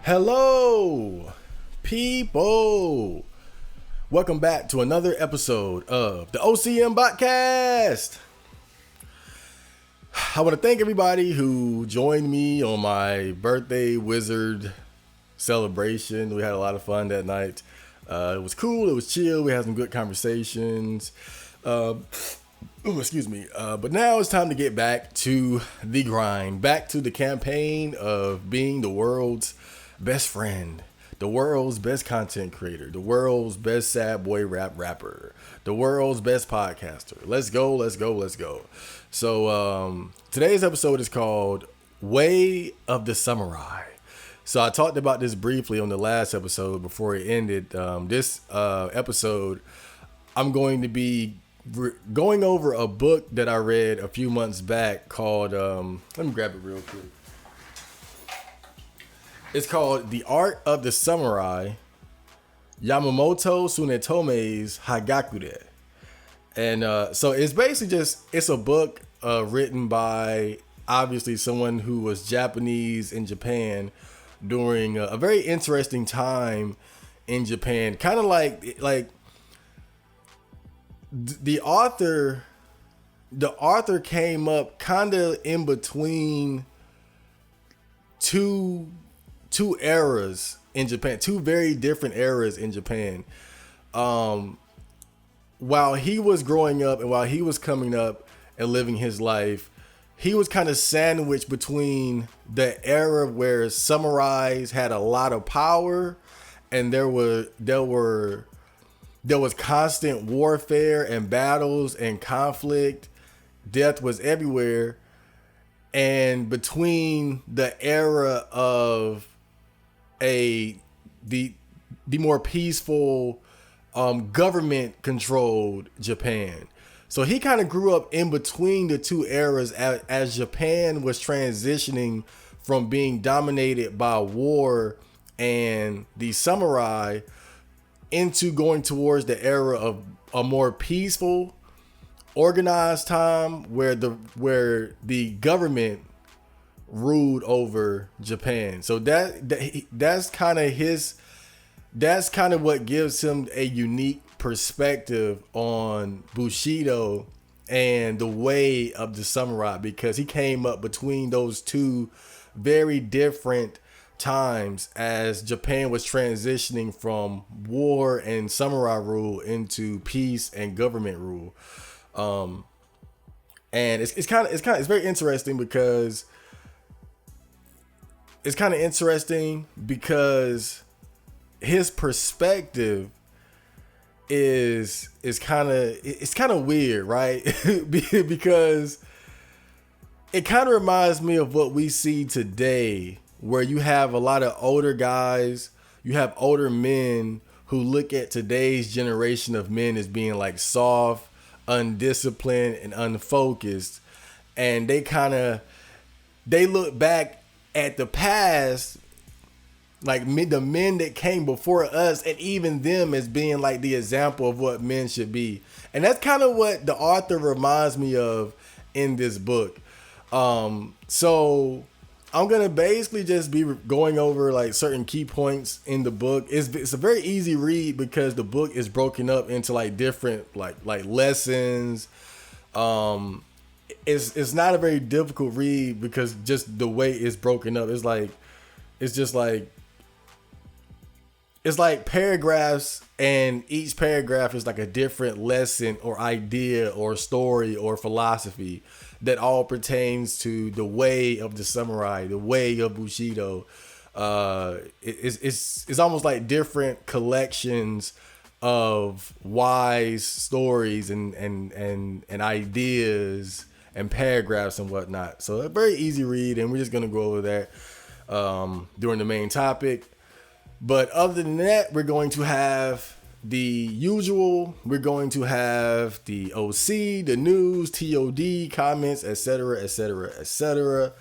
Hello, people. Welcome back to another episode of the OCM Botcast. I want to thank everybody who joined me on my birthday wizard celebration. We had a lot of fun that night. It was cool. It was chill. We had some good conversations. Excuse me. But now it's time to get back to the grind, back to the campaign of being the world's best friend, the world's best content creator, the world's best sad boy rapper, the world's best podcaster. Let's go, let's go, let's go. So today's episode is called Way of the Samurai. So I talked about this briefly on the last episode before it ended. This episode, I'm going to be going over a book that I read a few months back called, let me grab it real quick. It's called The Art of the Samurai, Yamamoto Tsunetome's Hagakure. And so it's basically it's a book written by obviously someone who was Japanese in Japan during a very interesting time in Japan. Kind of like the author came up kind of in between two eras in Japan, two very different eras in Japan. While he was growing up and while he was coming up and living his life, he was kind of sandwiched between the era where samurais had a lot of power and there was constant warfare and battles and conflict. Death was everywhere. And between the era of the more peaceful government controlled Japan. So he kind of grew up in between the two eras as Japan was transitioning from being dominated by war and the samurai into going towards the era of a more peaceful, organized time where the government ruled over Japan. So that's kind of what gives him a unique perspective on Bushido and the way of the samurai, because he came up between those two very different times as Japan was transitioning from war and samurai rule into peace and government rule. And it's very interesting because his perspective is kind of weird, right? Because it kind of reminds me of what we see today, where you have a lot of older guys, you have older men who look at today's generation of men as being like soft, undisciplined, and unfocused, and they look back at the past, like the men that came before us, and even them as being like the example of what men should be. And that's kind of what the author reminds me of in this book. So I'm gonna basically just be going over like certain key points in the book. It's a very easy read because the book is broken up into like different like lessons. It's not a very difficult read because just the way it's broken up. It's like paragraphs, and each paragraph is like a different lesson or idea or story or philosophy that all pertains to the way of the samurai, the way of Bushido. It's almost like different collections of wise stories and ideas and paragraphs and whatnot. So a very easy read, and we're just gonna go over that during the main topic. But other than that, we're going to have the usual. We're going to have the OC, the news, TOD, comments, etc., etc., etc.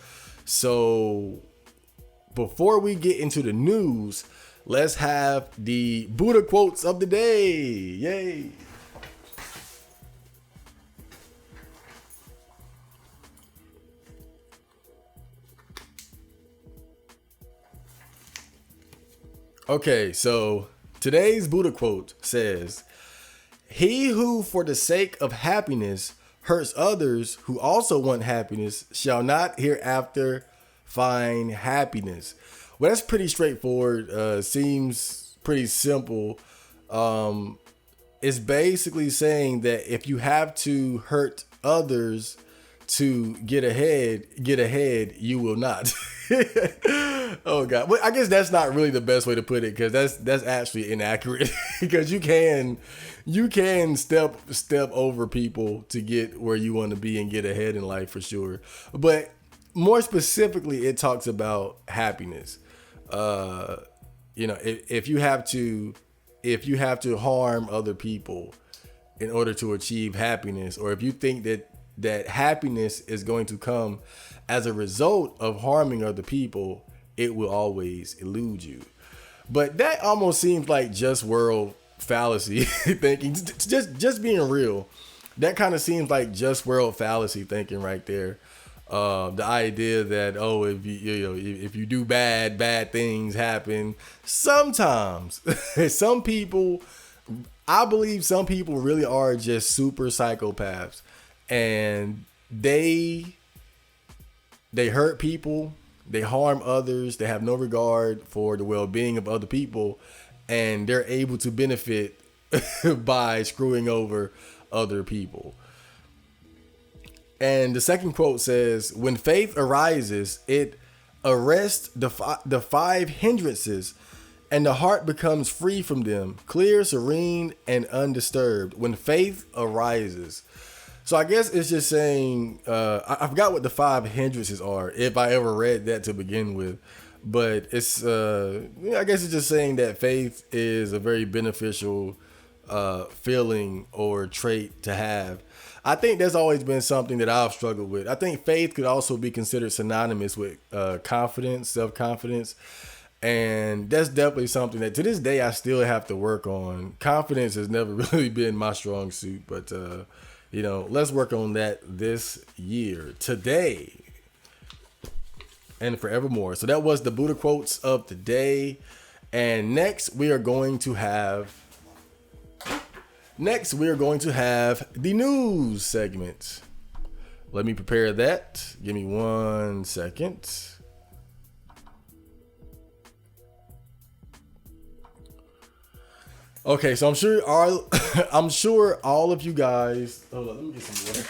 So before we get into the news, let's have the Buddha quotes of the day. Yay! Okay, so today's Buddha quote says, "He who for the sake of happiness hurts others who also want happiness shall not hereafter find happiness." Well, that's pretty straightforward. Seems pretty simple. It's basically saying that if you have to hurt others to get ahead, you will not. Oh God. Well, I guess that's not really the best way to put it, because that's actually inaccurate. Because you can step over people to get where you want to be and get ahead in life for sure. But more specifically, it talks about happiness. If you have to harm other people in order to achieve happiness, or if you think that happiness is going to come as a result of harming other people, it will always elude you. But that almost seems like just world fallacy thinking. Just being real, that kind of seems like just world fallacy thinking right there. The idea that, oh, if you do bad things happen. Sometimes I believe some people really are just super psychopaths, and they hurt people, they harm others, they have no regard for the well-being of other people, and they're able to benefit by screwing over other people. And the second quote says, "When faith arises, it arrests the five hindrances, and the heart becomes free from them, clear, serene, and undisturbed." When faith arises. So I guess it's just saying, I forgot what the five hindrances are, if I ever read that to begin with. But it's, I guess it's just saying that faith is a very beneficial feeling or trait to have. I think that's always been something that I've struggled with. I think faith could also be considered synonymous with confidence, self-confidence. And that's definitely something that to this day I still have to work on. Confidence has never really been my strong suit, but let's work on that this year, today, and forevermore. So that was the Buddha quotes of the day. And next we are going to have the news segment. Let me prepare that. Give me 1 second. Okay, so I'm sure all of you guys. Hold on, let me get some water.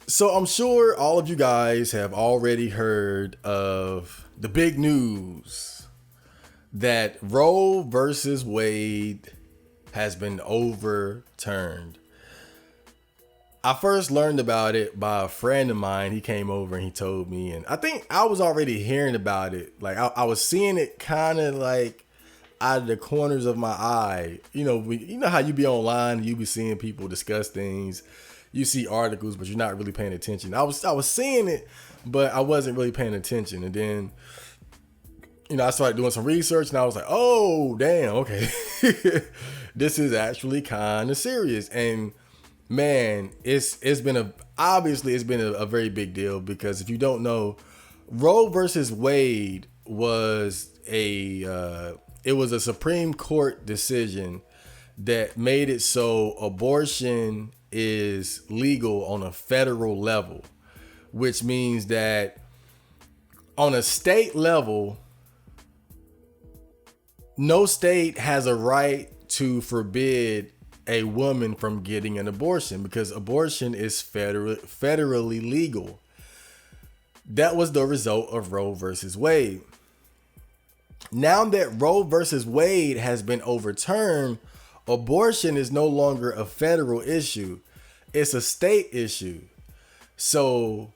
So I'm sure all of you guys have already heard of the big news that Roe versus Wade has been overturned. I first learned about it by a friend of mine. He came over and he told me, and I think I was already hearing about it. Like I was seeing it kind of like out of the corners of my eye. You know how you be online and you be seeing people discuss things. You see articles, but you're not really paying attention. I was seeing it, but I wasn't really paying attention. And then, I started doing some research, and I was like, oh, damn, okay. This is actually kind of serious. And man, it's been a very big deal, because if you don't know, Roe versus Wade was a Supreme Court decision that made it so abortion is legal on a federal level, which means that on a state level, no state has a right to forbid a woman from getting an abortion, because abortion is federally legal. That was the result of Roe versus Wade. Now that Roe versus Wade has been overturned, abortion is no longer a federal issue. It's a state issue. So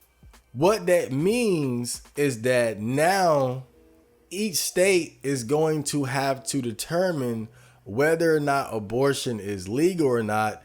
what that means is that now each state is going to have to determine whether or not abortion is legal or not.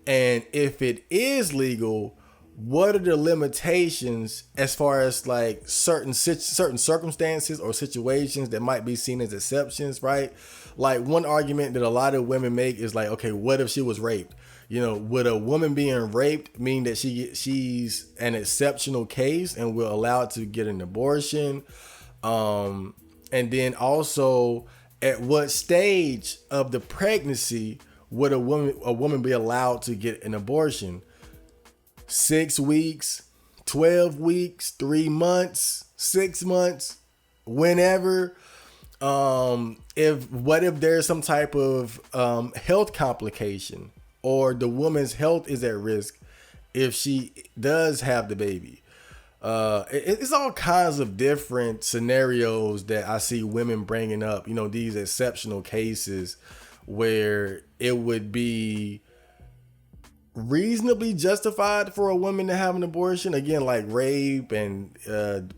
And if it is legal, what are the limitations as far as like certain circumstances or situations that might be seen as exceptions, right? Like one argument that a lot of women make is like, okay, what if she was raped? You know, would a woman being raped mean that she's an exceptional case and will allow it to get an abortion? And then also, at what stage of the pregnancy would a woman be allowed to get an abortion? 6 weeks, 12 weeks, 3 months, 6 months, whenever. If there's some type of health complication, or the woman's health is at risk if she does have the baby. It's all kinds of different scenarios that I see women bringing up, you know, these exceptional cases where it would be reasonably justified for a woman to have an abortion. Again, like rape and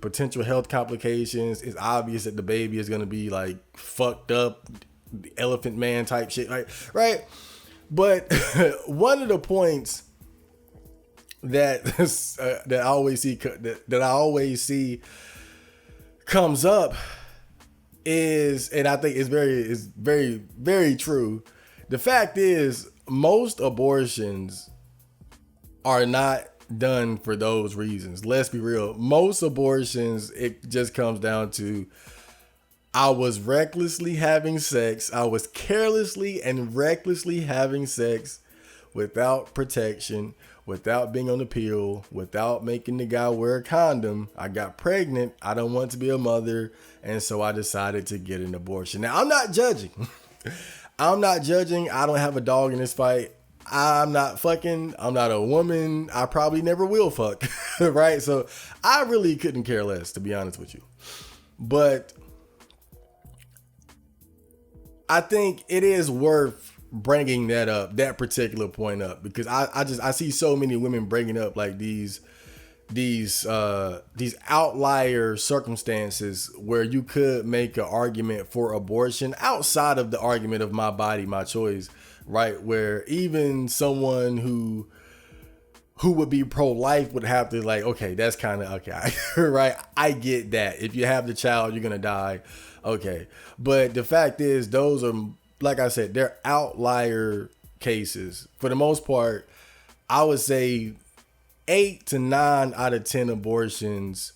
potential health complications. It's obvious that the baby is going to be like fucked up, elephant man type shit, right? But one of the points that that I always see comes up is, and I think is very, very true. The fact is, most abortions are not done for those reasons. Let's be real. Most abortions, it just comes down to, I was recklessly having sex. I was carelessly and recklessly having sex without protection, without being on the pill, without making the guy wear a condom. I got pregnant. I don't want to be a mother. And so I decided to get an abortion. Now, I'm not judging. I'm not judging. I don't have a dog in this fight. I'm not fucking. I'm not a woman. I probably never will fuck. Right? So I really couldn't care less, to be honest with you. But I think it is worth bringing that particular point up, because I see so many women bringing up like these outlier circumstances where you could make an argument for abortion outside of the argument of my body, my choice, right? Where even someone who would be pro-life would have to like, okay, that's kind of okay, right? I get that. If you have the child, you're going to die. Okay. But the fact is, those are, like I said, they're outlier cases. For the most part, I would say 8 to 9 out of 10 abortions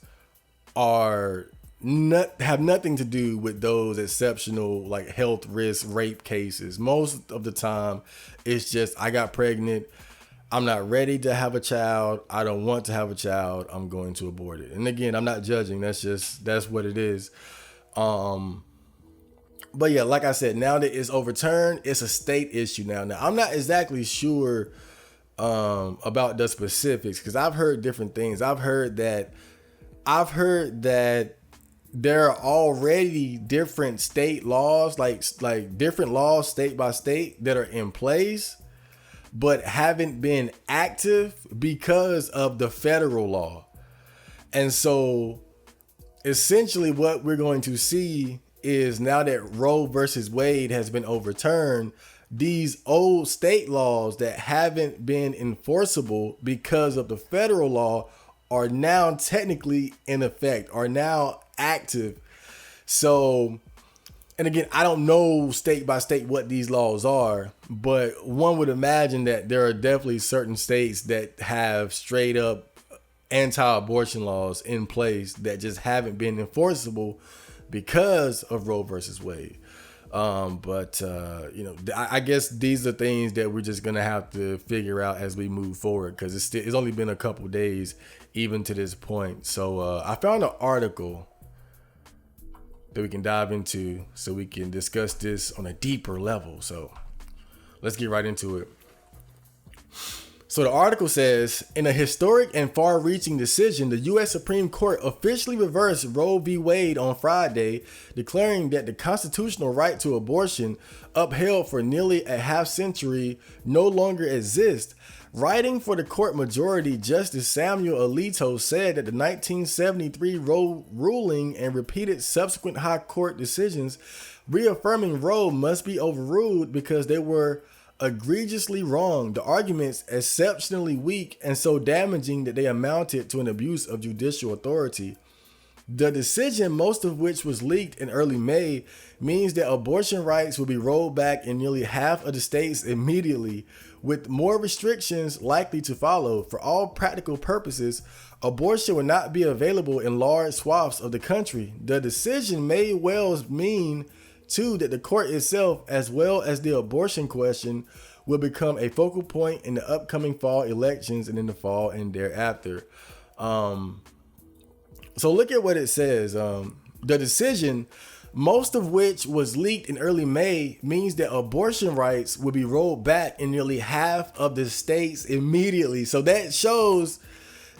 have nothing to do with those exceptional like health risk rape cases. Most of the time, it's just, I got pregnant. I'm not ready to have a child. I don't want to have a child. I'm going to abort it. And again, I'm not judging. That's what it is. But yeah, like I said, now that it's overturned, it's a state issue now. Now, I'm not exactly sure about the specifics, because I've heard different things. I've heard that there are already different state laws, like different laws state by state that are in place, but haven't been active because of the federal law. And so essentially what we're going to see is, now that Roe versus Wade has been overturned, these old state laws that haven't been enforceable because of the federal law are now technically in effect, are now active. So, and again, I don't know state by state what these laws are, but one would imagine that there are definitely certain states that have straight up anti-abortion laws in place that just haven't been enforceable because of Roe versus Wade. I guess these are things that we're just gonna have to figure out as we move forward, because it's only been a couple days even to this point. So I found an article that we can dive into so we can discuss this on a deeper level. So let's get right into it. So the article says, in a historic and far-reaching decision, the U.S. Supreme Court officially reversed Roe v. Wade on Friday, declaring that the constitutional right to abortion, upheld for nearly a half century, no longer exists, Writing for the court majority, Justice Samuel Alito said that the 1973 Roe ruling and repeated subsequent high court decisions reaffirming Roe must be overruled because they were egregiously wrong, the arguments exceptionally weak, and so damaging that they amounted to an abuse of judicial authority. The decision, most of which was leaked in early May, means that abortion rights will be rolled back in nearly half of the states immediately, with more restrictions likely to follow. For all practical purposes, abortion will not be available in large swaths of the country. The decision may well mean, too, that the court itself, as well as the abortion question, will become a focal point in the upcoming fall elections and in the fall and thereafter. So look at what it says. The decision, most of which was leaked in early May, means that abortion rights will be rolled back in nearly half of the states immediately. So that shows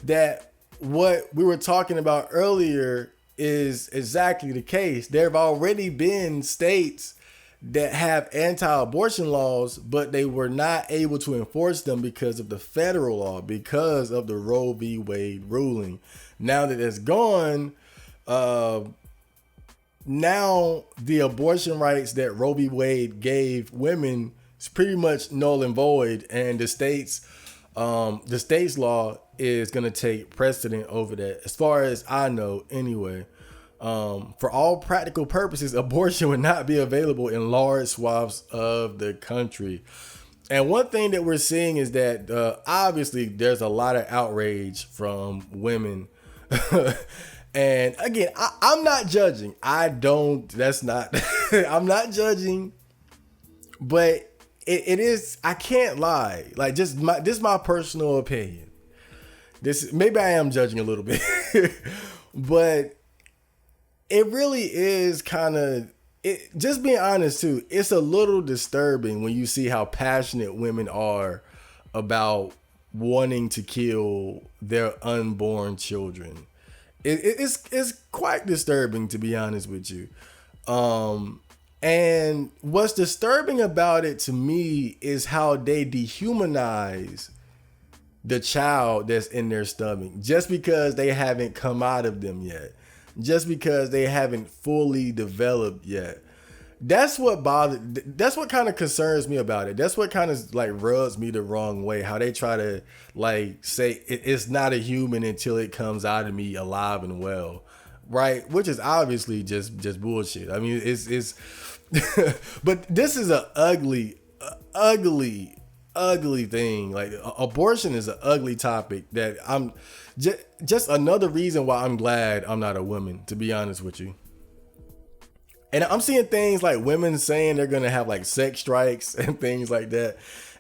that what we were talking about earlier is exactly the case. There have already been states that have anti-abortion laws, but they were not able to enforce them because of the federal law, because of the Roe v. Wade ruling. Now that it's gone, now the abortion rights that Roe v. Wade gave women is pretty much null and void, and the state's law is going to take precedent over that, as far as I know anyway. For all practical purposes, abortion would not be available in large swaths of the country. And one thing that we're seeing is that obviously there's a lot of outrage from women. And again, I'm not judging. I'm not judging, but it is, I can't lie. Like, this is my personal opinion. Maybe I am judging a little bit, but it really is kind of, just being honest too, it's a little disturbing when you see how passionate women are about wanting to kill their unborn children. It's quite disturbing, to be honest with you. And what's disturbing about it to me is how they dehumanize the child that's in their stomach just because they haven't come out of them yet, just because they haven't fully developed yet. That's what kind of concerns me about it. That's what kind of like rubs me the wrong way. How they try to like say it's not a human until it comes out of me alive and well, right? Which is obviously just bullshit. I mean, it's but this is a ugly thing. Like, abortion is an ugly topic that I'm just another reason why I'm glad I'm not a woman, to be honest with you. And I'm seeing things like women saying they're going to have like sex strikes and things like that.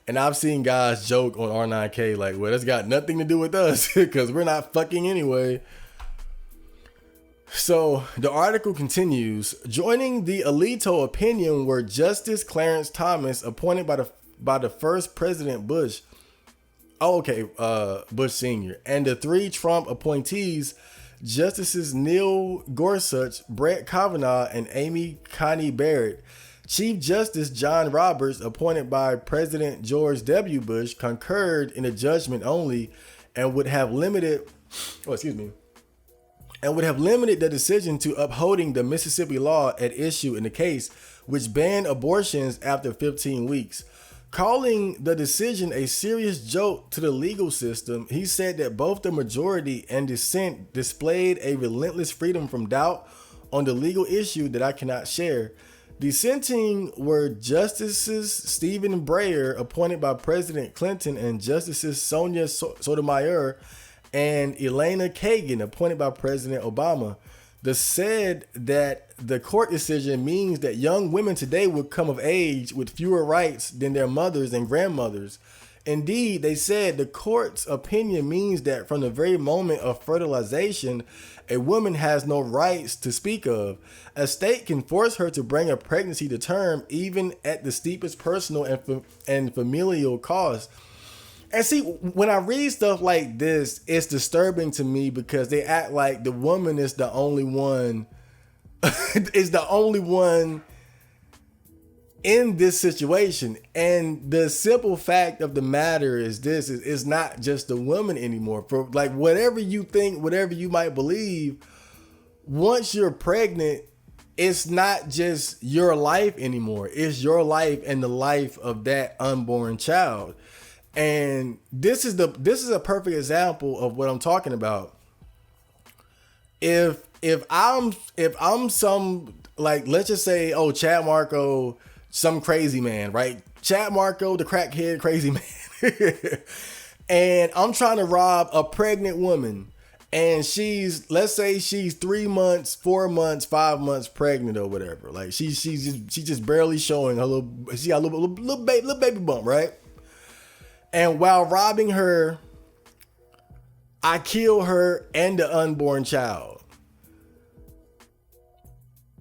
And I've seen guys joke on R9K like, well, that's got nothing to do with us because we're not fucking anyway. So the article continues. Joining the Alito opinion were Justice Clarence Thomas, appointed by the first President Bush. Bush Sr. And the three Trump appointees, Justices Neil Gorsuch, Brett Kavanaugh, and Amy Coney Barrett. Chief Justice John Roberts, appointed by President George W. Bush, concurred in a judgment only and would have limited the decision to upholding the Mississippi law at issue in the case, which banned abortions after 15 weeks. Calling the decision a serious jolt to the legal system, he said that both the majority and dissent displayed a relentless freedom from doubt on the legal issue that I cannot share. Dissenting were Justices Stephen Breyer, appointed by President Clinton, and Justices Sonia Sotomayor and Elena Kagan, appointed by President Obama. They said that the court decision means that young women today will come of age with fewer rights than their mothers and grandmothers. Indeed, they said the court's opinion means that from the very moment of fertilization, a woman has no rights to speak of. A state can force her to bring a pregnancy to term, even at the steepest personal and familial cost. And see, when I read stuff like this, it's disturbing to me because they act like the woman is the only one in this situation. And the simple fact of the matter is this, is it's not just the woman anymore. For like whatever you think, whatever you might believe, once you're pregnant, it's not just your life anymore. It's your life and the life of that unborn child. And this is a perfect example of what I'm talking about. If I'm some, like, let's just say, oh, Chad Marco, some crazy man, right? Chad Marco, the crackhead crazy man. And I'm trying to rob a pregnant woman. And let's say she's 3 months, 4 months, 5 months pregnant or whatever. Like she's just barely showing her she got a little baby bump, right? And while robbing her, I kill her and the unborn child.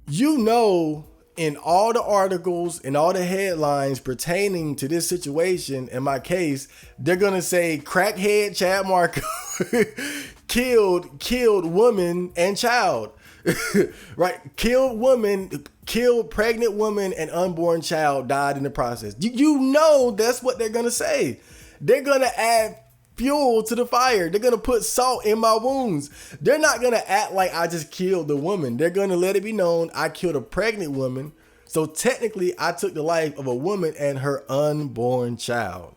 You know, in all the articles and all the headlines pertaining to this situation, in my case, they're gonna say crackhead Chad Marco killed woman and child. Right? Killed pregnant woman and unborn child, died in the process. You know that's what they're gonna say. They're gonna add fuel to the fire. They're gonna put salt in my wounds. They're not gonna act like I just killed the woman. They're gonna let it be known I killed a pregnant woman. So technically I took the life of a woman and her unborn child.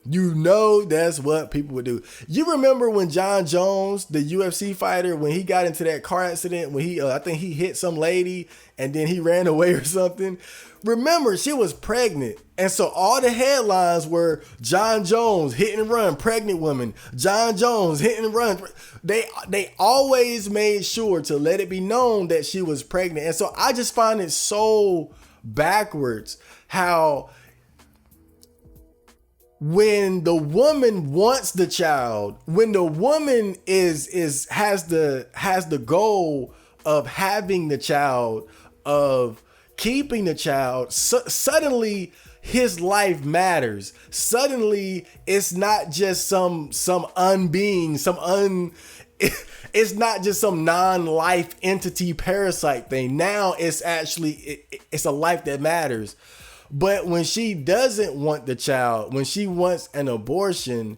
You know that's what people would do. You remember when John Jones, the UFC fighter, when he got into that car accident, when I think he hit some lady and then he ran away or something? Remember, she was pregnant. And so all the headlines were John Jones hit and run, pregnant woman. John Jones hit and run. They always made sure to let it be known that she was pregnant. And so I just find it so backwards how when the woman wants the child, when the woman has the goal of having the child, of keeping the child, suddenly his life matters. Suddenly it's not just some unbeing, it's not just some non-life entity parasite thing. Now it's actually it's a life that matters. But when she doesn't want the child, when she wants an abortion,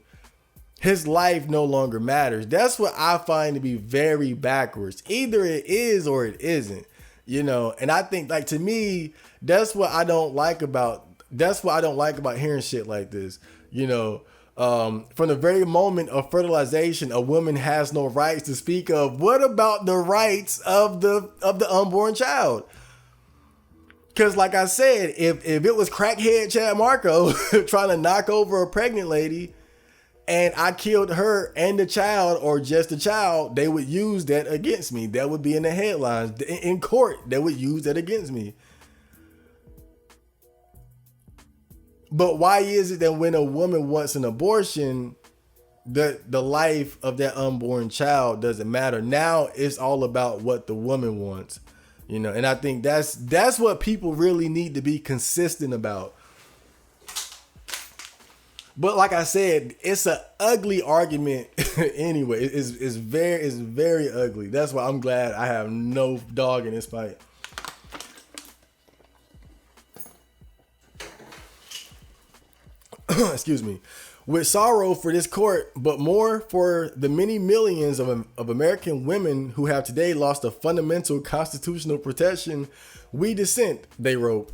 his life no longer matters. That's what I find to be very backwards. Either it is or it isn't, you know. And I think, like, to me, that's what I don't like about hearing shit like this, you know. From the very moment of fertilization, a woman has no rights to speak of. What about the rights of the unborn child? Because like I said, if it was crackhead Chad Marco trying to knock over a pregnant lady and I killed her and the child, or just the child, they would use that against me. That would be in the headlines. In court, they would use that against me. But why is it that when a woman wants an abortion, the life of that unborn child doesn't matter? Now it's all about what the woman wants. You know, and I think that's what people really need to be consistent about. But like I said, it's an ugly argument anyway. It's very ugly. That's why I'm glad I have no dog in this fight. Excuse me. With sorrow for this court, but more for the many millions of American women who have today lost a fundamental constitutional protection, we dissent, they wrote.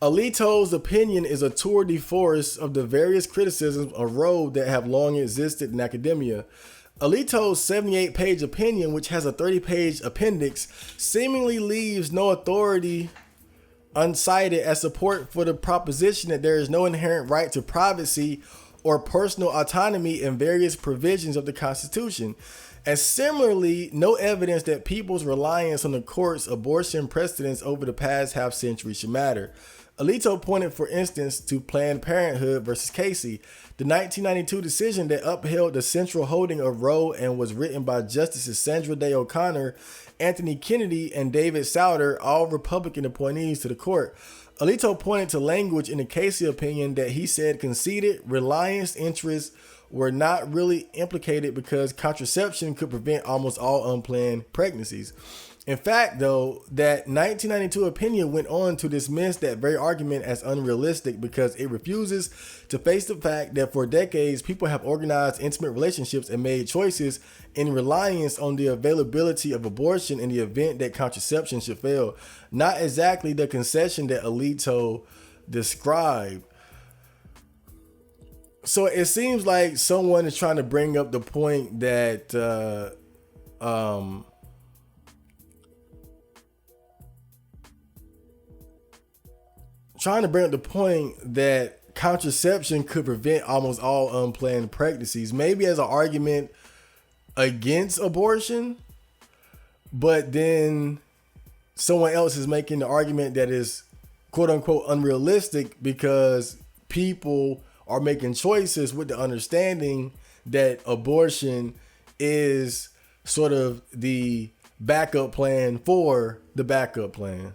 Alito's opinion is a tour de force of the various criticisms of Roe that have long existed in academia. Alito's 78-page opinion, which has a 30-page appendix, seemingly leaves no authority uncited as support for the proposition that there is no inherent right to privacy or personal autonomy in various provisions of the Constitution. And similarly, no evidence that people's reliance on the court's abortion precedents over the past half century should matter. Alito pointed, for instance, to Planned Parenthood versus Casey, the 1992 decision that upheld the central holding of Roe and was written by Justices Sandra Day O'Connor, Anthony Kennedy, and David Souter, all Republican appointees to the court. Alito pointed to language in the Casey opinion that he said conceded reliance interests were not really implicated because contraception could prevent almost all unplanned pregnancies. In fact, though, that 1992 opinion went on to dismiss that very argument as unrealistic because it refuses to face the fact that for decades people have organized intimate relationships and made choices in reliance on the availability of abortion in the event that contraception should fail. Not exactly the concession that Alito described. So it seems like someone is trying to bring up the point that contraception could prevent almost all unplanned pregnancies, maybe as an argument against abortion, but then someone else is making the argument that is quote unquote unrealistic because people are making choices with the understanding that abortion is sort of the backup plan for the backup plan.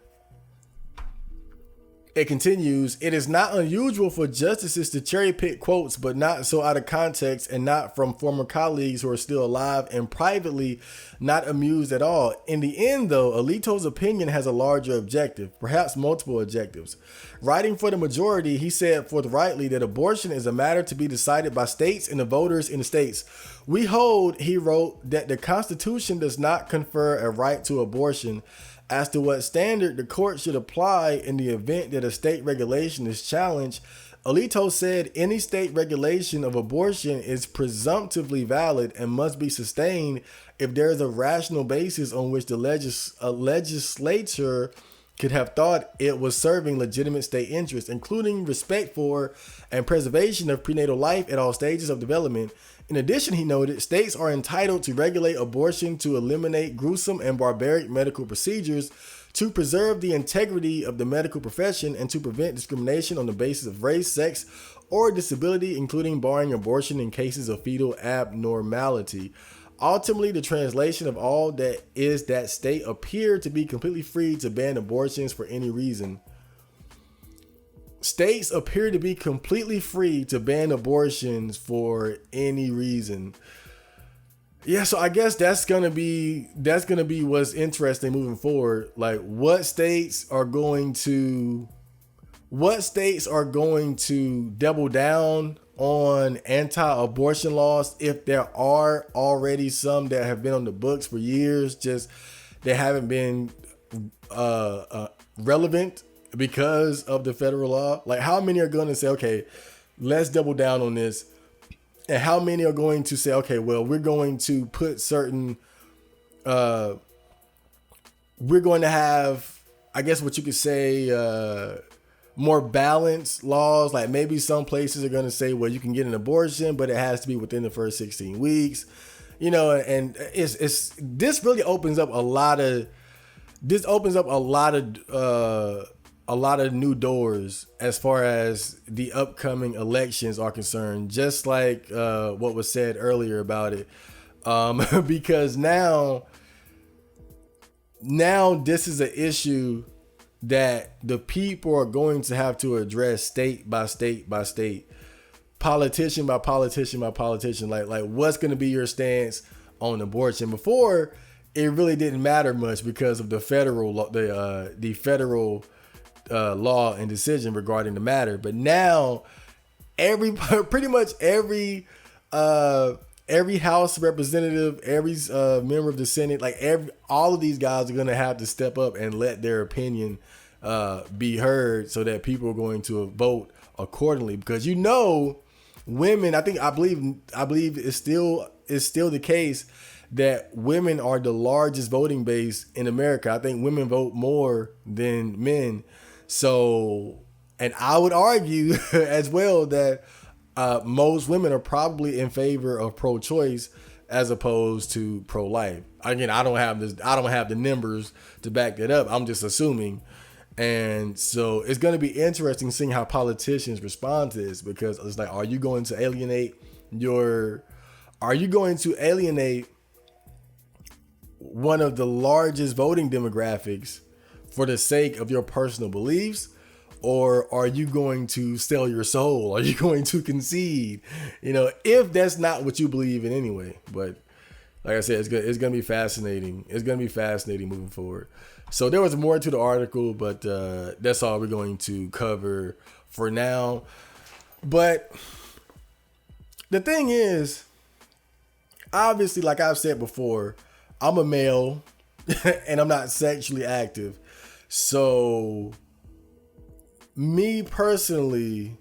It continues, it is not unusual for justices to cherry pick quotes, but not so out of context and not from former colleagues who are still alive and privately not amused at all. In the end, though, Alito's opinion has a larger objective, perhaps multiple objectives. Writing for the majority, he said forthrightly that abortion is a matter to be decided by states and the voters in the states. We hold, he wrote, that the Constitution does not confer a right to abortion. As to what standard the court should apply in the event that a state regulation is challenged, Alito said any state regulation of abortion is presumptively valid and must be sustained if there is a rational basis on which the legislature could have thought it was serving legitimate state interests, including respect for and preservation of prenatal life at all stages of development. In addition, he noted, states are entitled to regulate abortion to eliminate gruesome and barbaric medical procedures, to preserve the integrity of the medical profession, and to prevent discrimination on the basis of race, sex, or disability, including barring abortion in cases of fetal abnormality. Ultimately, the translation of all that is that state appear to be completely free to ban abortions for any reason. States appear to be completely free to ban abortions for any reason. Yeah, so I guess that's gonna be what's interesting moving forward. Like, what states are going to double down on anti-abortion laws if there are already some that have been on the books for years, just they haven't been relevant because of the federal law? Like, how many are going to say, okay, let's double down on this? And how many are going to say, okay, well, we're going to put certain, we're going to have, I guess what you could say, more balanced laws. Like maybe some places are going to say, well, you can get an abortion, but it has to be within the first 16 weeks, you know, and this really opens up a lot of new doors as far as the upcoming elections are concerned, just like what was said earlier about it. Because now this is an issue that the people are going to have to address state by state by state, politician by politician by politician. Like what's going to be your stance on abortion? Before, it really didn't matter much because of the federal law and decision regarding the matter. But now pretty much every House representative, every member of the Senate, all of these guys are going to have to step up and let their opinion be heard so that people are going to vote accordingly. Because, you know, women, I believe it's still the case that women are the largest voting base in America. I think women vote more than men. So, and I would argue as well that most women are probably in favor of pro-choice as opposed to pro-life. Again, I don't have the numbers to back that up. I'm just assuming. And so it's going to be interesting seeing how politicians respond to this, because it's like, are you going to alienate one of the largest voting demographics for the sake of your personal beliefs? Or are you going to sell your soul? Are you going to concede? You know, if that's not what you believe in anyway. But like I said, it's gonna be fascinating. It's gonna be fascinating moving forward. So there was more to the article, but that's all we're going to cover for now. But the thing is, obviously, like I've said before, I'm a male and I'm not sexually active. So me personally,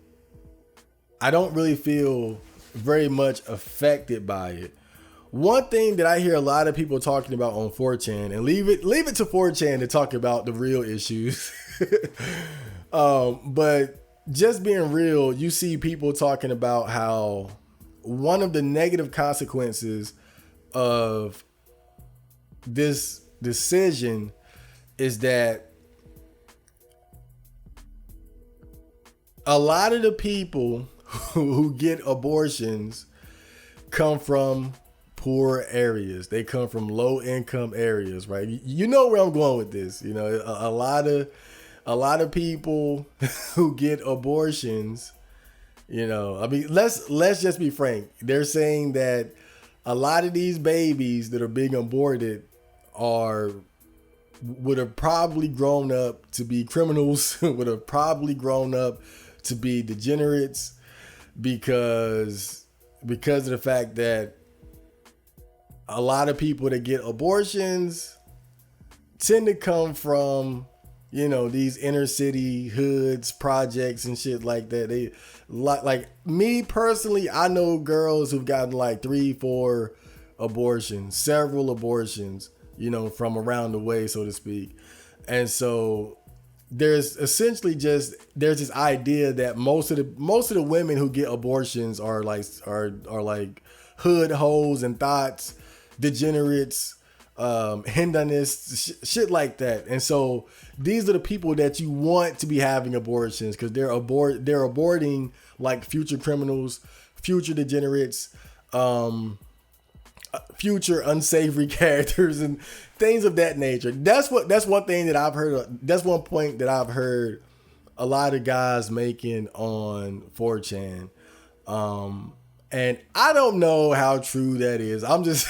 I don't really feel very much affected by it. One thing that I hear a lot of people talking about on 4chan, and leave it to 4chan to talk about the real issues. But just being real, you see people talking about how one of the negative consequences of this decision is that a lot of the people who get abortions come from poor areas. They come from low income areas, right? You know where I'm going with this. You know, a lot of people who get abortions, you know, I mean, let's just be frank. They're saying that a lot of these babies that are being aborted would have probably grown up to be criminals, would have probably grown up to be degenerates because of the fact that a lot of people that get abortions tend to come from, you know, these inner city hoods, projects and shit like that. They like me personally, I know girls who've gotten like 3-4 abortions, several abortions, you know, from around the way, so to speak. And so there's essentially there's this idea that most of the women who get abortions are like hood hoes and thoughts, degenerates, hedonists, shit like that. And so these are the people that you want to be having abortions because they're aborting like future criminals, future degenerates, future unsavory characters and things of that nature. That's one thing that I've heard. That's one point that I've heard a lot of guys making on 4chan. And I don't know how true that is. I'm just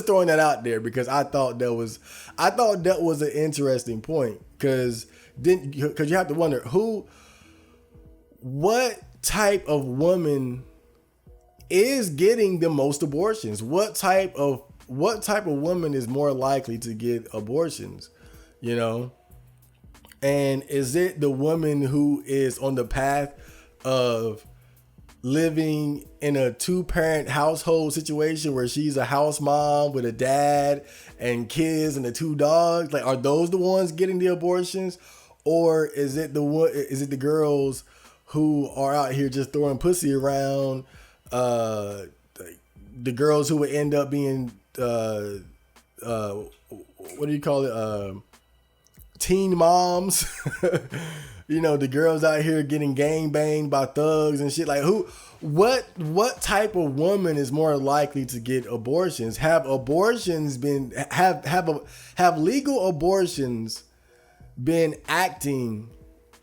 throwing that out there because I thought that was an interesting point because you have to wonder what type of woman is getting the most abortions. What type of woman is more likely to get abortions, you know? And is it the woman who is on the path of living in a 2-parent household situation where she's a house mom with a dad and kids and the 2 dogs? Like, are those the ones getting the abortions? Or is it the girls who are out here just throwing pussy around? The girls who would end up being what do you call it? Teen moms. You know, the girls out here getting gang banged by thugs and shit. Like, what type of woman is more likely to get abortions? Have legal abortions been acting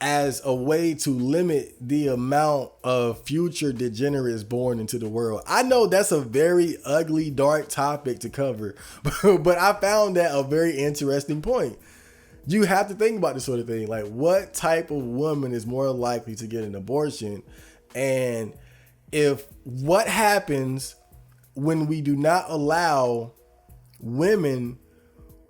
as a way to limit the amount of future degenerates born into the world? I know that's a very ugly, dark topic to cover, but I found that a very interesting point. You have to think about this sort of thing. Like, what type of woman is more likely to get an abortion? And what happens when we do not allow women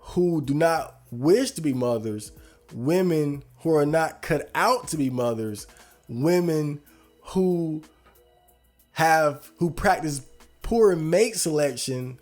who do not wish to be mothers, women who are not cut out to be mothers, women who practice poor mate selection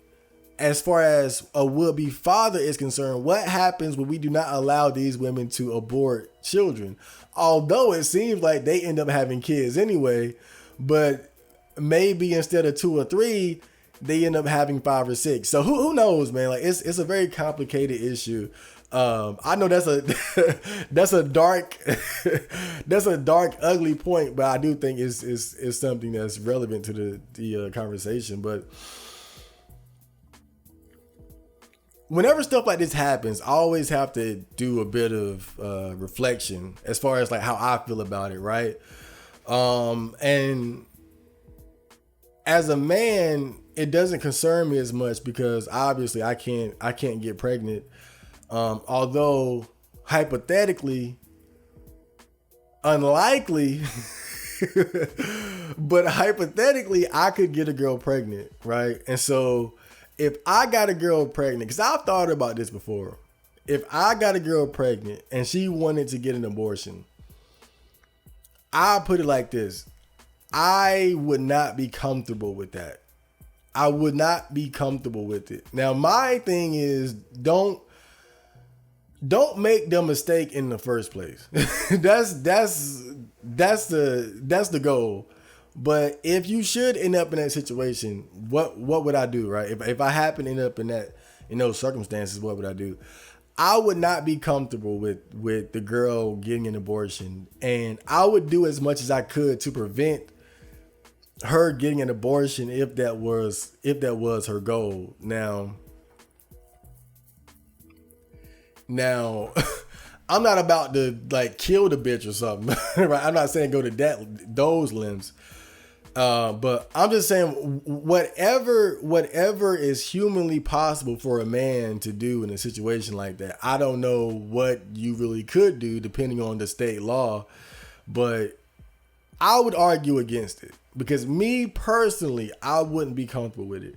as far as a would-be father is concerned? What happens when we do not allow these women to abort children? Although it seems like they end up having kids anyway, but maybe instead of 2 or 3, they end up having 5 or 6. So who knows, man? Like, it's a very complicated issue. I know that's a dark, ugly point, but I do think it's something that's relevant to the conversation. But whenever stuff like this happens, I always have to do a bit of reflection as far as like how I feel about it, right? And as a man, it doesn't concern me as much because obviously I can't get pregnant. Although hypothetically, unlikely, but hypothetically, I could get a girl pregnant, right? And so if I got a girl pregnant, because I've thought about this before, if I got a girl pregnant and she wanted to get an abortion, I'll put it like this. I would not be comfortable with that. I would not be comfortable with it. Now, my thing is don't make the mistake in the first place. that's the goal. But if you should end up in that situation, what would I do, right? If I happen to end up in those circumstances, what would I do? I would not be comfortable with the girl getting an abortion, and I would do as much as I could to prevent her getting an abortion if that was her goal. Now I'm not about to like kill the bitch or something, right? I'm not saying go to those limbs, but I'm just saying whatever is humanly possible for a man to do in a situation like that. I don't know what you really could do depending on the state law, but I would argue against it because me personally, I wouldn't be comfortable with it.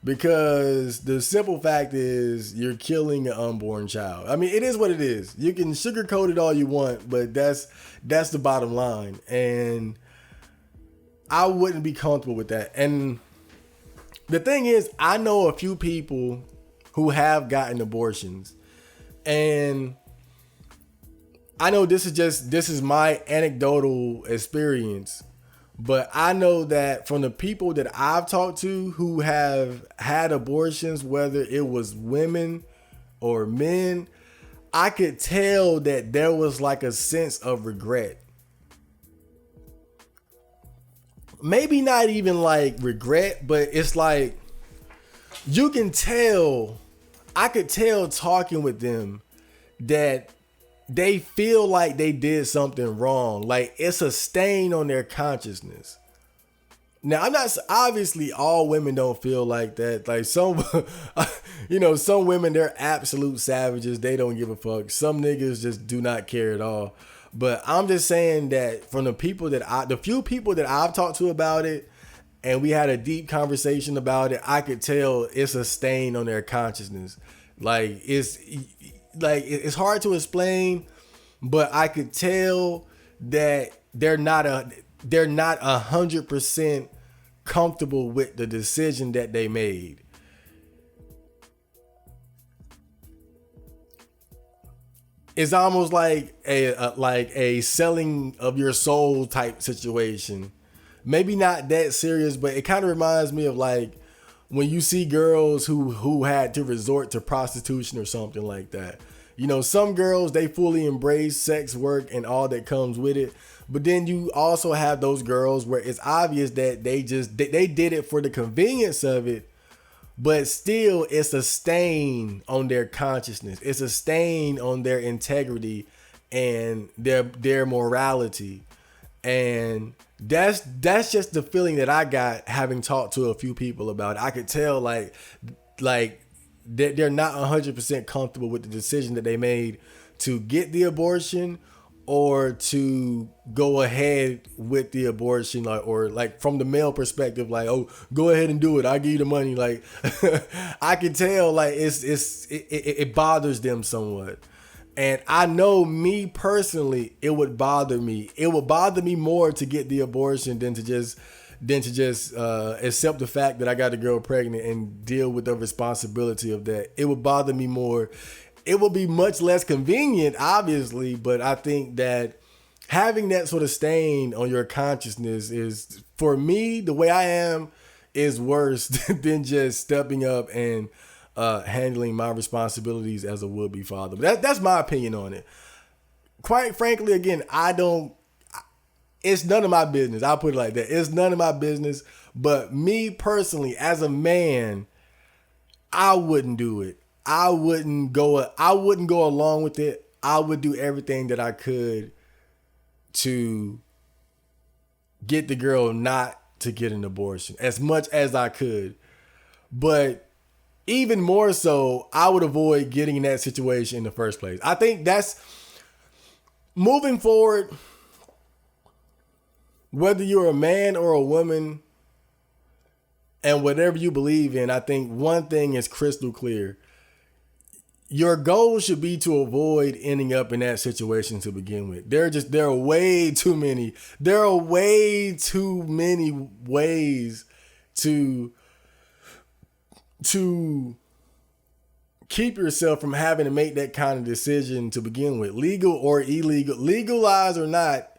Because the simple fact is you're killing an unborn child. I mean, it is what it is. You can sugarcoat it all you want, but that's the bottom line. And I wouldn't be comfortable with that. And the thing is, I know a few people who have gotten abortions. And I know this is my anecdotal experience. But I know that from the people that I've talked to who have had abortions, whether it was women or men, I could tell that there was like a sense of regret. Maybe not even like regret, but it's like you can tell, I could tell talking with them that they feel like they did something wrong. Like it's a stain on their consciousness. Now, I'm not, obviously all women don't feel like that. Like some, some women, they're absolute savages. They don't give a fuck. Some niggas just do not care at all. But I'm just saying that from the few people that I've talked to about it, and we had a deep conversation about it, I could tell it's a stain on their consciousness. It's hard to explain, but I could tell that they're not 100% comfortable with the decision that they made. It's almost like a selling of your soul type situation. Maybe not that serious, but it kind of reminds me of like when you see girls who had to resort to prostitution or something like that. Some girls, they fully embrace sex work and all that comes with it. But then you also have those girls where it's obvious that they did it for the convenience of it, but still it's a stain on their consciousness. It's a stain on their integrity and their morality. And that's just the feeling that I got having talked to a few people about it. I could tell like they're not 100% comfortable with the decision that they made to get the abortion or to go ahead with the abortion, or from the male perspective, like, oh, go ahead and do it. I'll give you the money. Like, I can tell like it bothers them somewhat. And I know me personally, it would bother me. It would bother me more to get the abortion than to just accept the fact that I got a girl pregnant and deal with the responsibility of that. It would bother me more. It would be much less convenient, obviously, but I think that having that sort of stain on your consciousness is, for me, the way I am, is worse than just stepping up and handling my responsibilities as a would-be father. But that's my opinion on it. Quite frankly, again, it's none of my business. I'll put it like that. It's none of my business. But me personally, as a man, I wouldn't do it. I wouldn't go along with it. I would do everything that I could to get the girl not to get an abortion, as much as I could. But even more so, I would avoid getting in that situation in the first place. I think that's moving forward, whether you're a man or a woman and whatever you believe in, I think one thing is crystal clear. Your goal should be to avoid ending up in that situation to begin with. There are way too many ways to keep yourself from having to make that kind of decision to begin with. Legal or illegal, legalized or not,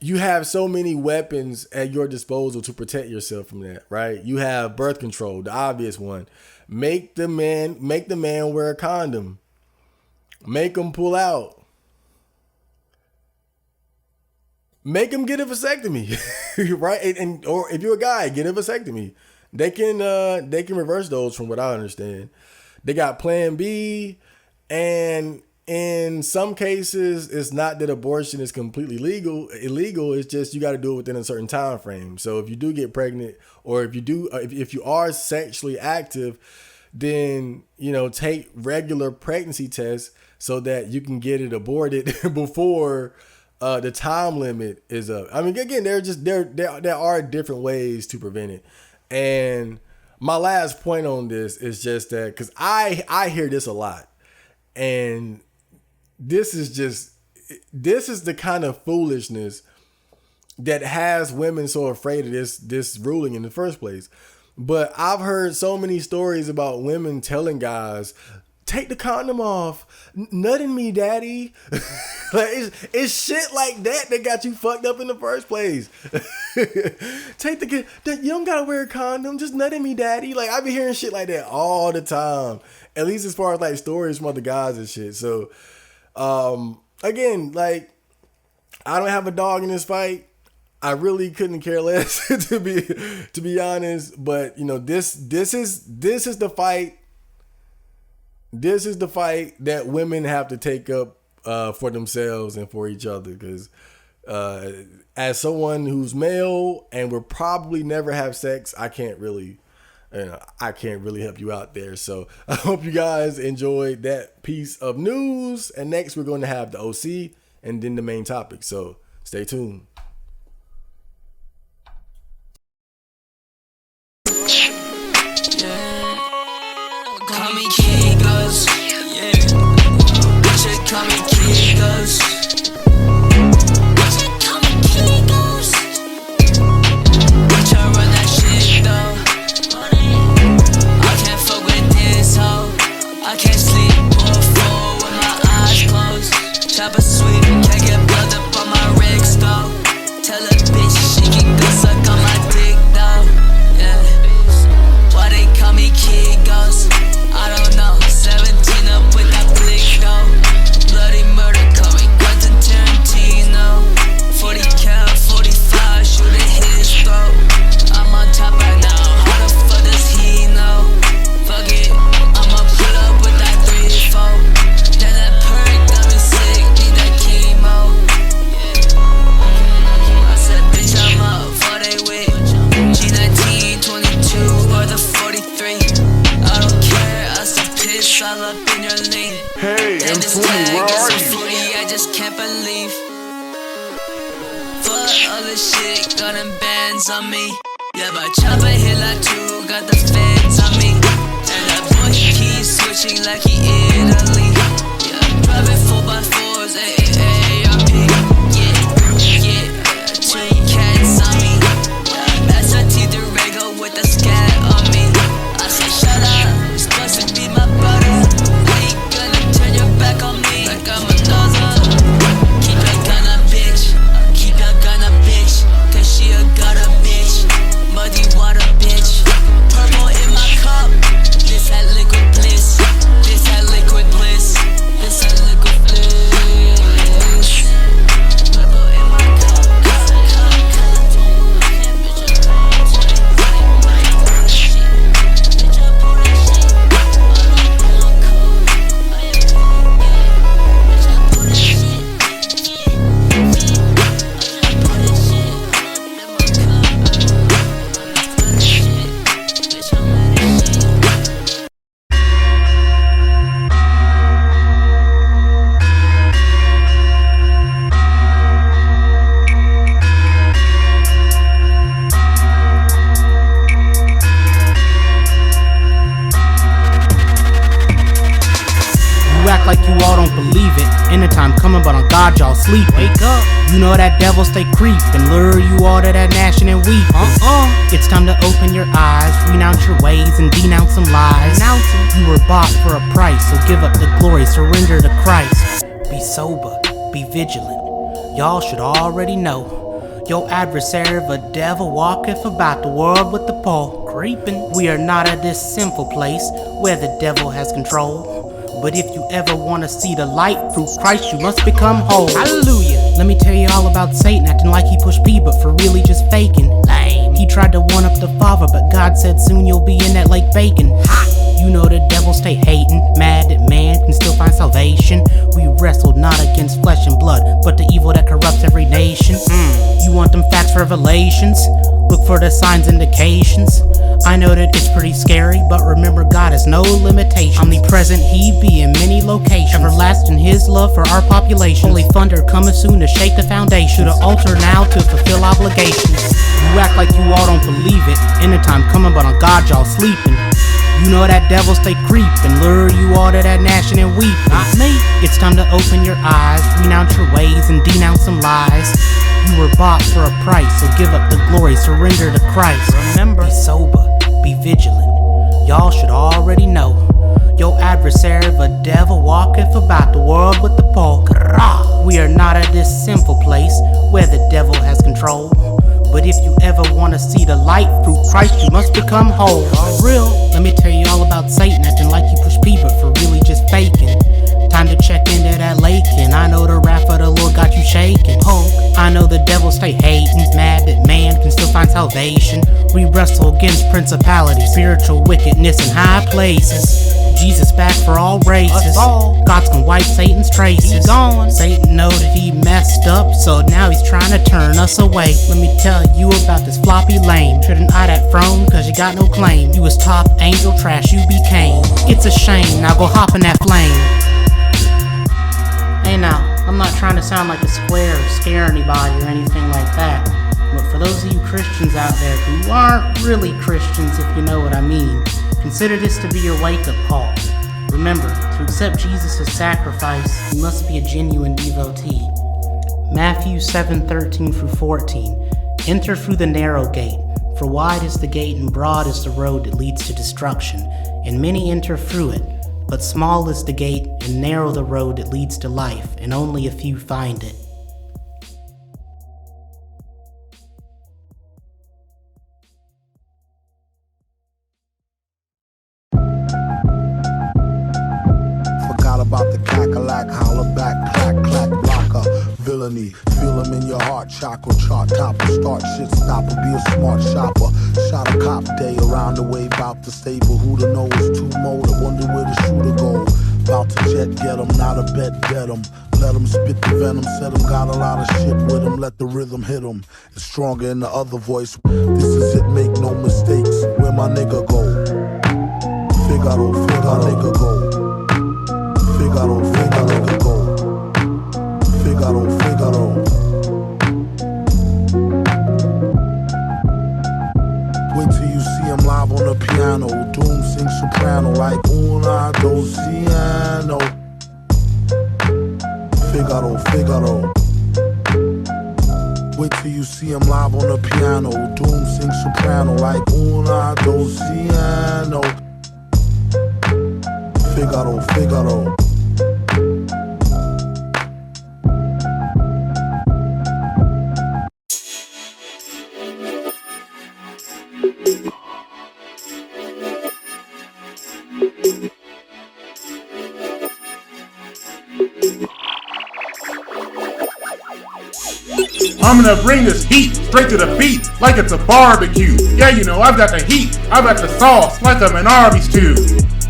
you have so many weapons at your disposal to protect yourself from that, right? You have birth control, the obvious one. Make the man wear a condom. Make him pull out. Make him get a vasectomy, right? And or if you're a guy, get a vasectomy. They can reverse those, from what I understand. They got Plan B, and in some cases, it's not that abortion is completely illegal. It's just you got to do it within a certain time frame. So if you do get pregnant, or if you are sexually active, then take regular pregnancy tests so that you can get it aborted before the time limit is up. I mean, again, there are different ways to prevent it. And my last point on this is just that, because I hear this a lot, and this is the kind of foolishness that has women so afraid of this ruling in the first place. But I've heard so many stories about women telling guys, take the condom off, nutting me, daddy. Like it's shit like that got you fucked up in the first place. You don't gotta wear a condom, just nutting me, daddy. Like, I be hearing shit like that all the time, at least as far as like stories from other guys and shit. So again, like, I don't have a dog in this fight. I really couldn't care less to be honest. But this is the fight. This is the fight that women have to take up for themselves and for each other. Because as someone who's male and will probably never have sex, I can't really help you out there. So I hope you guys enjoyed that piece of news. And next we're going to have the OC and then the main topic. So stay tuned. Call me Kegos, yeah. Bitch, call me Kegos. Bitch, call me Kegos. Bitch, I run that shit though. I can't fuck with this hoe. I can't sleep or fall with my eyes closed. Chopper sweet, can't get blood up on my rigs though. Tell a bitch she can go suck on my dick though. Yeah. Why they call me Kegos? I don't know, 17 up with that blick though. Bloody murder, call me Quentin Tarantino. 40 cal, 45, shoot at his throat. I'm on top right now, how the fuck does he know? Fuck it, I'ma pull up with that 3-4. Then that perk got me sick, need that chemo. I said, bitch, I'm up for they wit. G19, 22, or the 43. I don't care, I still piss all up in your lane. Hey, And this M20, tag where is are so you? fruity, I just can't believe. Fuck all this shit, got them bands on me. Yeah, my chopper hit like 2, got the feds on me. And that boy, he keeps switching like he Italy. Yeah, driving 4x4s, AAARP. Yeah, 2 cats on me. Yeah, SRT Durego with the scat on me. I said, shut up, you're supposed to be my brother. I ain't gonna turn your back on me like I'm another. Keep your gun up, bitch. Keep your gun up, bitch. Cause she a gutter, bitch. Muddy water, bitch. Purple in my cup. This that liquid bliss. This that liquid End of time coming, but on God y'all sleep. Wake up. You know that devil stay creepin', lure you all to that gnashing and weepin'. It's time to open your eyes, renounce your ways and denounce some lies. You were bought for a price, so give up the glory, surrender to Christ. Be sober, be vigilant. Y'all should already know. Your adversary of a devil walketh about the world with the pole creeping. We are not at this sinful place where the devil has control. But if you ever want to see the light through Christ, you must become whole. Hallelujah. Let me tell you all about Satan acting like he pushed P, but for really just faking. Lame. He tried to one up the Father, but God said soon you'll be in that lake baking. Ha! You know the devil stay hating, mad that man can still find salvation. We wrestled not against flesh and blood, but the evil that corrupts every nation. You want them facts, revelations? Look for the signs, indications. I know that it's pretty scary, but remember God has no limitations. Omnipresent he be in many locations, everlasting his love for our population. Holy thunder coming soon to shake the foundation, to the altar now to fulfill obligations. You act like you all don't believe it, end of time coming, but on God y'all sleeping. You know that devil stay creepin', lure you all to that gnashing and weepin'. Not me. It's time to open your eyes, renounce your ways and denounce some lies. You were bought for a price, so give up the glory, surrender to Christ. Remember, be sober, be vigilant. Y'all should already know. Your adversary of a devil walketh about the world with the pole. We are not at this sinful place where the devil has control. But if you ever want to see the light through Christ, you must become whole. For real, let me tell you all about Satan acting like he pushed P, but for really just faking. Time to check into that lake, and I know the wrath of the Lord got you shaking. I know the devil stay hating, mad that man can still find salvation. We wrestle against principalities, spiritual wickedness in high places. Jesus back for all races. God's gonna wipe Satan's traces. Satan know that he messed up, so now he's trying to turn us away. Let me tell you about this floppy lame. Shouldn't eye that throne, cause you got no claim. You was top angel trash, you became. It's a shame, now go hop in that flame. Hey now, I'm not trying to sound like a square or scare anybody or anything like that. But for those of you Christians out there who aren't really Christians, if you know what I mean, consider this to be your wake-up call. Remember, to accept Jesus' sacrifice, you must be a genuine devotee. Matthew 7:13-14. Enter through the narrow gate, for wide is the gate and broad is the road that leads to destruction, and many enter through it. But small is the gate and narrow the road that leads to life, and only a few find it. About the cackalack, holler back, clack, clack, blocker, villainy. Feel them in your heart, chakra, chart, topper, start shit, stopper, be a smart shopper. Shot a cop day around the way, bout to stable. Who to know is two motor, wonder where the shooter go. Bout to jet, get him, not a bet, get him. Let him spit the venom, said him, got a lot of shit with him. Let the rhythm hit him, it's stronger in the other voice. This is it, make no mistakes. Where my nigga go? Figaro, nigga go. Figaro, nigga go. Figaro. Wait till you see him live on the piano. Doom sing soprano like una dociano. Figaro. Wait till you see him live on the piano. Doom sing soprano like una dociano. Figaro. I'm gonna bring this heat straight to the beat like it's a barbecue. Yeah, you know, I've got the heat, I've got the sauce like I'm an Arby's stew.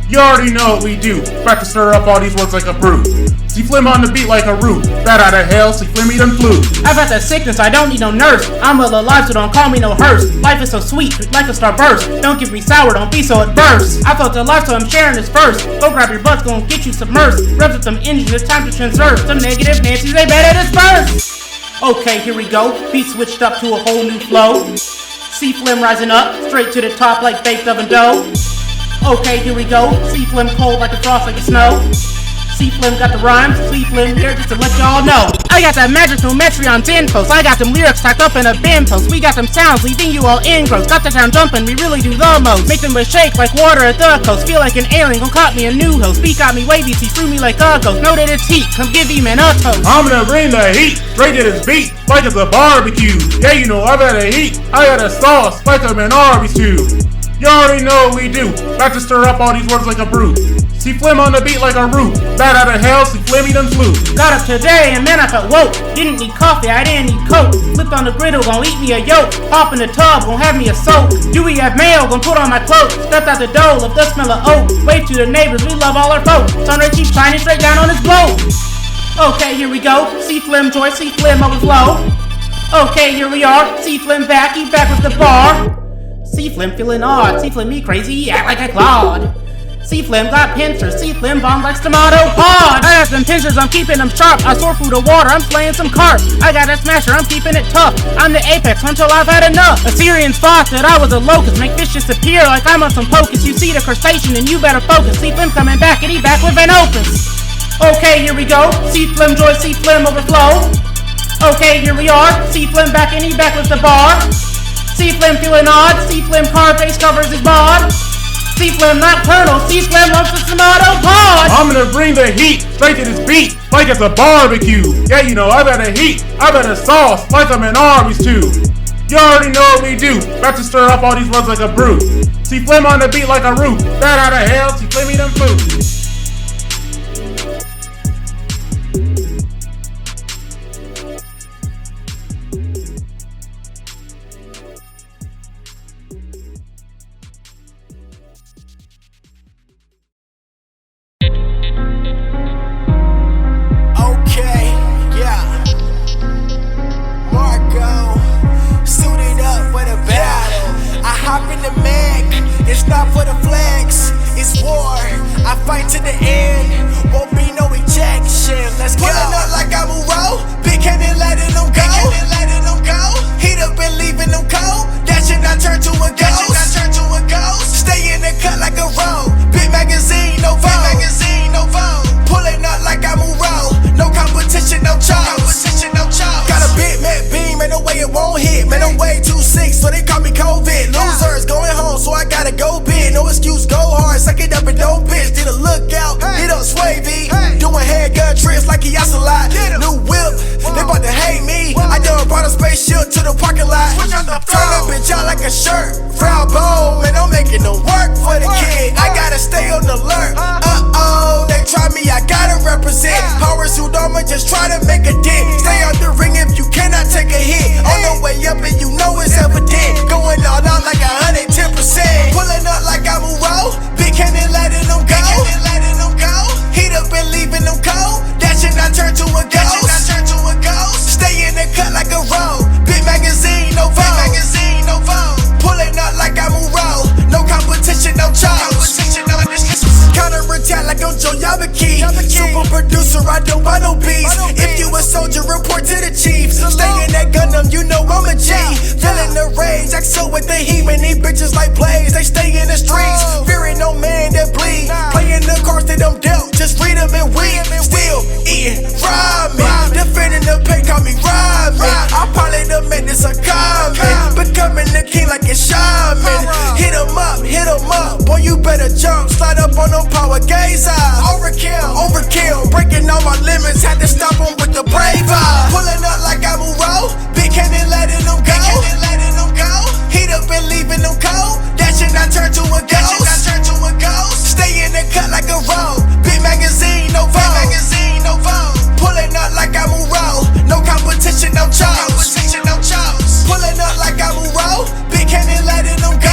You already know what we do, about to stir up all these words like a brew. See Flim on the beat like a root, bat out of hell, see Flim eat them flu. I've got that sickness, I don't need no nurse. I'm well alive, so don't call me no hearse. Life is so sweet, like a starburst. Don't get me sour, don't be so it bursts. I felt alive, so I'm sharing this first. Go grab your butts, gon' get you submersed. Revs with them engines, it's time to transverse. Some negative Nancy's, they better disperse. Okay, here we go, beat switched up to a whole new flow. See Flim rising up, straight to the top like baked oven dough. Okay, here we go, see Flim cold like a frost like a snow. C-Flim got the rhymes, C-Flim here just to let y'all know. I got that magic geometry on Zinfos, I got them lyrics typed up in a bin post. We got them sounds leaving you all engrossed. Got the town jumping, we really do the most. Make them shake like water at the coast. Feel like an alien, gon' caught me a new host. Beat got me wavy, see through me like a ghost. Know that it's heat, come give him an toast. I'm gonna bring the heat straight to this beat like it's a barbecue. Yeah, you know I got a heat, I got a sauce like I'm an Arby's too. You already know what we do, back to stir up all these words like a brew. See Flim on the beat like a root, bad out of hell, see Flimmy done flew. Got up today and man I felt woke. Didn't need coffee, I didn't need coke. Flipped on the griddle, gon' eat me a yolk. Hop in the tub, gon' have me a soak. Do we have mail, gon' put on my cloak. Stepped out the door, left the smell of oak. Wave to the neighbors, we love all our folks. Sunray keeps shining straight down on his globe. Okay, here we go, C-Flim joy, C-Flim overflow. Okay, here we are, C-Flim back, he back with the bar. C-Flim feeling odd, C-Flim me crazy, act like a clod. C-Flim got pincers, C-Flim bomb like tomato pod. I got some pincers, I'm keeping them sharp. I soar through the water, I'm slaying some carp. I got a smasher, I'm keeping it tough. I'm the apex until I've had enough. Assyrians thought that I was a locust, make fish disappear like I'm on some pocus. You see the crustacean and you better focus. C-Flim coming back and he back with an opus. Okay, here we go, C-Flim joy, C-Flim overflow. Okay, here we are, C-Flim back and he back with the bar. C-Flim feeling odd, C-Flim car face covers his bod. C-Flim nocturnal, C-Flim loves the tomato pod. I'm gonna bring the heat straight to this beat like it's a barbecue. Yeah, you know I got a heat, I got a sauce like I'm an Arby's too. You already know what we do, back to stir up all these words like a brew. See Flim on the beat like a root, bad out of hell, see Flimmy done flew. It's not for the flags, it's war. I fight to the end, won't be no ejection. Let's go. Pulling up like I'm a roll, big cannon letting them go. Heat up and leaving them cold. That shit not turn to a ghost. Stay in the cut like a roll. Big magazine, no vote. Pulling up like I'm a roll. No competition, no choice. Got a big Mac beam, ain't no way it won't hit. Man, I'm way too sick, so they call me COVID. Losers going home, so I gotta go big. No excuse, go hard, suck it up and don't bitch. Did a lookout, hit up Swavey. Doing handgun tricks like he a lot. New whip, they bout to hate me. I done brought a spaceship to the parking lot. Turn that bitch out like a shirt. Frown bowl, man, I'm making them work for the kid. I gotta stay on the alert. They try me, I gotta represent. Power suit armor, just try to make a dent. Stay out the ring if you cannot take a hit. On the way up and you know it's evident. Going all out like 110%. Pulling up like I'm a roll. Big cannon letting them go. Heat up and leaving them cold. That shit not turn to a ghost. Stay in the cut like a roll. Big magazine, no vote. Pulling up like I'm a roll. No competition, no choice. Counter attack like I'm Joe Yabaki. Super producer, I don't buy no beats. If you a soldier, report to the chief. Stay in that Gundam, you know I'm a G. Feeling the rage, act so with the heat. Man, these bitches like plays, they stay in the streets. Fearing no man that bleed. Playing the cards that I'm dealt, just read them and weed. Still eating ramen. Defending the pay, call me ramen. I probably the man that's a comment. Becoming the king like a shaman. Hit 'em up, boy, you better jump. Slide up on them power gazer. Overkill, breaking all my limits. Had to stop them with the brave eye. Pulling up like I'm a roll. Big cannon letting them go. Heat up and leaving them cold. That shit not turn to a ghost. Stay in the cut like a roll. Big magazine, no vote. Pulling up like I'm a roll. No competition, no choice. Pulling up like I'm a roll. Big cannon letting them go.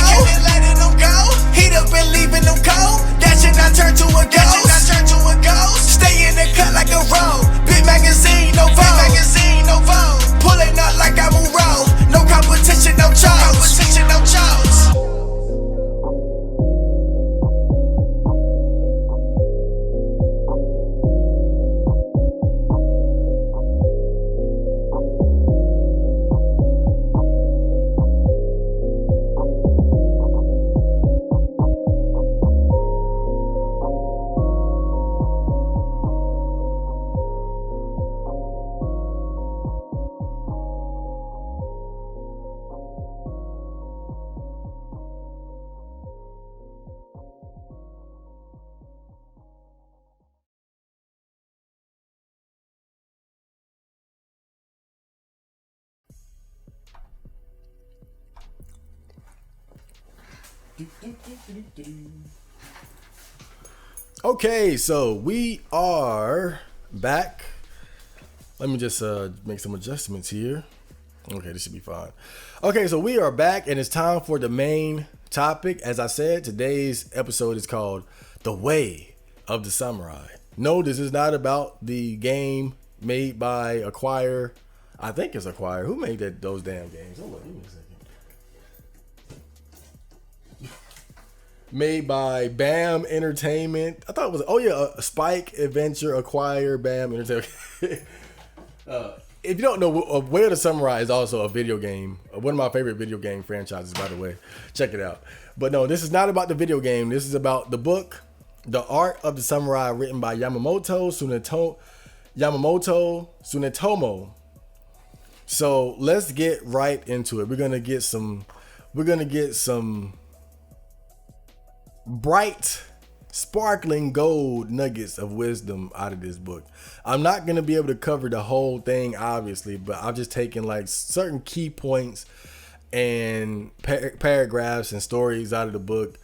Heat up and leaving them cold. That shit not turn to a ghost. Stay in the cut like a roll. Big magazine, no vote. Pulling up like I'm a roll. No competition, no choice. Okay, so we are back. Let me just make some adjustments here. Okay, this should be fine. Okay, so we are back, and it's time for the main topic. As I said, today's episode is called The Way of the Samurai. No, this is not about the game made by Acquire. I think it's Acquire. Who made those damn games? Hold on, give me a second. Made by BAM Entertainment. I thought it was, Spike Adventure, Acquire, BAM Entertainment. If you don't know, Way of the Samurai is also a video game. One of my favorite video game franchises, by the way. Check it out. But no, this is not about the video game. This is about the book, The Art of the Samurai, written by Yamamoto Tsunetomo. So let's get right into it. We're gonna get some bright, sparkling gold nuggets of wisdom out of this book. I'm not going to be able to cover the whole thing, obviously, but I've just taken like certain key points and paragraphs and stories out of the book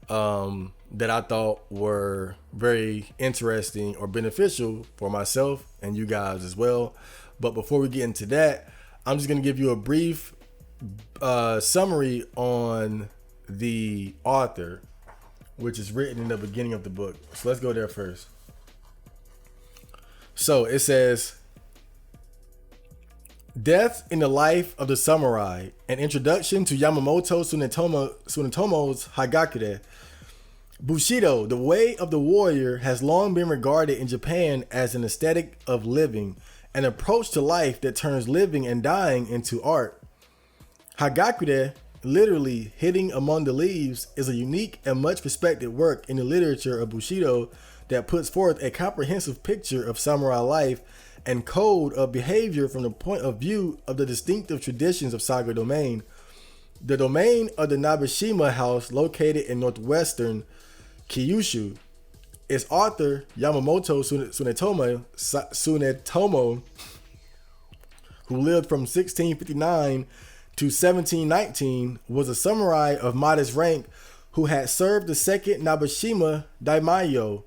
that I thought were very interesting or beneficial for myself and you guys as well. But before we get into that, I'm just going to give you a brief summary on the author, which is written in the beginning of the book. So let's go there first. So it says, Death in the Life of the Samurai, an introduction to Yamamoto Tsunetomo's Hagakure. Bushido, the way of the warrior, has long been regarded in Japan as an aesthetic of living, an approach to life that turns living and dying into art. Hagakure, literally hitting among the leaves, is a unique and much respected work in the literature of Bushido that puts forth a comprehensive picture of samurai life and code of behavior from the point of view of the distinctive traditions of Saga Domain. The domain of the Nabeshima House, located in northwestern Kyushu. Its author, Yamamoto Tsunetomo, who lived from 1659 to 1719, was a samurai of modest rank who had served the second Nabeshima daimyo,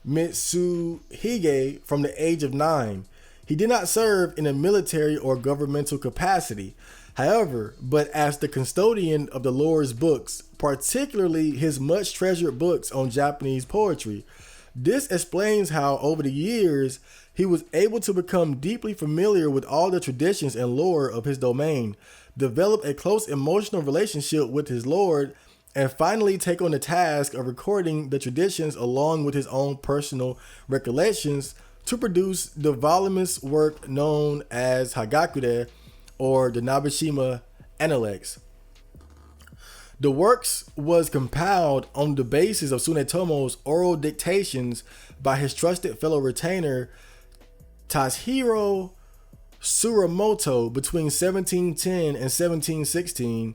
Mitsuhige, from the age of 9. He did not serve in a military or governmental capacity, however, but as the custodian of the Lord's books, particularly his much treasured books on Japanese poetry. This explains how, over the years, he was able to become deeply familiar with all the traditions and lore of his domain, develop a close emotional relationship with his lord, and finally take on the task of recording the traditions along with his own personal recollections to produce the voluminous work known as Hagakure, or the Nabeshima Analects. The works was compiled on the basis of Tsunetomo's oral dictations by his trusted fellow retainer Tashiro Suramoto between 1710 and 1716.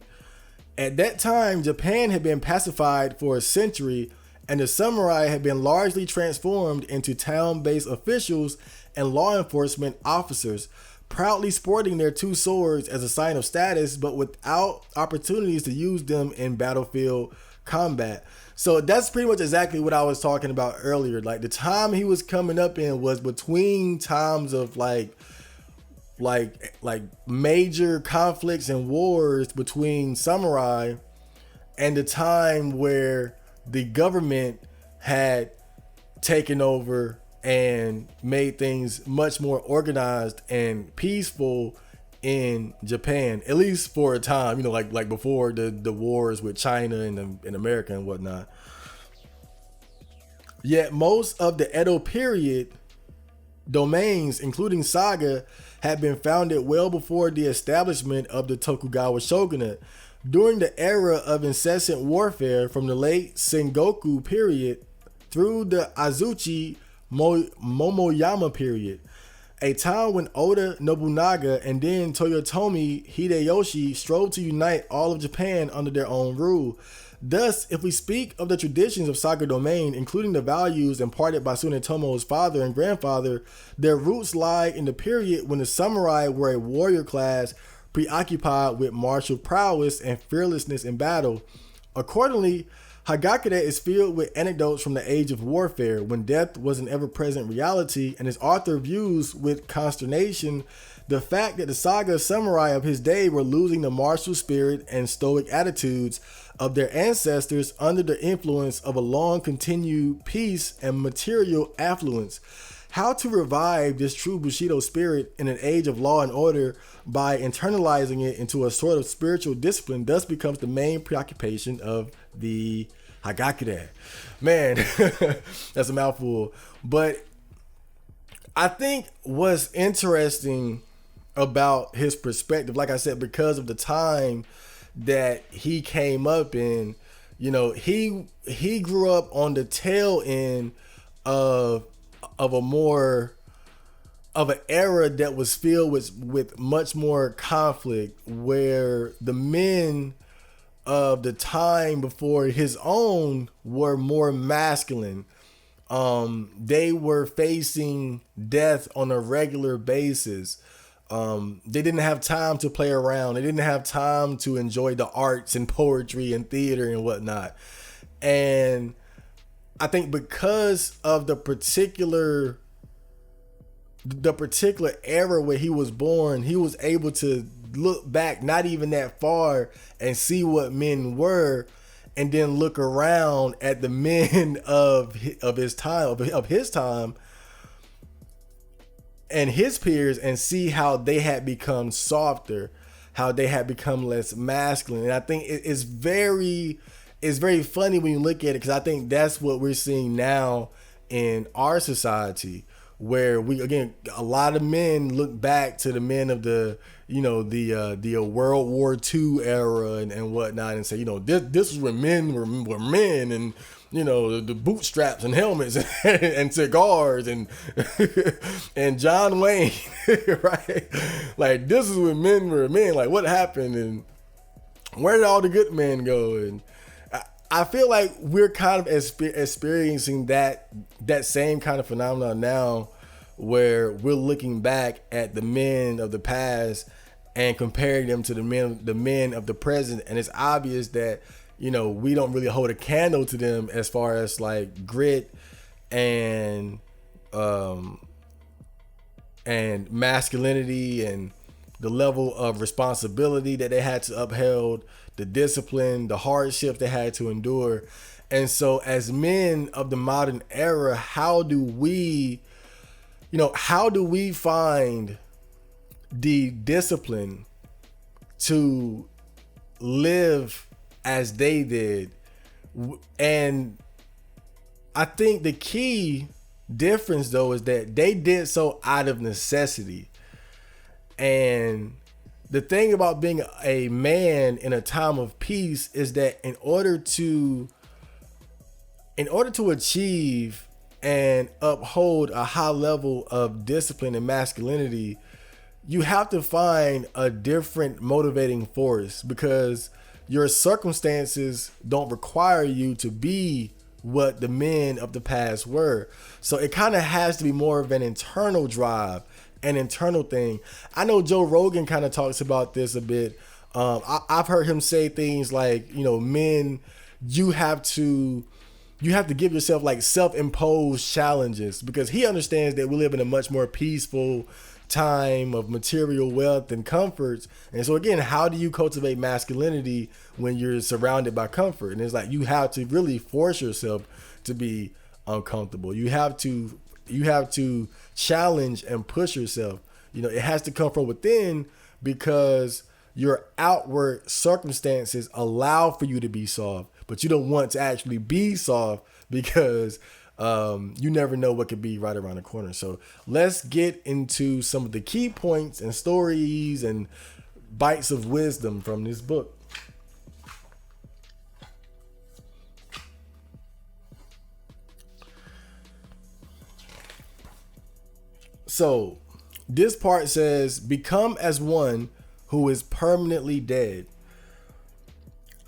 At that time, Japan had been pacified for a century, and the samurai had been largely transformed into town-based officials and law enforcement officers, proudly sporting their two swords as a sign of status, but without opportunities to use them in battlefield combat. So that's pretty much exactly what I was talking about earlier. Like, the time he was coming up in was between times of like major conflicts and wars between samurai and the time where the government had taken over and made things much more organized and peaceful in Japan, at least for a time, like before the wars with China and America and whatnot. Yet most of the Edo period domains, including Saga, had been founded well before the establishment of the Tokugawa shogunate. During the era of incessant warfare from the late Sengoku period through the Azuchi Momoyama period, a time when Oda Nobunaga and then Toyotomi Hideyoshi strove to unite all of Japan under their own rule. Thus, if we speak of the traditions of Saga Domain, including the values imparted by Tsunetomo's father and grandfather, their roots lie in the period when the samurai were a warrior class preoccupied with martial prowess and fearlessness in battle. Accordingly, Hagakure is filled with anecdotes from the age of warfare, when death was an ever-present reality, and his author views with consternation the fact that the saga samurai of his day were losing the martial spirit and stoic attitudes of their ancestors under the influence of a long continued peace and material affluence. How to revive this true Bushido spirit in an age of law and order by internalizing it into a sort of spiritual discipline thus becomes the main preoccupation of the Hagakure. Man, that's a mouthful. But I think what's interesting about his perspective, like I said, because of the time that he came up in, you know, he grew up on the tail end of an era that was filled with much more conflict, where the men of the time before his own were more masculine. They were facing death on a regular basis. They didn't have time to play around. They didn't have time to enjoy the arts and poetry and theater and whatnot. And I think because of the particular era where he was born, he was able to look back not even that far and see what men were, and then look around at the men of his time and his peers and see how they had become softer, how they had become less masculine. And I think it's very funny when you look at it, because I think that's what we're seeing now in our society, where a lot of men look back to the men of the World War II era and whatnot, and say, you know, this is when men were men, and you know, the bootstraps and helmets and cigars and and John Wayne, right? Like, this is when men were men. Like, what happened, and where did all the good men go? And I feel like we're kind of experiencing that same kind of phenomenon now, where we're looking back at the men of the past and comparing them to the men of the present, and it's obvious that, you know, we don't really hold a candle to them as far as like grit and masculinity and the level of responsibility that they had to uphold, the discipline, the hardships they had to endure. And so as men of the modern era, how do we find the discipline to live as they did? And I think the key difference, though, is that they did so out of necessity. And the thing about being a man in a time of peace is that in order to achieve and uphold a high level of discipline and masculinity, you have to find a different motivating force, because your circumstances don't require you to be what the men of the past were. So it kind of has to be more of an internal drive, an internal thing. I know Joe Rogan kind of talks about this a bit. I've heard him say things like, you know, men, you have to give yourself like self-imposed challenges, because he understands that we live in a much more peaceful time of material wealth and comforts. And so again, how do you cultivate masculinity when you're surrounded by comfort? And it's like, you have to really force yourself to be uncomfortable. You have to challenge and push yourself. You know, it has to come from within, because your outward circumstances allow for you to be soft, but you don't want to actually be soft, because you never know what could be right around the corner. So let's get into some of the key points and stories and bites of wisdom from this book. So this part says, become as one who is permanently dead.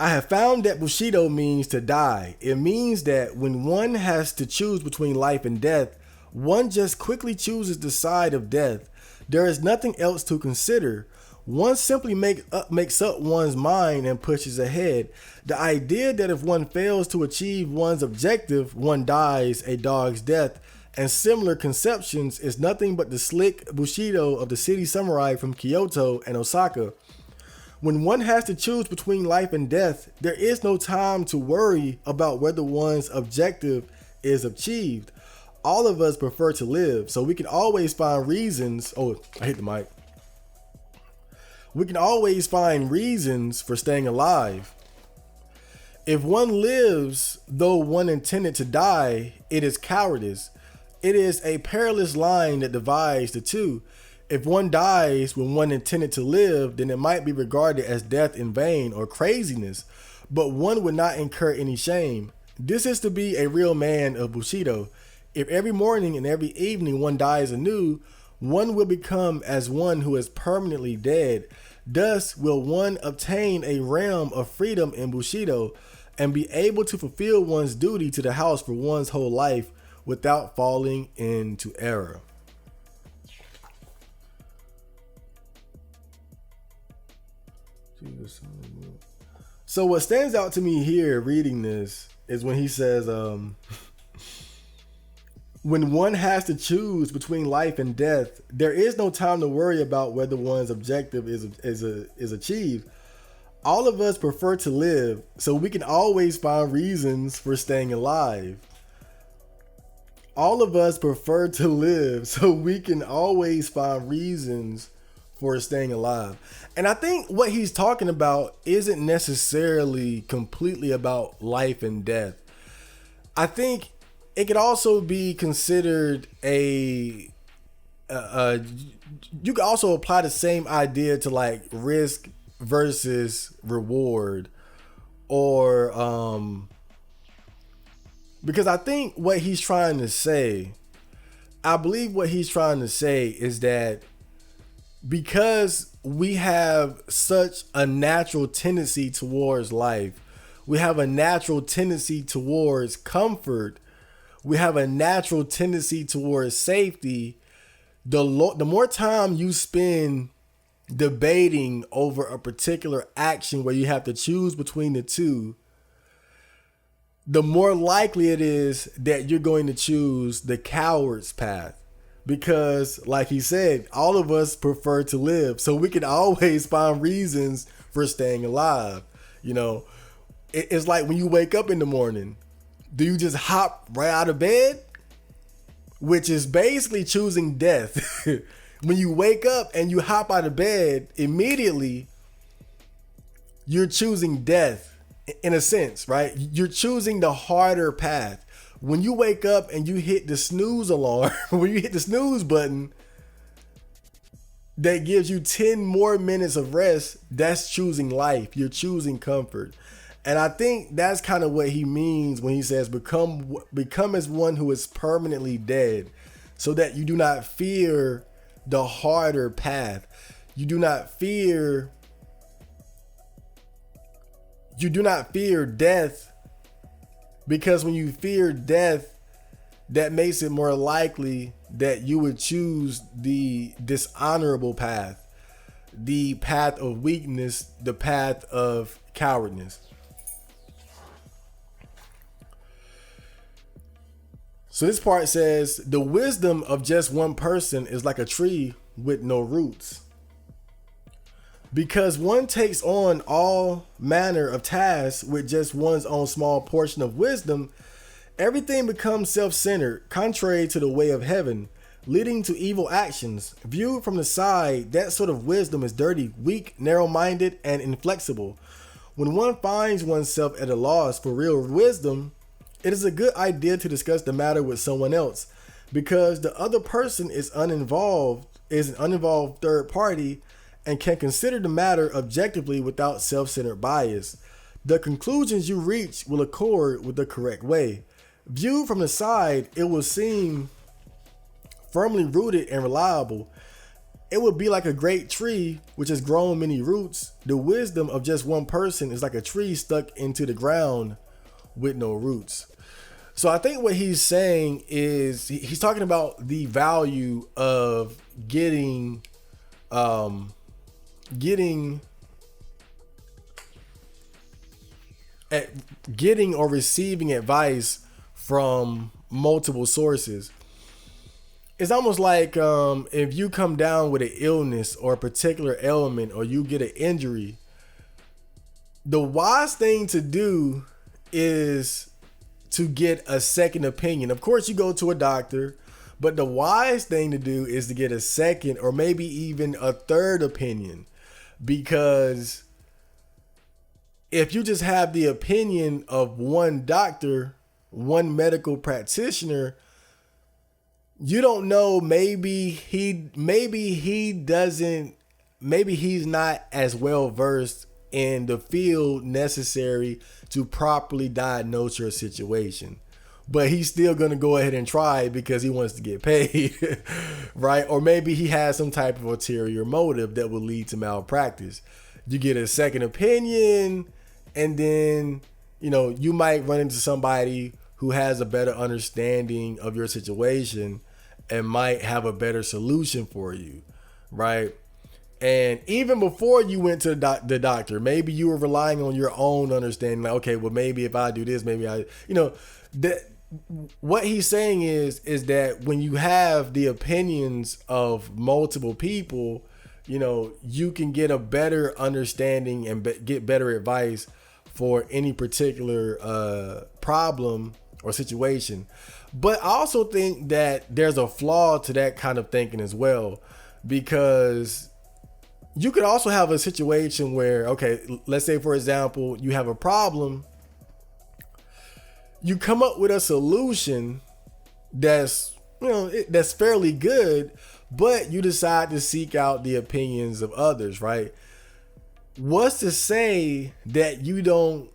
I have found that Bushido means to die. It means that when one has to choose between life and death, one just quickly chooses the side of death. There is nothing else to consider. One simply makes up one's mind and pushes ahead. The idea that if one fails to achieve one's objective, one dies a dog's death, and similar conceptions is nothing but the slick Bushido of the city samurai from Kyoto and Osaka. When one has to choose between life and death, there is no time to worry about whether one's objective is achieved. All of us prefer to live, so we can always find reasons. Oh, I hit the mic. We can always find reasons for staying alive. If one lives, though one intended to die, it is cowardice. It is a perilous line that divides the two. If one dies when one intended to live, then it might be regarded as death in vain or craziness, but one would not incur any shame. This is to be a real man of Bushido. If every morning and every evening one dies anew, one will become as one who is permanently dead. Thus will one obtain a realm of freedom in Bushido and be able to fulfill one's duty to the house for one's whole life without falling into error. So what stands out to me here reading this is when he says, when one has to choose between life and death, there is no time to worry about whether one's objective is achieved. All of us prefer to live, so we can always find reasons for staying alive. All of us prefer to live, so we can always find reasons for staying alive. And I think what he's talking about isn't necessarily completely about life and death. I think it could also be considered you could also apply the same idea to like risk versus reward, or because I think what he's trying to say, I believe what he's trying to say is that because we have such a natural tendency towards life, we have a natural tendency towards comfort, we have a natural tendency towards safety, the more time you spend debating over a particular action where you have to choose between the two, the more likely it is that you're going to choose the coward's path. Because like he said, all of us prefer to live, so we can always find reasons for staying alive. You know, it's like when you wake up in the morning, do you just hop right out of bed? Which is basically choosing death. When you wake up and you hop out of bed, immediately you're choosing death in a sense, right? You're choosing the harder path. When you wake up and you hit the snooze alarm, when you hit the snooze button, that gives you 10 more minutes of rest, that's choosing life. You're choosing comfort. And I think that's kind of what he means when he says become as one who is permanently dead, so that you do not fear the harder path. You do not fear death, because when you fear death, that makes it more likely that you would choose the dishonorable path, the path of weakness, the path of cowardness. So this part says, the wisdom of just one person is like a tree with no roots. Because one takes on all manner of tasks with just one's own small portion of wisdom, everything becomes self-centered, contrary to the way of heaven, leading to evil actions. Viewed from the side, that sort of wisdom is dirty, weak, narrow-minded, and inflexible. When one finds oneself at a loss for real wisdom, it is a good idea to discuss the matter with someone else, because the other person is an uninvolved third party and can consider the matter objectively without self-centered bias. The conclusions you reach will accord with the correct way. Viewed from the side, it will seem firmly rooted and reliable. It would be like a great tree which has grown many roots. The wisdom of just one person is like a tree stuck into the ground with no roots. So I think what he's saying is he's talking about the value of getting getting or receiving advice from multiple sources. It's almost like if you come down with an illness or a particular ailment, or you get an injury, the wise thing to do is to get a second opinion. Of course, you go to a doctor, but the wise thing to do is to get a second or maybe even a third opinion. Because if you just have the opinion of one doctor, one medical practitioner, you don't know, maybe he's not as well versed in the field necessary to properly diagnose your situation. But he's still going to go ahead and try because he wants to get paid, right? Or maybe he has some type of ulterior motive that will lead to malpractice. You get a second opinion, and then, you might run into somebody who has a better understanding of your situation and might have a better solution for you, right? And even before you went to the doctor, maybe you were relying on your own understanding. Like, okay, well, maybe if I do this, maybe what he's saying is that when you have the opinions of multiple people, you can get a better understanding and get better advice for any particular problem or situation. But I also think that there's a flaw to that kind of thinking as well, because you could also have a situation where, okay, let's say, for example, you have a problem. You come up with a solution that's fairly good, but you decide to seek out the opinions of others, right? What's to say that you don't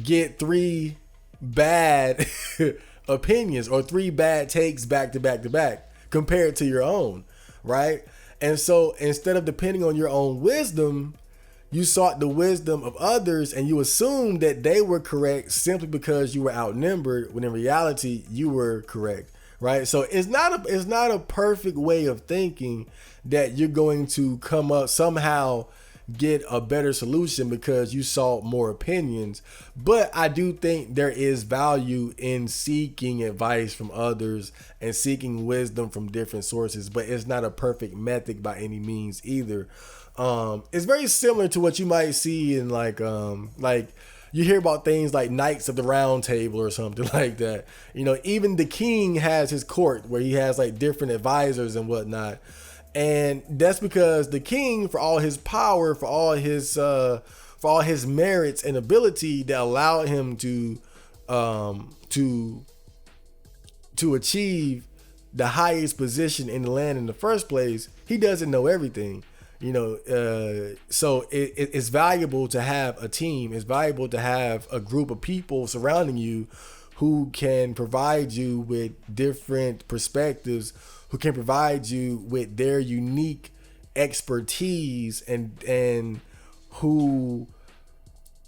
get 3 bad opinions or 3 bad takes back to back to back compared to your own, right? And so instead of depending on your own wisdom, you sought the wisdom of others, and you assumed that they were correct simply because you were outnumbered, when in reality you were correct, right? So it's not a perfect way of thinking that you're going to come up somehow get a better solution because you sought more opinions. But I do think there is value in seeking advice from others and seeking wisdom from different sources, but it's not a perfect method by any means either. It's very similar to what you might see in like you hear about things like Knights of the Round Table or something like that. Even the king has his court where he has like different advisors and whatnot. And that's because the king, for all his power, for all his merits and ability that allowed him to achieve the highest position in the land in the first place, he doesn't know everything. So it's valuable to have a team. It's valuable to have a group of people surrounding you who can provide you with different perspectives, who can provide you with their unique expertise, and who,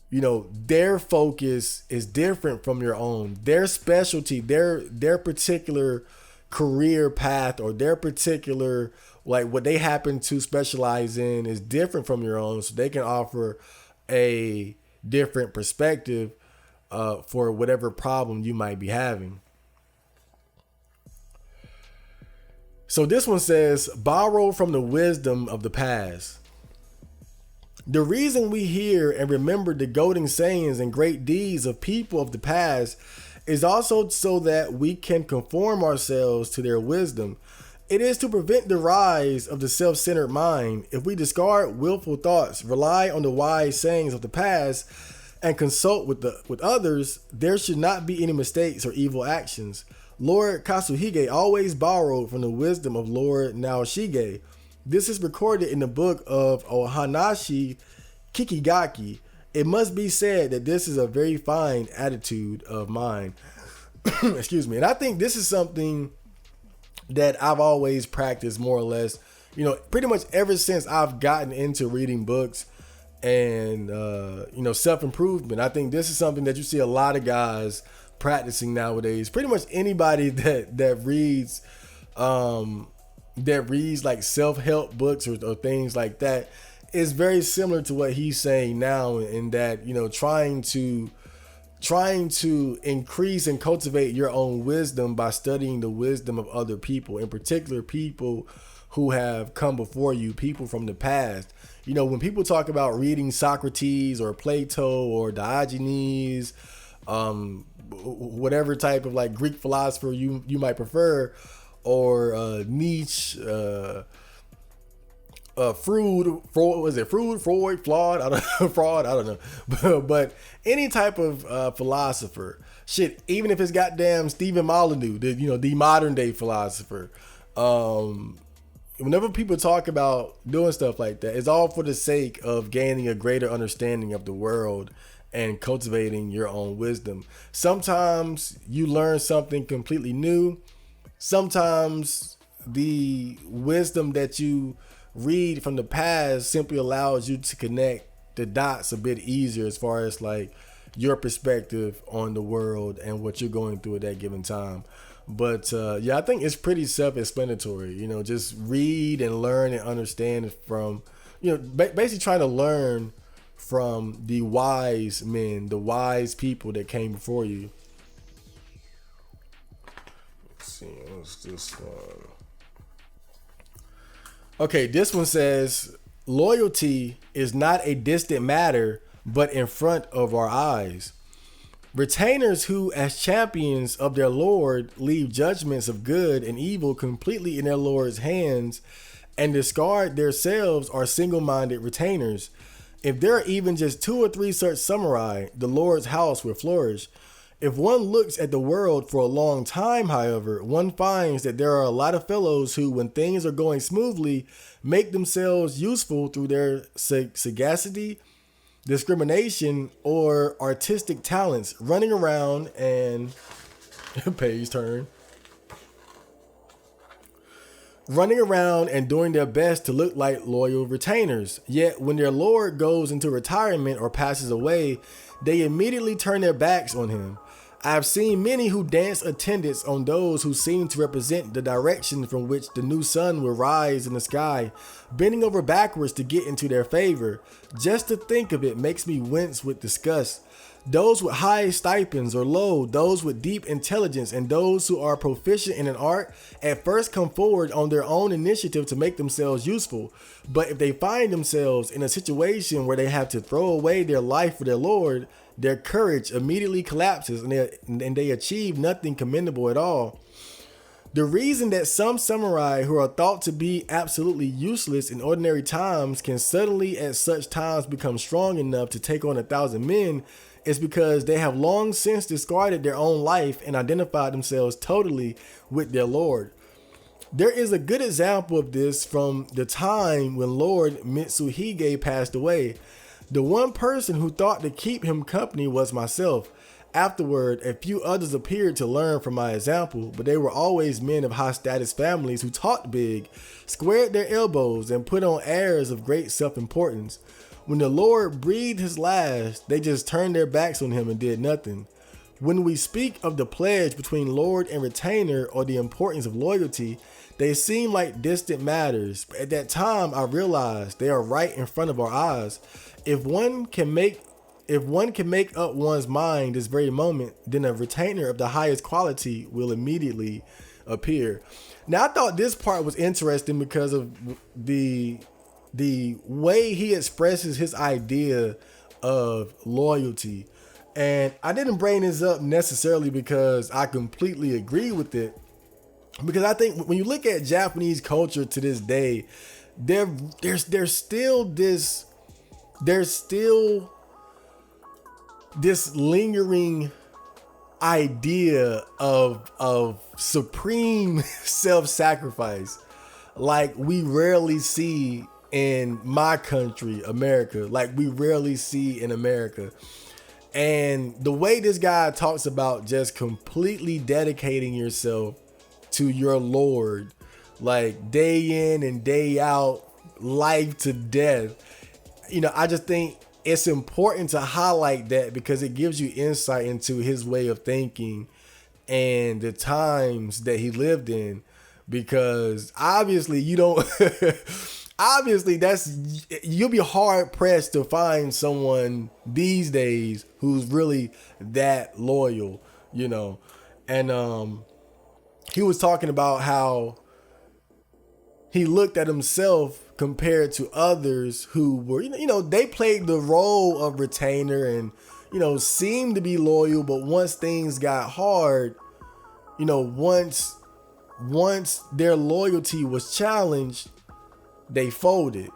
their focus is different from your own. Their specialty, their particular career path, or their particular, like, what they happen to specialize in is different from your own, so they can offer a different perspective for whatever problem you might be having. So this one says, borrow from the wisdom of the past. The reason we hear and remember the golden sayings and great deeds of people of the past is also so that we can conform ourselves to their wisdom. It is to prevent the rise of the self-centered mind. If we discard willful thoughts, rely on the wise sayings of the past, and consult with others, there should not be any mistakes or evil actions. Lord Katsuhige always borrowed from the wisdom of Lord Naoshige. This is recorded in the book of Ohanashi Kikigaki. It must be said that this is a very fine attitude of mind. Excuse me. And I think this is something that I've always practiced more or less, pretty much ever since I've gotten into reading books and, self-improvement. I think this is something that you see a lot of guys practicing nowadays. Pretty much anybody that reads like self-help books or things like that, is very similar to what he's saying now, in that, you know, trying to increase and cultivate your own wisdom by studying the wisdom of other people, in particular people who have come before you, people from the past. You know, when people talk about reading Socrates or Plato or Diogenes, whatever type of like Greek philosopher you might prefer, or Nietzsche, Freud, Flawed, I don't know, but any type of philosopher, shit, even if it's goddamn Stephen Molyneux, the modern day philosopher. Whenever people talk about doing stuff like that, it's all for the sake of gaining a greater understanding of the world and cultivating your own wisdom. Sometimes you learn something completely new. Sometimes the wisdom that you read from the past simply allows you to connect the dots a bit easier as far as like your perspective on the world and what you're going through at that given time. But yeah, I think it's pretty self-explanatory. You know, just read and learn and understand from, you know, basically trying to learn from the wise men, the wise people that came before you. Let's see, what's this one? Okay, this one says, loyalty is not a distant matter, but in front of our eyes. Retainers who, as champions of their Lord, leave judgments of good and evil completely in their Lord's hands and discard themselves are single-minded retainers. If there are even just 2 or 3 such samurai, the Lord's house will flourish. If one looks at the world for a long time, however, one finds that there are a lot of fellows who, when things are going smoothly, make themselves useful through their sagacity, discrimination, or artistic talents, running around and page turn. Running around and doing their best to look like loyal retainers. Yet when their lord goes into retirement or passes away, they immediately turn their backs on him. I have seen many who dance attendance on those who seem to represent the direction from which the new sun will rise in the sky, bending over backwards to get into their favor. Just to think of it makes me wince with disgust. Those with high stipends or low, those with deep intelligence, and those who are proficient in an art at first come forward on their own initiative to make themselves useful. But if they find themselves in a situation where they have to throw away their life for their Lord, their courage immediately collapses and they achieve nothing commendable at all. The reason that some samurai who are thought to be absolutely useless in ordinary times can suddenly at such times become strong enough to take on 1,000 men is because they have long since discarded their own life and identified themselves totally with their Lord. There is a good example of this from the time when Lord Mitsuhige passed away. The one person who thought to keep him company was myself. Afterward, a few others appeared to learn from my example, but they were always men of high status families who talked big, squared their elbows, and put on airs of great self-importance. When the Lord breathed his last, they just turned their backs on him and did nothing. When we speak of the pledge between Lord and retainer or the importance of loyalty, they seem like distant matters, but at that time I realized they are right in front of our eyes. If one can make up one's mind this very moment, then a retainer of the highest quality will immediately appear. Now, I thought this part was interesting because of the way he expresses his idea of loyalty. And I didn't bring this up necessarily because I completely agree with it. Because I think when you look at Japanese culture to this day, there's still this lingering idea of supreme self-sacrifice, like we rarely see in my country, America, like we rarely see in America. And the way this guy talks about just completely dedicating yourself to your Lord, like day in and day out, life to death, you know, I just think it's important to highlight that because it gives you insight into his way of thinking and the times that he lived in. Because obviously you don't obviously you'll be hard pressed to find someone these days who's really that loyal, you know. And he was talking about how he looked at himself compared to others who were, you know, they played the role of retainer and, you know, seemed to be loyal, but once things got hard, you know, once their loyalty was challenged, they folded,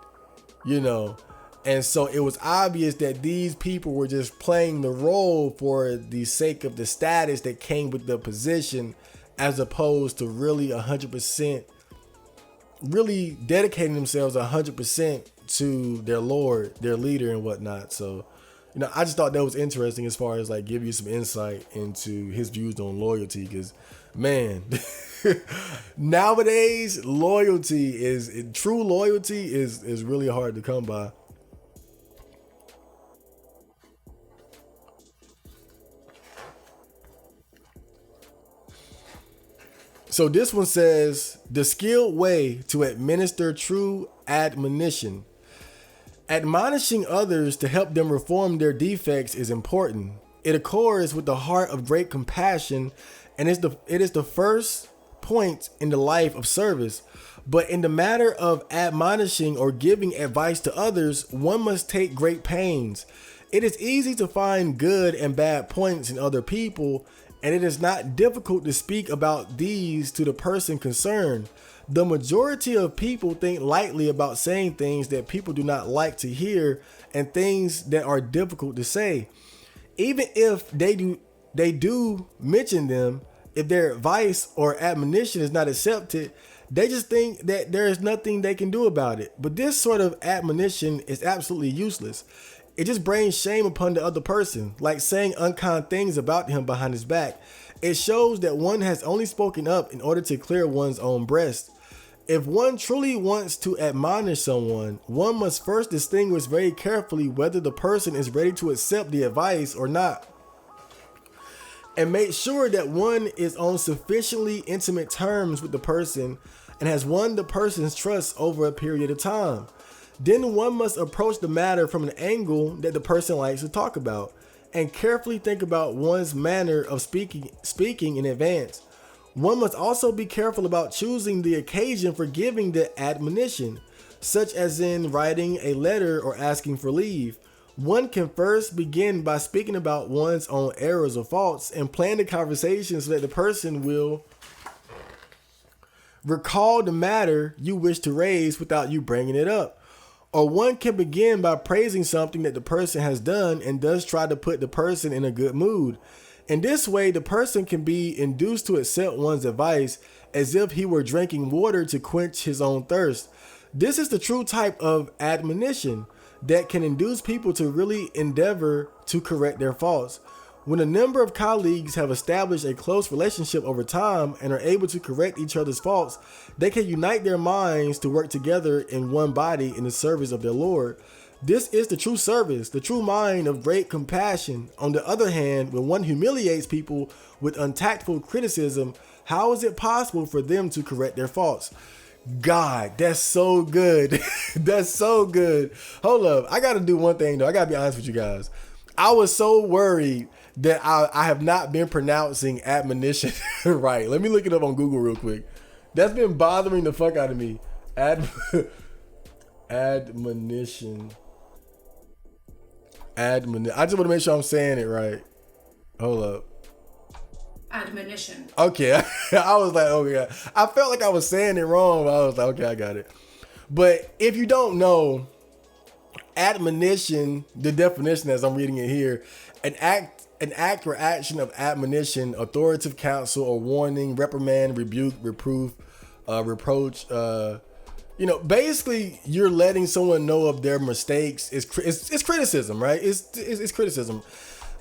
you know. And so it was obvious that these people were just playing the role for the sake of the status that came with the position, as opposed to really 100%, really dedicating themselves 100% to their Lord, their leader and whatnot. So, you know, I just thought that was interesting as far as like give you some insight into his views on loyalty, because man, nowadays true loyalty is really hard to come by. So this one says, the skilled way to administer true admonition. Admonishing others to help them reform their defects is important. It occurs with the heart of great compassion, and it is the first point in the life of service. But in the matter of admonishing or giving advice to others, one must take great pains. It is easy to find good and bad points in other people, and it is not difficult to speak about these to the person concerned. The majority of people think lightly about saying things that people do not like to hear and things that are difficult to say. Even if they do mention them, if their advice or admonition is not accepted, they just think that there is nothing they can do about it. But this sort of admonition is absolutely useless. It just brings shame upon the other person, like saying unkind things about him behind his back. It shows that one has only spoken up in order to clear one's own breast. If one truly wants to admonish someone, one must first distinguish very carefully whether the person is ready to accept the advice or not, and make sure that one is on sufficiently intimate terms with the person and has won the person's trust over a period of time. Then one must approach the matter from an angle that the person likes to talk about, and carefully think about one's manner of speaking in advance. One must also be careful about choosing the occasion for giving the admonition, such as in writing a letter or asking for leave. One can first begin by speaking about one's own errors or faults and plan the conversation so that the person will recall the matter you wish to raise without you bringing it up. Or one can begin by praising something that the person has done and thus try to put the person in a good mood. In this way, the person can be induced to accept one's advice as if he were drinking water to quench his own thirst. This is the true type of admonition that can induce people to really endeavor to correct their faults. When a number of colleagues have established a close relationship over time and are able to correct each other's faults, they can unite their minds to work together in one body in the service of their Lord. This is the true service, the true mind of great compassion. On the other hand, when one humiliates people with untactful criticism, how is it possible for them to correct their faults? God, that's so good. That's so good. Hold up. I got to do one thing though. I got to be honest with you guys. I was so worried that I have not been pronouncing admonition right. Let me look it up on Google real quick. That's been bothering the fuck out of me. Admonition. I just want to make sure I'm saying it right. Hold up. Admonition. Okay. I was like, oh yeah. I felt like I was saying it wrong, but I was like, okay, I got it. But if you don't know, admonition, the definition as I'm reading it here, an act or action of admonition, authoritative counsel or warning, reprimand, rebuke, reproof, reproach. Basically you're letting someone know of their mistakes. It's criticism, right? It's criticism.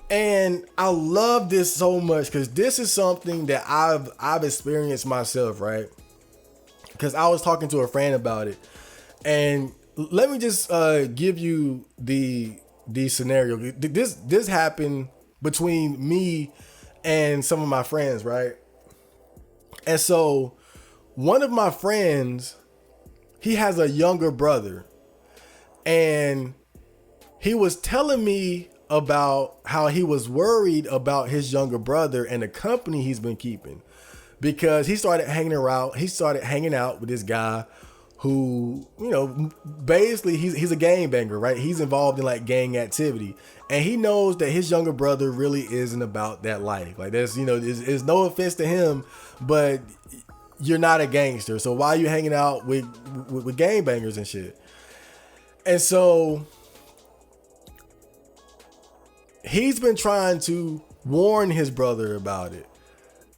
And I love this so much because this is something that I've experienced myself, right? Because I was talking to a friend about it, and let me just give you the scenario. This happened between me and some of my friends, right? And so one of my friends he has a younger brother, and he was telling me about how he was worried about his younger brother and the company he's been keeping, because he started hanging out with this guy who, basically he's a gangbanger, right? He's involved in like gang activity, and he knows that his younger brother really isn't about that life. Like there's no offense to him, but you're not a gangster, so why are you hanging out with gangbangers and shit? And so he's been trying to warn his brother about it,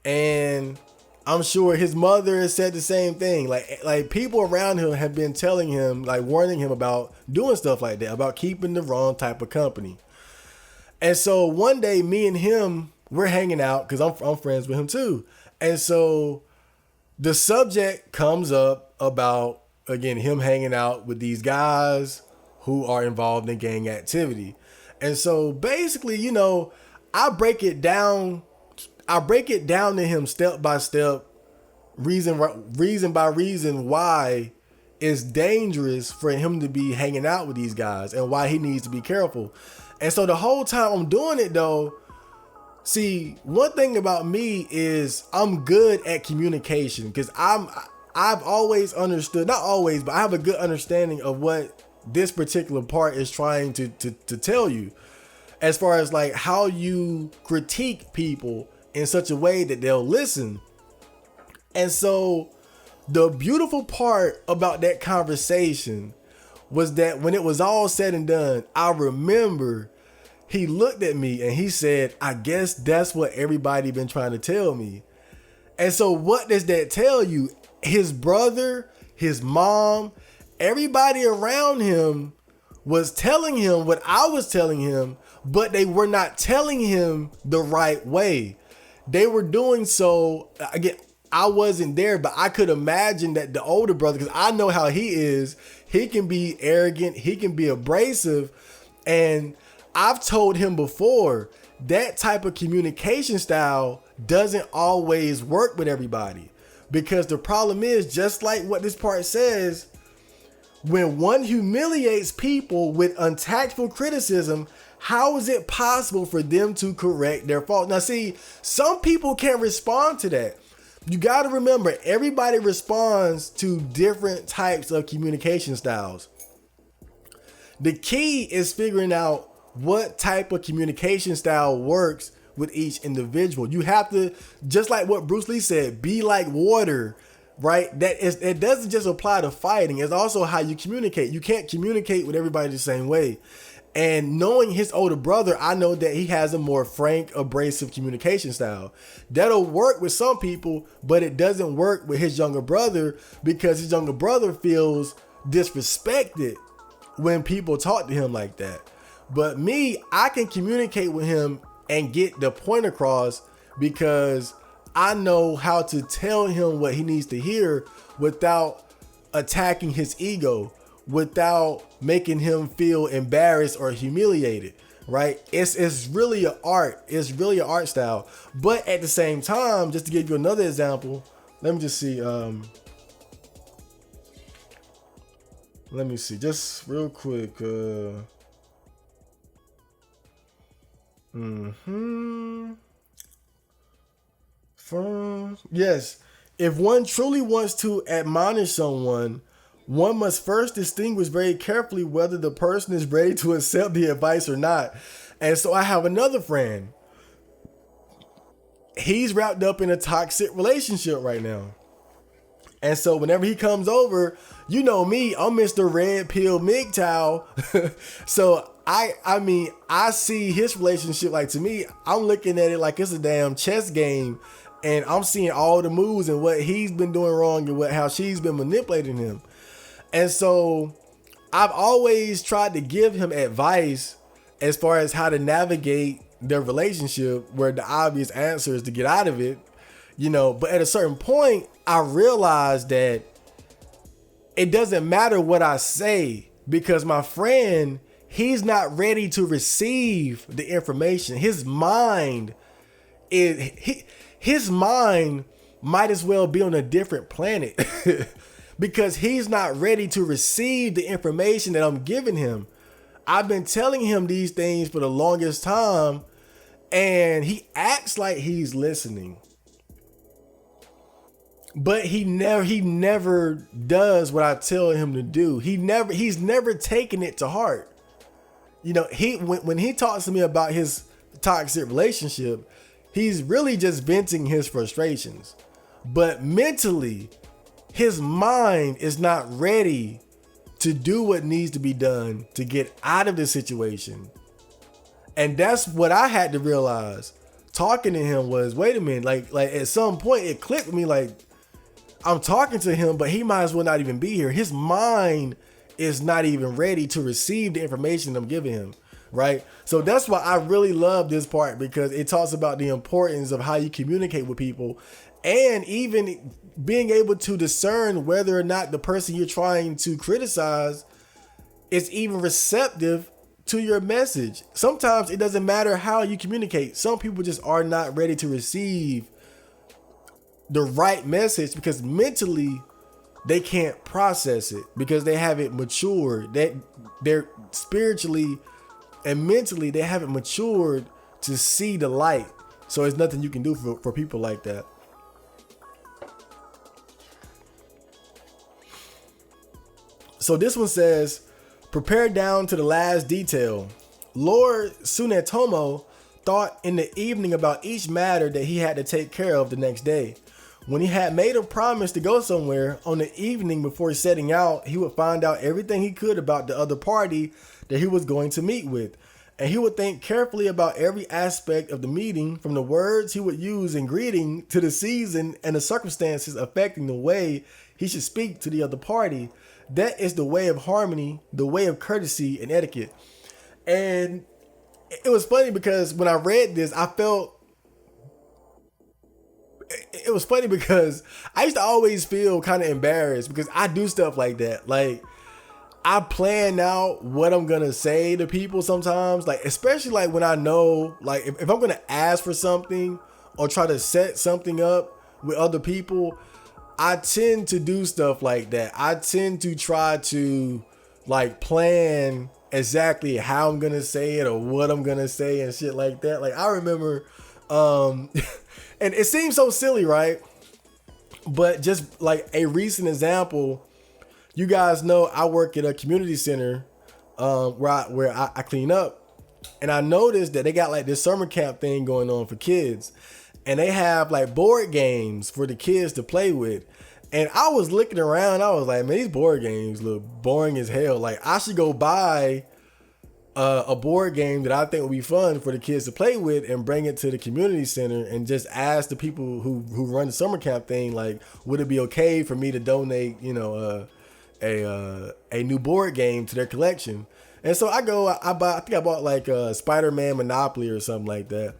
and I'm sure his mother has said the same thing. Like people around him have been telling him, like warning him about doing stuff like that, about keeping the wrong type of company. And so one day, me and him, we're hanging out because I'm friends with him too. And so the subject comes up about, again, him hanging out with these guys who are involved in gang activity. And so basically, I break it down to him step by step, reason by reason, why it's dangerous for him to be hanging out with these guys and why he needs to be careful. And so the whole time I'm doing it though, see, one thing about me is I'm good at communication, because I've always understood, not always, but I have a good understanding of what this particular part is trying to tell you, as far as like how you critique people in such a way that they'll listen. And so the beautiful part about that conversation was that when it was all said and done, I remember he looked at me and he said, "I guess that's what everybody been trying to tell me." And so what does that tell you? His brother, his mom, everybody around him was telling him what I was telling him, but they were not telling him the right way. They were doing so, again, I wasn't there, but I could imagine that the older brother, because I know how he is, he can be arrogant, he can be abrasive. And I've told him before, that type of communication style doesn't always work with everybody. Because the problem is, just like what this part says, when one humiliates people with untactful criticism, how is it possible for them to correct their fault? Now, see, some people can't respond to that. You got to remember, everybody responds to different types of communication styles. The key is figuring out what type of communication style works with each individual. You have to, just like what Bruce Lee said, be like water, right? It doesn't just apply to fighting. It's also how you communicate. You can't communicate with everybody the same way. And knowing his older brother, I know that he has a more frank, abrasive communication style. That'll work with some people, but it doesn't work with his younger brother, because his younger brother feels disrespected when people talk to him like that. But me, I can communicate with him and get the point across, because I know how to tell him what he needs to hear without attacking his ego, without making him feel embarrassed or humiliated, right? It's really an art. It's really an art style. But at the same time, just to give you another example, let me just see. Let me see, just real quick. Yes, if one truly wants to admonish someone, one must first distinguish very carefully whether the person is ready to accept the advice or not. And so I have another friend. He's wrapped up in a toxic relationship right now. And so whenever he comes over, you know me, I'm Mr. Red Pill MGTOW. So I see his relationship, like, to me, I'm looking at it like it's a damn chess game. And I'm seeing all the moves and what he's been doing wrong and how she's been manipulating him. And so I've always tried to give him advice as far as how to navigate their relationship, where the obvious answer is to get out of it, but at a certain point, I realized that it doesn't matter what I say, because my friend, he's not ready to receive the information. His mind might as well be on a different planet. because he's not ready to receive the information that I'm giving him. I've been telling him these things for the longest time, and he acts like he's listening. But he never does what I tell him to do. He's never taken it to heart. You know, when he talks to me about his toxic relationship, he's really just venting his frustrations. But mentally, his mind is not ready to do what needs to be done to get out of the situation. And that's what I had to realize talking to him was, wait a minute, like at some point it clicked with me, like, I'm talking to him, but he might as well not even be here. His mind is not even ready to receive the information I'm giving him, right? So that's why I really love this part, because it talks about the importance of how you communicate with people, and even being able to discern whether or not the person you're trying to criticize is even receptive to your message. Sometimes it doesn't matter how you communicate. Some people just are not ready to receive the right message because mentally they can't process it, because they haven't matured. They're spiritually and mentally they haven't matured to see the light. So there's nothing you can do for people like that. So this one says, prepare down to the last detail. Lord Tsunetomo thought in the evening about each matter that he had to take care of the next day. When he had made a promise to go somewhere, on the evening before setting out, he would find out everything he could about the other party that he was going to meet with. And he would think carefully about every aspect of the meeting, from the words he would use in greeting to the season and the circumstances affecting the way he should speak to the other party. That is the way of harmony, the way of courtesy and etiquette. And it was funny because when I read this, it was funny because I used to always feel kind of embarrassed because I do stuff like that. Like, I plan out what I'm gonna say to people sometimes, like especially like when I know, like if I'm gonna ask for something or try to set something up with other people, I tend to do stuff like that. I tend to try to like plan exactly how I'm gonna say it or what I'm gonna say and shit like that. Like I remember, and it seems so silly, right? But just like a recent example, you guys know I work at a community center where I clean up, and I noticed that they got like this summer camp thing going on for kids, and they have like board games for the kids to play with. And I was looking around, I was like, man, these board games look boring as hell. Like I should go buy a board game that I think would be fun for the kids to play with and bring it to the community center and just ask the people who run the summer camp thing, like, would it be okay for me to donate, you know, a new board game to their collection? And so I think I bought like a Spider-Man Monopoly or something like that.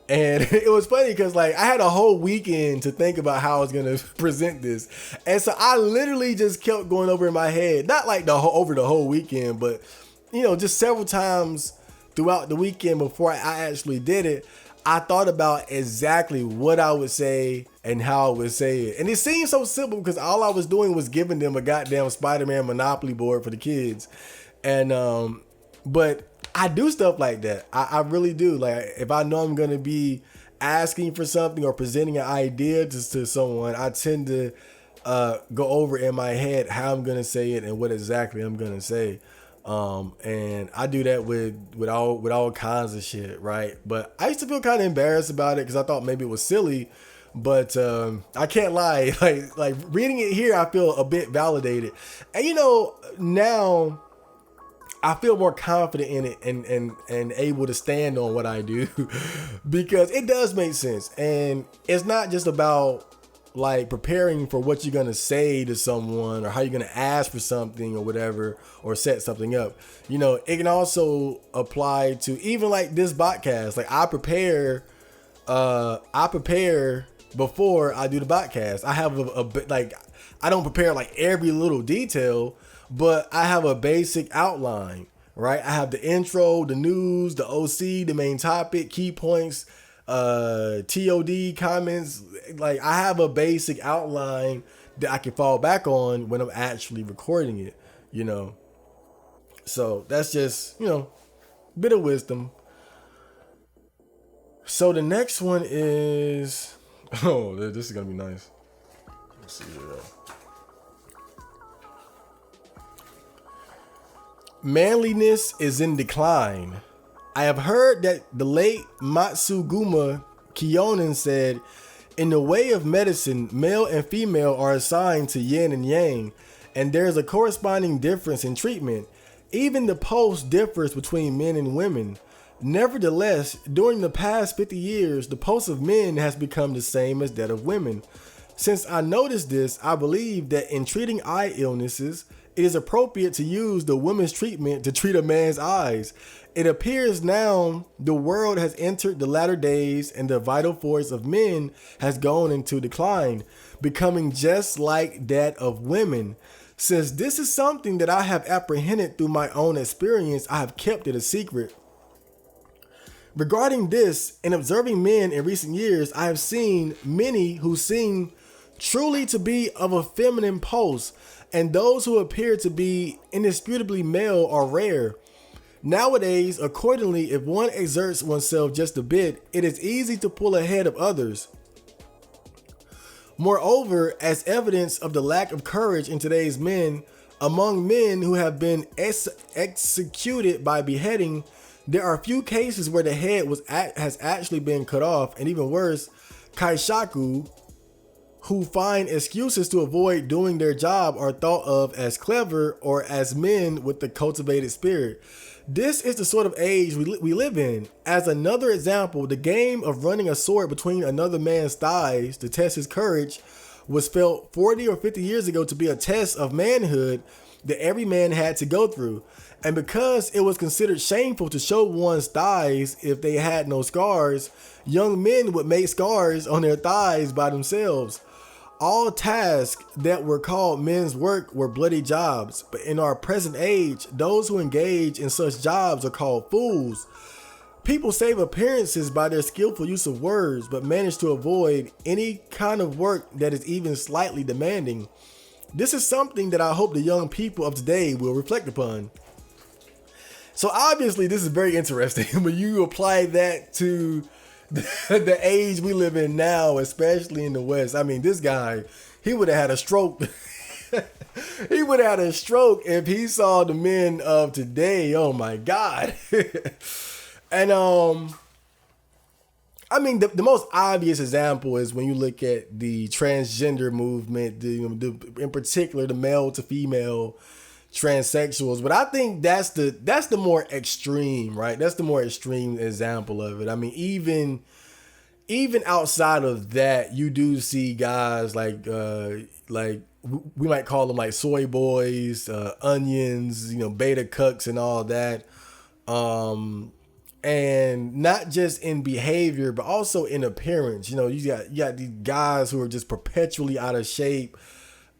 And it was funny because like I had a whole weekend to think about how I was going to present this. And so I literally just kept going over in my head, not like over the whole weekend, but you know, just several times throughout the weekend before I actually did it, I thought about exactly what I would say and how I would say it. And it seemed so simple because all I was doing was giving them a goddamn Spider-Man Monopoly board for the kids. And, but I do stuff like that. I really do. Like if I know I'm going to be asking for something or presenting an idea to someone, I tend to go over in my head how I'm going to say it and what exactly I'm going to say. And I do that with all kinds of shit, right? But I used to feel kind of embarrassed about it because I thought maybe it was silly, but I can't lie. Like reading it here, I feel a bit validated, and you know, now I feel more confident in it and able to stand on what I do because it does make sense, and it's not just about like preparing for what you're going to say to someone or how you're going to ask for something or whatever, or set something up. You know, it can also apply to even like this Botcast. Like I prepare before I do the Botcast. I have a bit like, I don't prepare like every little detail, but I have a basic outline, right? I have the intro, the news, the OC, the main topic, key points, TOD comments. Like I have a basic outline that I can fall back on when I'm actually recording it, you know. So that's just, you know, bit of wisdom. So the next one is, oh, this is gonna be nice. Let's see here. Manliness is in decline. I have heard that the late Matsuguma Kyonin said, in the way of medicine, male and female are assigned to yin and yang, and there is a corresponding difference in treatment. Even the pulse differs between men and women. Nevertheless, during the past 50 years, the pulse of men has become the same as that of women. Since I noticed this, I believe that in treating eye illnesses, it is appropriate to use the women's treatment to treat a man's eyes. It appears now the world has entered the latter days and the vital force of men has gone into decline, becoming just like that of women. Since this is something that I have apprehended through my own experience, I have kept it a secret. Regarding this, in observing men in recent years, I have seen many who seem truly to be of a feminine pulse, and those who appear to be indisputably male are rare. Nowadays, accordingly, if one exerts oneself just a bit, it is easy to pull ahead of others. Moreover, as evidence of the lack of courage in today's men, among men who have been executed by beheading, there are few cases where the head has actually been cut off, and even worse, kaishaku, who find excuses to avoid doing their job, are thought of as clever or as men with the cultivated spirit. This is the sort of age we live in. As another example, the game of running a sword between another man's thighs to test his courage was felt 40 or 50 years ago to be a test of manhood that every man had to go through. And because it was considered shameful to show one's thighs if they had no scars, young men would make scars on their thighs by themselves. All tasks that were called men's work were bloody jobs, but in our present age, those who engage in such jobs are called fools. People save appearances by their skillful use of words, but manage to avoid any kind of work that is even slightly demanding. This is something that I hope the young people of today will reflect upon. So obviously this is very interesting when you apply that to the age we live in now, especially in the West. I mean, this guy, he would have had a stroke. He would have had a stroke if he saw the men of today. Oh my God. And I mean, the most obvious example is when you look at the transgender movement, in particular the male to female transsexuals. But I think that's the more extreme, right? That's the more extreme example of it. I mean, even outside of that, you do see guys like we might call them like soy boys, onions, beta cucks and all that. And not just in behavior, but also in appearance. You got these guys who are just perpetually out of shape.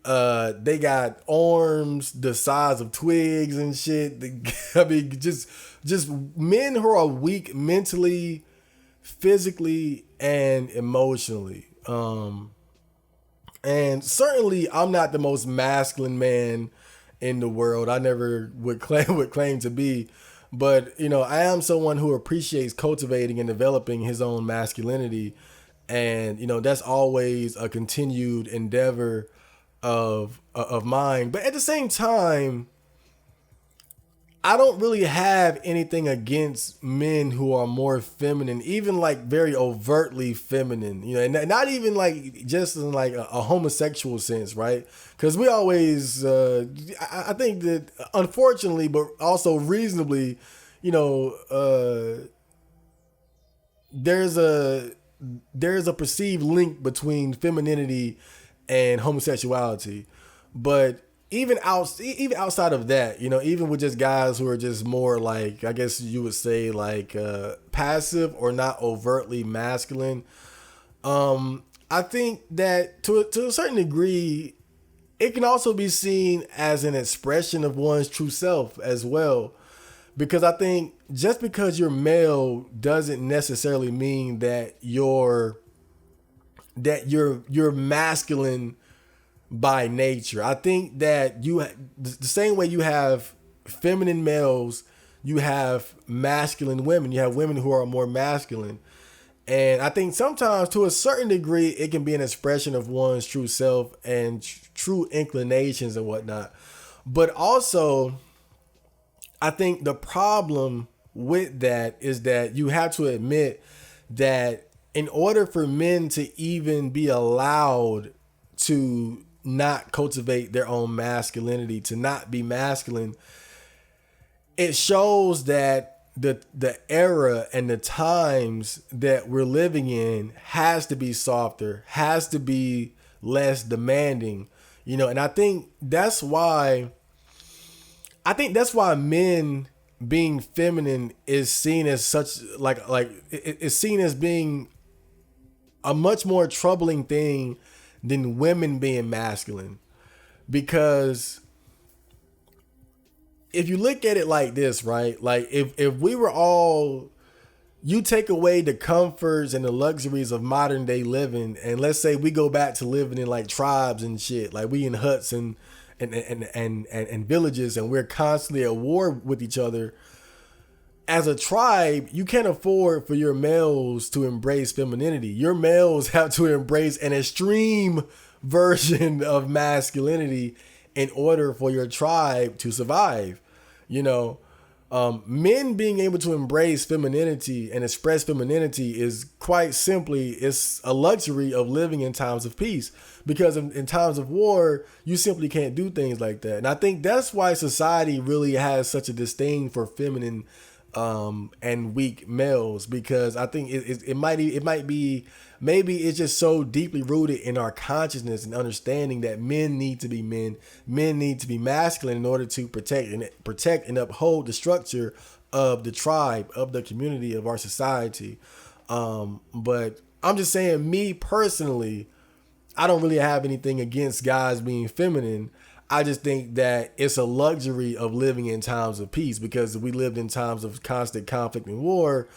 They got arms the size of twigs and shit. I mean, just men who are weak mentally, physically, and emotionally. And certainly, I'm not the most masculine man in the world. I never would claim to be. But, I am someone who appreciates cultivating and developing his own masculinity. And, that's always a continued endeavor of mine. But at the same time, I don't really have anything against men who are more feminine, even like very overtly feminine, and not even like just in like a homosexual sense, right? Because we always, I think that unfortunately, but also reasonably, there's a perceived link between femininity and homosexuality. But even outside of that, even with just guys who are just more like, I guess you would say like passive or not overtly masculine, I think that to a certain degree, it can also be seen as an expression of one's true self as well. Because I think just because you're male doesn't necessarily mean that you're masculine by nature. I think that the same way you have feminine males, you have masculine women. You have women who are more masculine. And I think sometimes to a certain degree, it can be an expression of one's true self and true inclinations and whatnot. But also, I think the problem with that is that you have to admit that in order for men to even be allowed to not cultivate their own masculinity, to not be masculine, it shows that the era and the times that we're living in has to be softer, has to be less demanding, and I think that's why men being feminine is seen as such it's seen as being a much more troubling thing than women being masculine. Because if you look at it like this, right? Like if we were all, you take away the comforts and the luxuries of modern day living, and let's say we go back to living in like tribes and shit, like we in huts and villages, and we're constantly at war with each other. As a tribe, you can't afford for your males to embrace femininity. Your males have to embrace an extreme version of masculinity in order for your tribe to survive. Men being able to embrace femininity and express femininity is quite simply, it's a luxury of living in times of peace, because in times of war, you simply can't do things like that. And I think that's why society really has such a disdain for feminine and weak males, because I think it might be, maybe it's just so deeply rooted in our consciousness and understanding that men need to be men. Men need to be masculine in order to protect and uphold the structure of the tribe, of the community, of our society. But I'm just saying, me personally, I don't really have anything against guys being feminine. I just think that it's a luxury of living in times of peace, because if we lived in times of constant conflict and war,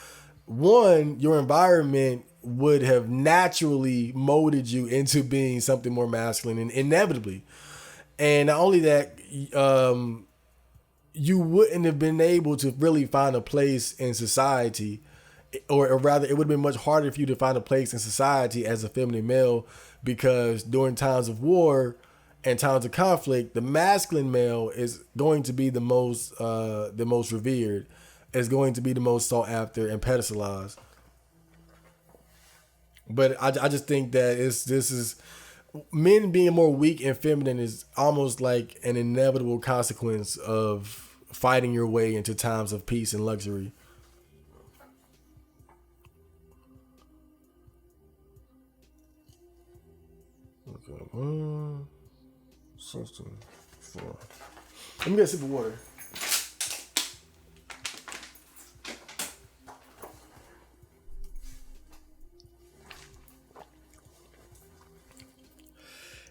one, your environment would have naturally molded you into being something more masculine, and inevitably. And not only that, you wouldn't have been able to really find a place in society, or rather, it would have been much harder for you to find a place in society as a feminine male, because during times of war and times of conflict, the masculine male is going to be the most revered, is going to be the most sought after and pedestalized. But I just think that this is men being more weak and feminine is almost like an inevitable consequence of fighting your way into times of peace and luxury. Okay, 1, 16, 4. Let me get a sip of water.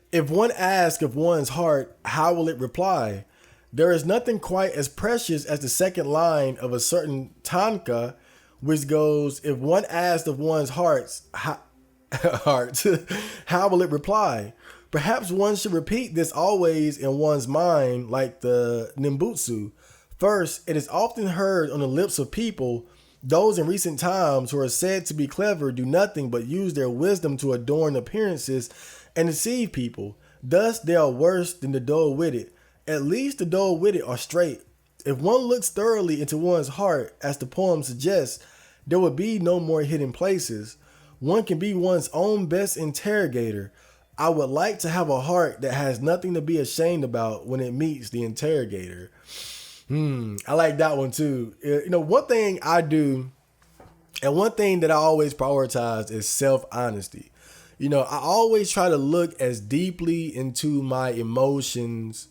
If one asks of one's heart, how will it reply? There is nothing quite as precious as the second line of a certain tanka, which goes, if one asks of one's heart, how will it reply? Perhaps one should repeat this always in one's mind, like the Nimbutsu. First, it is often heard on the lips of people, those in recent times who are said to be clever do nothing but use their wisdom to adorn appearances and deceive people. Thus, they are worse than the dull-witted. At least the dull-witted are straight. If one looks thoroughly into one's heart, as the poem suggests, there will be no more hidden places. One can be one's own best interrogator. I would like to have a heart that has nothing to be ashamed about when it meets the interrogator. I like that one too. One thing I do, and one thing that I always prioritize, is self-honesty. I always try to look as deeply into my emotions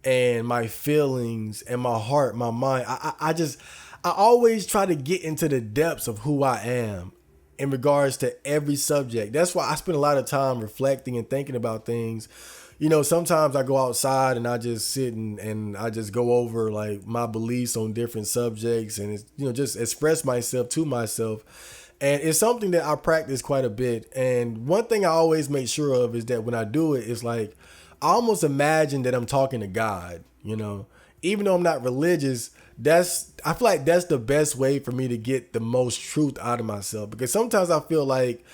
and my feelings and my heart, my mind. I always try to get into the depths of who I am in regards to every subject. That's why I spend a lot of time reflecting and thinking about things. Sometimes I go outside and I just sit and I just go over like my beliefs on different subjects, and just express myself to myself. And it's something that I practice quite a bit. And one thing I always make sure of is that when I do it, it's like I almost imagine that I'm talking to God, you know. Even though I'm not religious, I feel like that's the best way for me to get the most truth out of myself. Because sometimes I feel like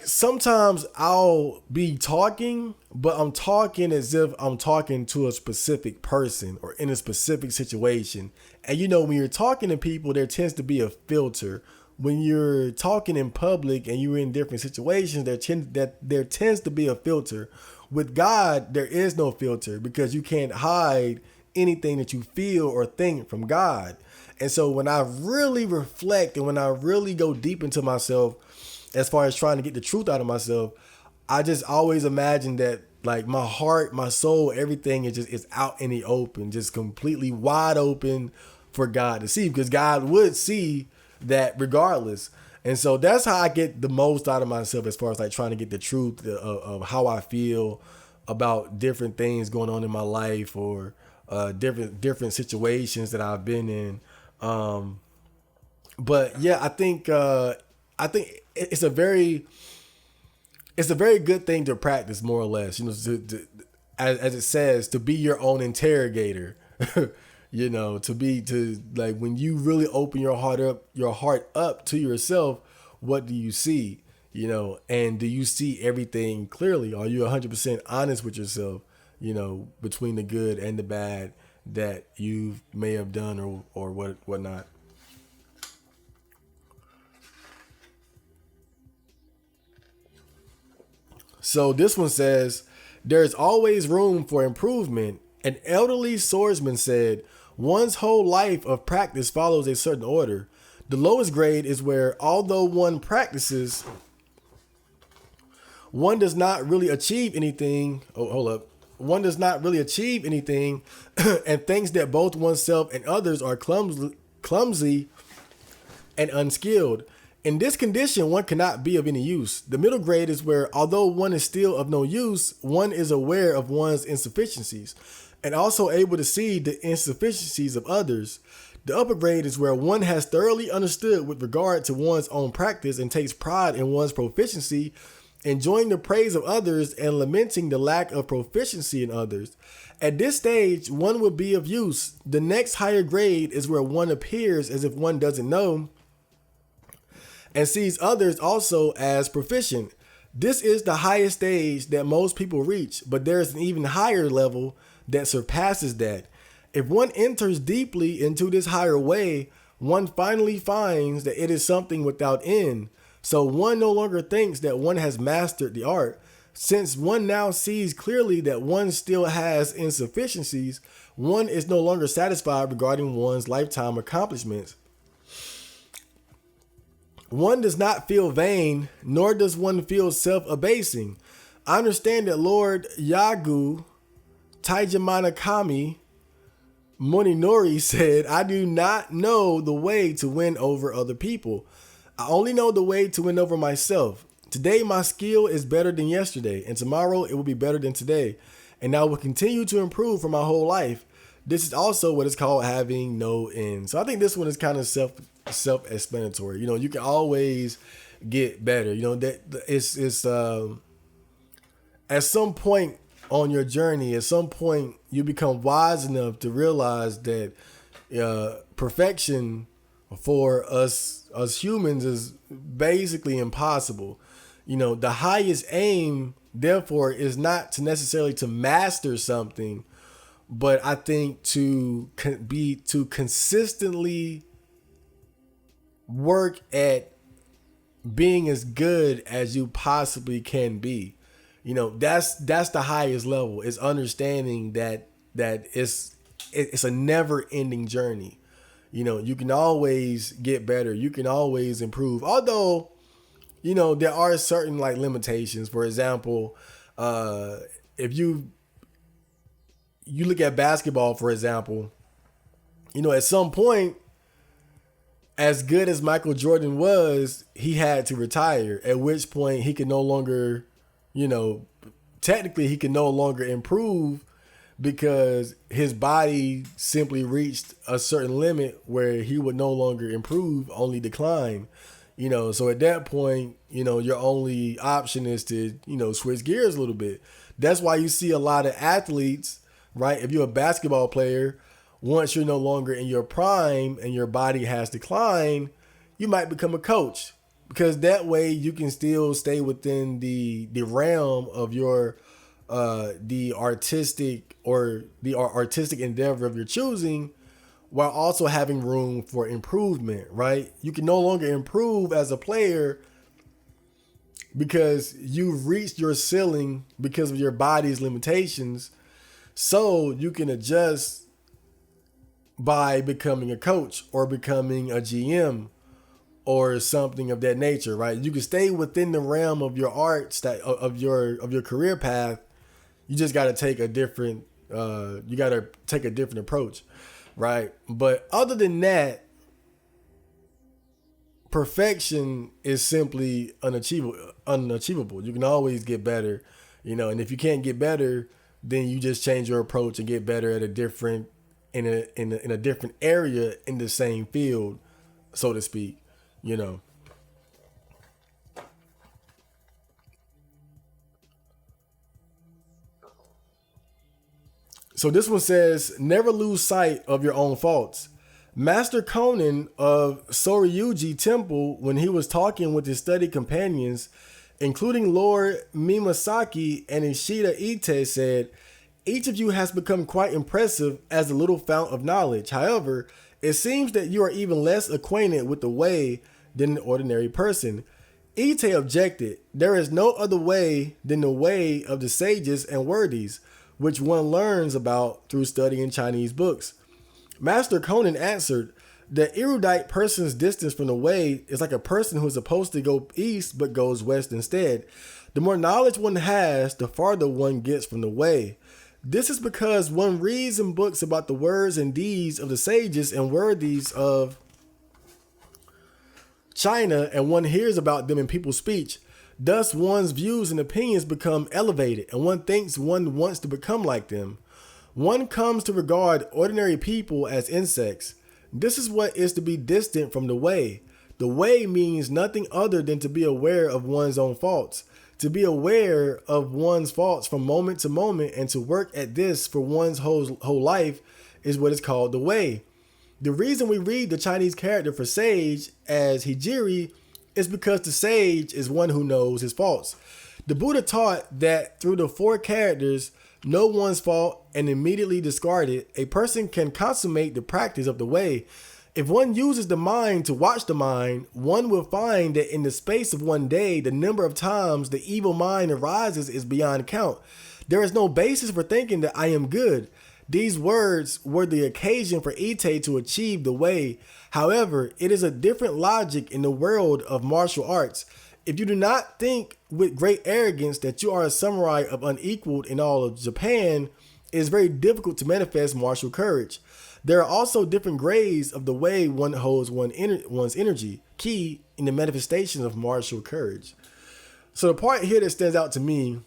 sometimes I'll be talking, but I'm talking as if I'm talking to a specific person or in a specific situation. And you know, when you're talking to people, there tends to be a filter. When you're talking in public and you're in different situations, there tends to be a filter. With God, there is no filter because you can't hide anything that you feel or think from God. And so when I really reflect and when I really go deep into myself, as far as trying to get the truth out of myself, I just always imagine that like my heart, my soul, everything is out in the open, just completely wide open for God to see, because God would see that regardless. And so that's how I get the most out of myself as far as like trying to get the truth of how I feel about different things going on in my life or different situations that I've been in. But yeah, I think it's a very good thing to practice, more or less, you know, as it says, to be your own interrogator. You know, to like when you really open your heart up to yourself, what do you see? You know, and do you see everything clearly? Are you 100% honest with yourself, you know, between the good and the bad that you may have done or whatnot? So this one says, there is always room for improvement. An elderly swordsman said, one's whole life of practice follows a certain order. The lowest grade is where, although one practices, one does not really achieve anything. One does not really achieve anything and thinks that both oneself and others are clumsy and unskilled. In this condition, one cannot be of any use. The middle grade is where, although one is still of no use, one is aware of one's insufficiencies and also able to see the insufficiencies of others. The upper grade is where one has thoroughly understood with regard to one's own practice and takes pride in one's proficiency, enjoying the praise of others and lamenting the lack of proficiency in others. At this stage, one will be of use. The next higher grade is where one appears as if one doesn't know and sees others also as proficient. This is the highest stage that most people reach, but there is an even higher level that surpasses that. If one enters deeply into this higher way, one finally finds that it is something without end. So one no longer thinks that one has mastered the art. Since one now sees clearly that one still has insufficiencies, one is no longer satisfied regarding one's lifetime accomplishments. One does not feel vain, nor does one feel self-abasing. I understand that Lord Yagu Taijamana Kami Moninori said, I do not know the way to win over other people. I only know the way to win over myself. Today my skill is better than yesterday, and tomorrow it will be better than today. And I will continue to improve for my whole life. This is also what is called having no end. So I think this one is kind of self-explanatory. You know, you can always get better. You know, that it's at some point on your journey, at some point you become wise enough to realize that perfection for us humans is basically impossible. You know, the highest aim, therefore, is not to necessarily to master something, but I think to consistently work at being as good as you possibly can be. You know, that's the highest level, is understanding that it's a never ending journey. You know, you can always get better. You can always improve. Although, you know, there are certain like limitations. For example, if you look at basketball, for example, you know, at some point, as good as Michael Jordan was, he had to retire, at which point he could no longer, you know, technically he could no longer improve because his body simply reached a certain limit where he would no longer improve, only decline. So at that point, your only option is to, switch gears a little bit. That's why you see a lot of athletes, right? If you're a basketball player, once you're no longer in your prime and your body has declined, you might become a coach, because that way you can still stay within the realm of your the artistic endeavor of your choosing, while also having room for improvement, right? You can no longer improve as a player because you've reached your ceiling because of your body's limitations. So you can adjust by becoming a coach or becoming a GM or something of that nature, right? You can stay within the realm of your art of your career path. You just got to take a different approach, right? But other than that, perfection is simply unachievable. You can always get better, and if you can't get better, then you just change your approach and get better at a different in a different area in the same field, so to speak. So this one says, never lose sight of your own faults. Master Conan of Soryuji Temple, when he was talking with his study companions, including Lord Mimasaki and Ishida Ite, said, each of you has become quite impressive as a little fount of knowledge. However, it seems that you are even less acquainted with the way than an ordinary person. Ite objected, there is no other way than the way of the sages and worthies, which one learns about through studying Chinese books. Master Conan answered, the erudite person's distance from the way is like a person who is supposed to go east but goes west instead. The more knowledge one has, the farther one gets from the way. This is because one reads in books about the words and deeds of the sages and worthies of China, and one hears about them in people's speech. Thus, one's views and opinions become elevated, and one thinks one wants to become like them. One comes to regard ordinary people as insects. This is what is to be distant from the way. The way means nothing other than to be aware of one's own faults. To be aware of one's faults from moment to moment and to work at this for one's whole life is what is called the way. The reason we read the Chinese character for sage as hijiri is because the sage is one who knows his faults. The Buddha taught that through the 4 characters, know one's fault and immediately discard it, a person can consummate the practice of the way. If one uses the mind to watch the mind, one will find that in the space of one day, the number of times the evil mind arises is beyond count. There is no basis for thinking that I am good. These words were the occasion for Ite to achieve the way. However, it is a different logic in the world of martial arts. If you do not think with great arrogance that you are a samurai of unequaled in all of Japan, it is very difficult to manifest martial courage. There are also different grades of the way one holds one's energy, key in the manifestation of martial courage. So the part here that stands out to me,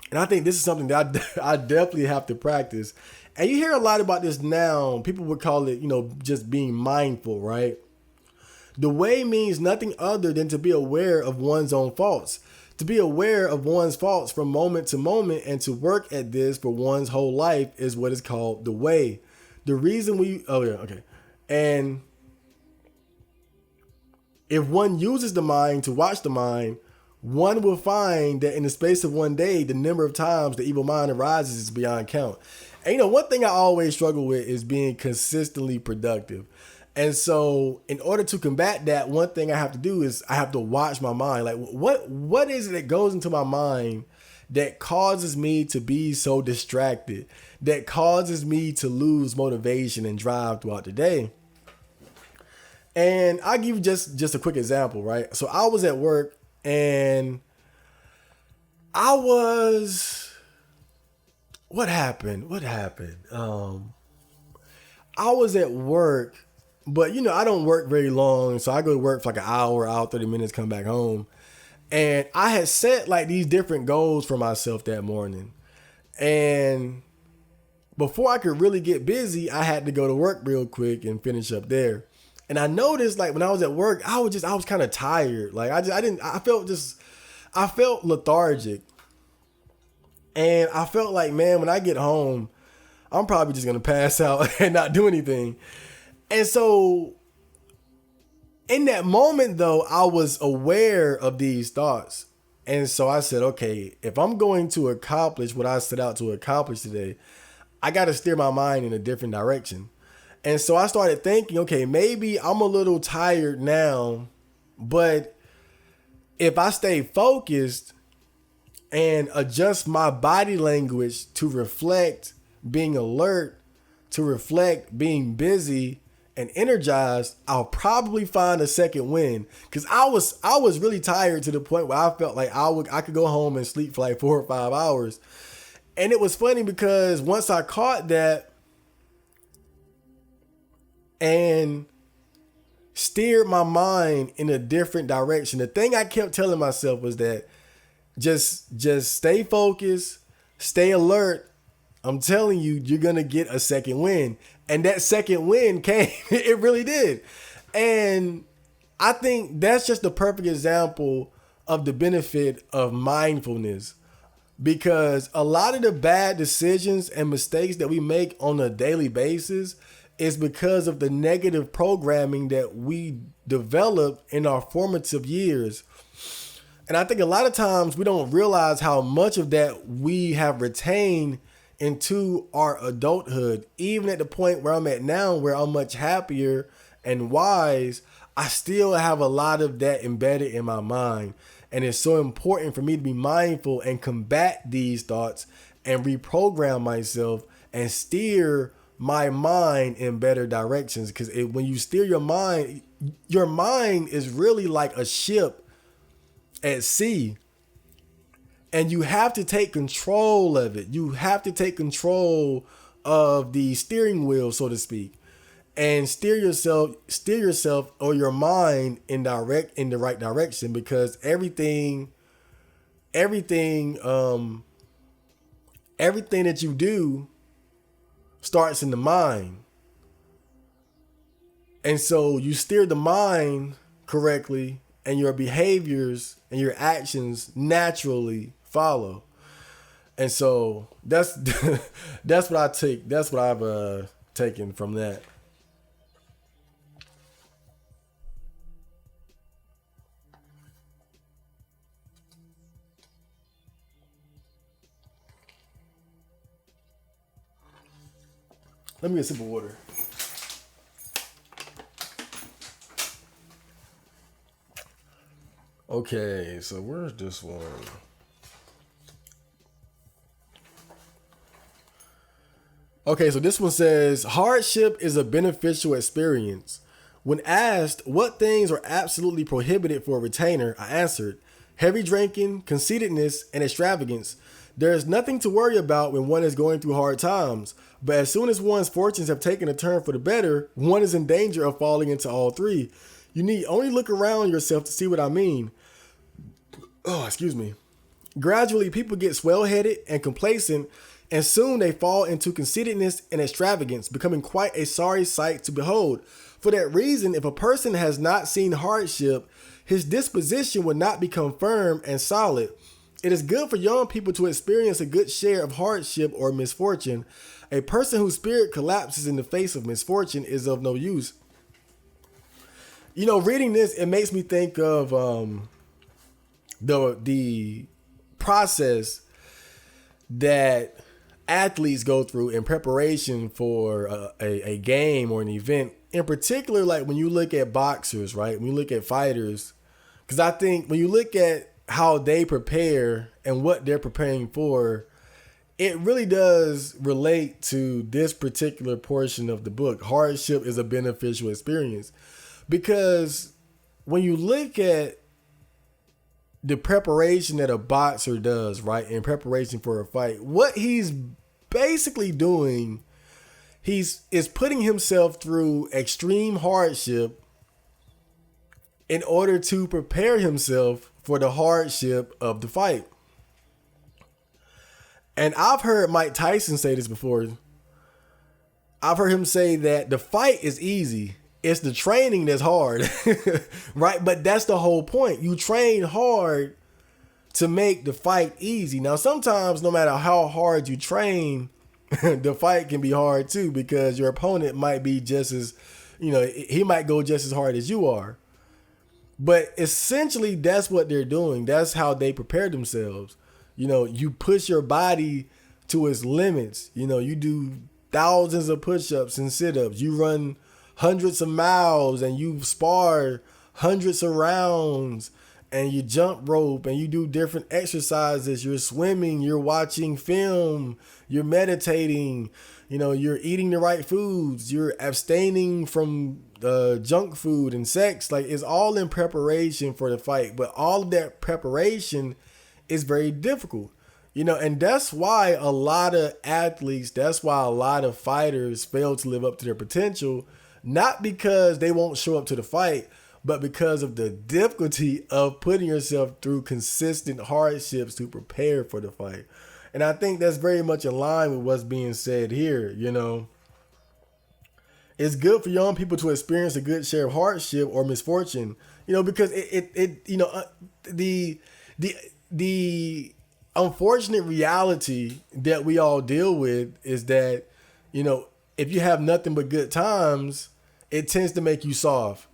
and I think this is something that I definitely have to practice. And you hear a lot about this now. People would call it, just being mindful, right? The way means nothing other than to be aware of one's own faults. To be aware of one's faults from moment to moment and to work at this for one's whole life is what is called the way. The reason And if one uses the mind to watch the mind, one will find that in the space of one day, the number of times the evil mind arises is beyond count. And one thing I always struggle with is being consistently productive. And so in order to combat that, one thing I have to do is I have to watch my mind. Like what is it that goes into my mind that causes me to be so distracted, that causes me to lose motivation and drive throughout the day? And I'll give you just a quick example, right? So I was at work and what happened? I was at work, but I don't work very long. So I go to work for like an hour, 30 minutes, come back home. And I had set like these different goals for myself that morning. And before I could really get busy, I had to go to work real quick and finish up there. And I noticed like when I was at work, I was kind of tired. Like I felt lethargic. And I felt like, man, when I get home, I'm probably just going to pass out and not do anything. And so in that moment, though, I was aware of these thoughts. And so I said, okay, if I'm going to accomplish what I set out to accomplish today, I got to steer my mind in a different direction. And so I started thinking, okay, maybe I'm a little tired now, but if I stay focused and adjust my body language to reflect being alert, to reflect being busy and energized, I'll probably find a second win. Cause I was really tired to the point where I felt like I could go home and sleep for like 4 or 5 hours. And it was funny because once I caught that and steered my mind in a different direction, the thing I kept telling myself was that just stay focused, stay alert. I'm telling you, you're going to get a second win. And that second win came. It really did. And I think that's just the perfect example of the benefit of mindfulness. Because a lot of the bad decisions and mistakes that we make on a daily basis is because of the negative programming that we develop in our formative years. And I think a lot of times we don't realize how much of that we have retained into our adulthood. Even at the point where I'm at now, where I'm much happier and wise, I still have a lot of that embedded in my mind. And it's so important for me to be mindful and combat these thoughts and reprogram myself and steer my mind in better directions. Because when you steer your mind is really like a ship at sea. And you have to take control of it. You have to take control of the steering wheel, so to speak, and steer yourself or your mind in the right direction, because everything that you do starts in the mind. And so you steer the mind correctly, and your behaviors and your actions naturally follow. And so that's what I take. That's what I've taken from that. Let me get a sip of water. Okay, so where's this one? Okay, so this one says, hardship is a beneficial experience. When asked what things are absolutely prohibited for a retainer, I answered, heavy drinking, conceitedness, and extravagance. There is nothing to worry about when one is going through hard times, but as soon as one's fortunes have taken a turn for the better, one is in danger of falling into all three. You need only look around yourself to see what I mean. Oh, excuse me. Gradually, people get swell-headed and complacent, and soon they fall into conceitedness and extravagance, becoming quite a sorry sight to behold. For that reason, if a person has not seen hardship, his disposition will not become firm and solid. It is good for young people to experience a good share of hardship or misfortune. A person whose spirit collapses in the face of misfortune is of no use. You know, reading this, it makes me think of the process that athletes go through in preparation for a game or an event. In particular, like when you look at boxers, right? When you look at fighters, because I think when you look at how they prepare and what they're preparing for, it really does relate to this particular portion of the book. Hardship is a beneficial experience, because when you look at the preparation that a boxer does, right, in preparation for a fight, what he's basically doing, is putting himself through extreme hardship in order to prepare himself for the hardship of the fight. And I've heard Mike Tyson say this before. I've heard him say that the fight is easy. It's the training that's hard, right? But that's the whole point. You train hard to make the fight easy. Now, sometimes no matter how hard you train, the fight can be hard too, because your opponent might be just as, he might go just as hard as you are. But essentially, that's what they're doing. That's how they prepare themselves. You push your body to its limits. You do thousands of push-ups and sit-ups. You run hundreds of miles and you spar hundreds of rounds and you jump rope and you do different exercises. You're swimming, you're watching film, you're meditating, you're eating the right foods, you're abstaining from junk food and sex. Like, it's all in preparation for the fight, but all of that preparation is very difficult. And that's why a lot of athletes, that's why a lot of fighters fail to live up to their potential, not because they won't show up to the fight, but because of the difficulty of putting yourself through consistent hardships to prepare for the fight. And I think that's very much in line with what's being said here. It's good for young people to experience a good share of hardship or misfortune, because the unfortunate reality that we all deal with is that, if you have nothing but good times, it tends to make you soft.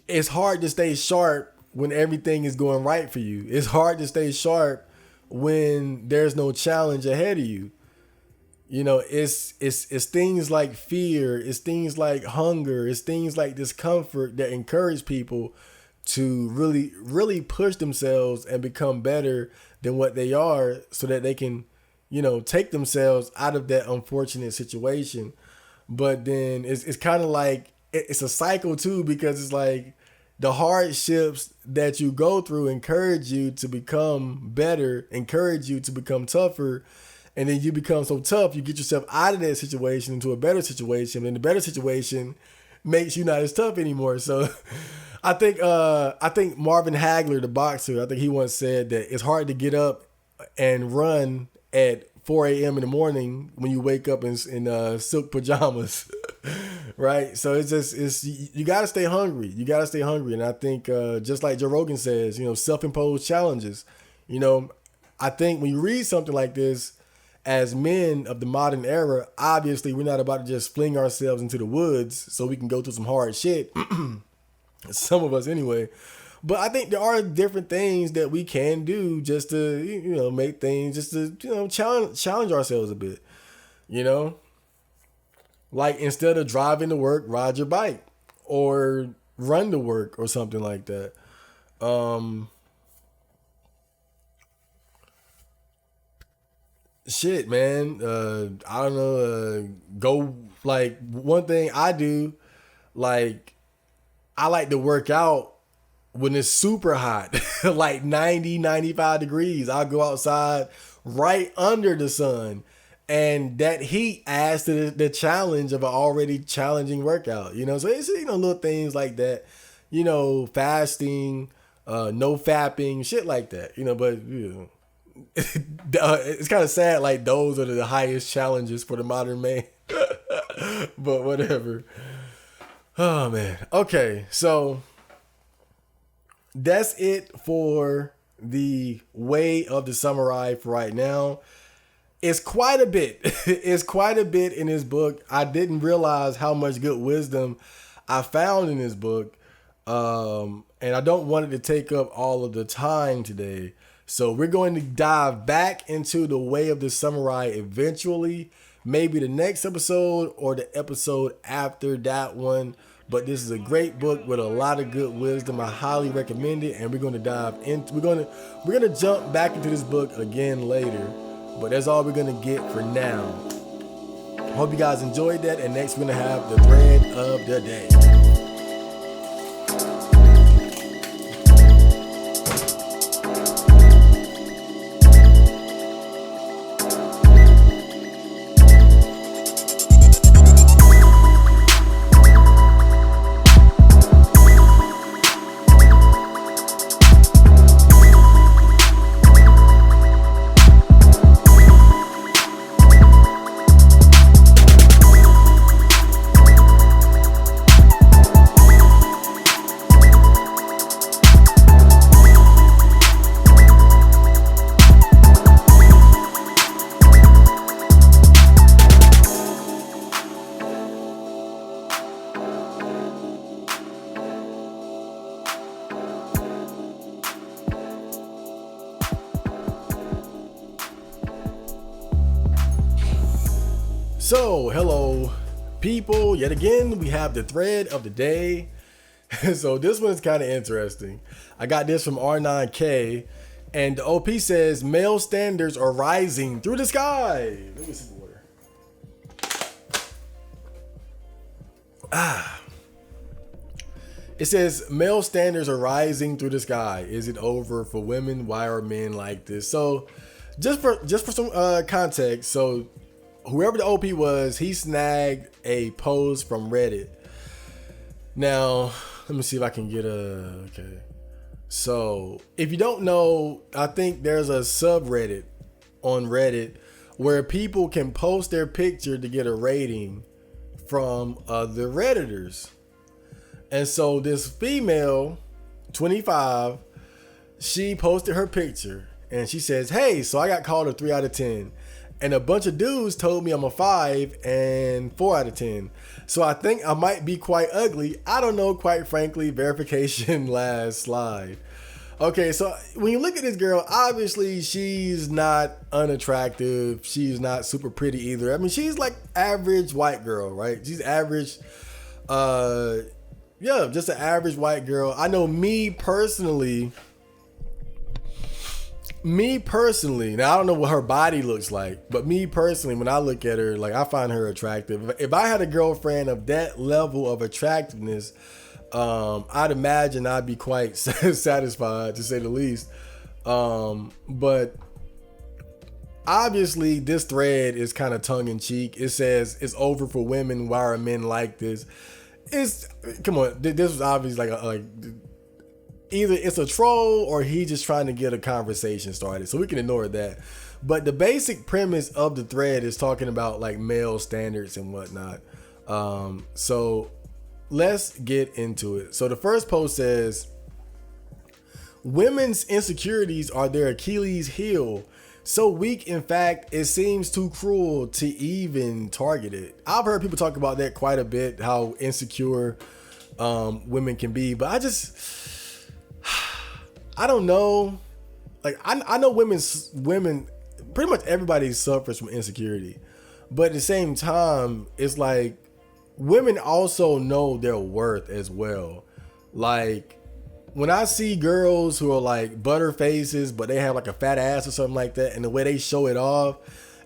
It's hard to stay sharp when everything is going right for you. It's hard to stay sharp when there's no challenge ahead of you. It's things like fear, it's things like hunger, it's things like discomfort that encourage people to really, really push themselves and become better than what they are, so that they can, take themselves out of that unfortunate situation. But then it's kind of like, it's a cycle too, because it's like the hardships that you go through encourage you to become better, encourage you to become tougher. And then you become so tough, you get yourself out of that situation into a better situation. And the better situation makes you not as tough anymore. So I think Marvin Hagler, the boxer, I think he once said that it's hard to get up and run at 4 a.m. in the morning when you wake up in silk pajamas, right? So you got to stay hungry. You got to stay hungry. And I think just like Joe Rogan says, self-imposed challenges. I think when you read something like this, as men of the modern era, obviously we're not about to just fling ourselves into the woods so we can go through some hard shit. Some of us anyway. But I think there are different things that we can do just to, make things, just to, challenge ourselves a bit, Like, instead of driving to work, ride your bike or run to work or something like that. Shit, man. I don't know. Go, like, one thing I do, like, I like to work out when it's super hot, like 90, 95 degrees. I'll go outside right under the sun. And that heat adds to the challenge of an already challenging workout, So it's, little things like that, fasting, no fapping, shit like that, But, it's kind of sad, like, those are the highest challenges for the modern man. But whatever. Oh, man. Okay, so that's it for the Way of the Samurai for right now. It's quite a bit. It's quite a bit in his book. I didn't realize how much good wisdom I found in his book. And I don't want it to take up all of the time today. So we're going to dive back into the Way of the Samurai eventually. Maybe the next episode or the episode after that one. But this is a great book with a lot of good wisdom. I highly recommend it. And we're going to dive into, we're going to jump back into this book again later. But that's all we're going to get for now. Hope you guys enjoyed that. And next we're going to have the thread of the day. So, hello, people. Yet again, we have the thread of the day. So, this one is kind of interesting. I got this from R9K, and the OP says male standards are rising through the sky. Let me see the water. It says male standards are rising through the sky. Is it over for women? Why are men like this? So, just for some context, so whoever the OP was, he snagged a post from Reddit. Now, let me see if I can get okay. So, if you don't know, I think there's a subreddit on Reddit where people can post their picture to get a rating from other Redditors. And so this female, 25, she posted her picture and she says, hey, so I got called a 3 out of 10. And a bunch of dudes told me I'm a 5 and 4 out of 10. So I think I might be quite ugly. I don't know, quite frankly. Verification last slide. Okay, so when you look at this girl, obviously she's not unattractive. She's not super pretty either. I mean, she's like average white girl, right? She's average. Yeah, just an average white girl. I know me personally, now I don't know what her body looks like, but me personally, when I look at her, like I find her attractive. If I had a girlfriend of that level of attractiveness, I'd imagine I'd be quite satisfied, to say the least. But obviously this thread is kind of tongue in cheek. It says it's over for women. Why are men like this? Come on, this was obviously like either it's a troll or he just trying to get a conversation started, so we can ignore that. But the basic premise of the thread is talking about like male standards and whatnot. So let's get into it. So the first post says, women's insecurities are their Achilles heel. So weak, in fact, it seems too cruel to even target it. I've heard people talk about that quite a bit, how insecure women can be. But I don't know. Like, I know women, pretty much everybody suffers from insecurity. But at the same time, it's like women also know their worth as well. Like, when I see girls who are like butter faces, but they have like a fat ass or something like that, and the way they show it off,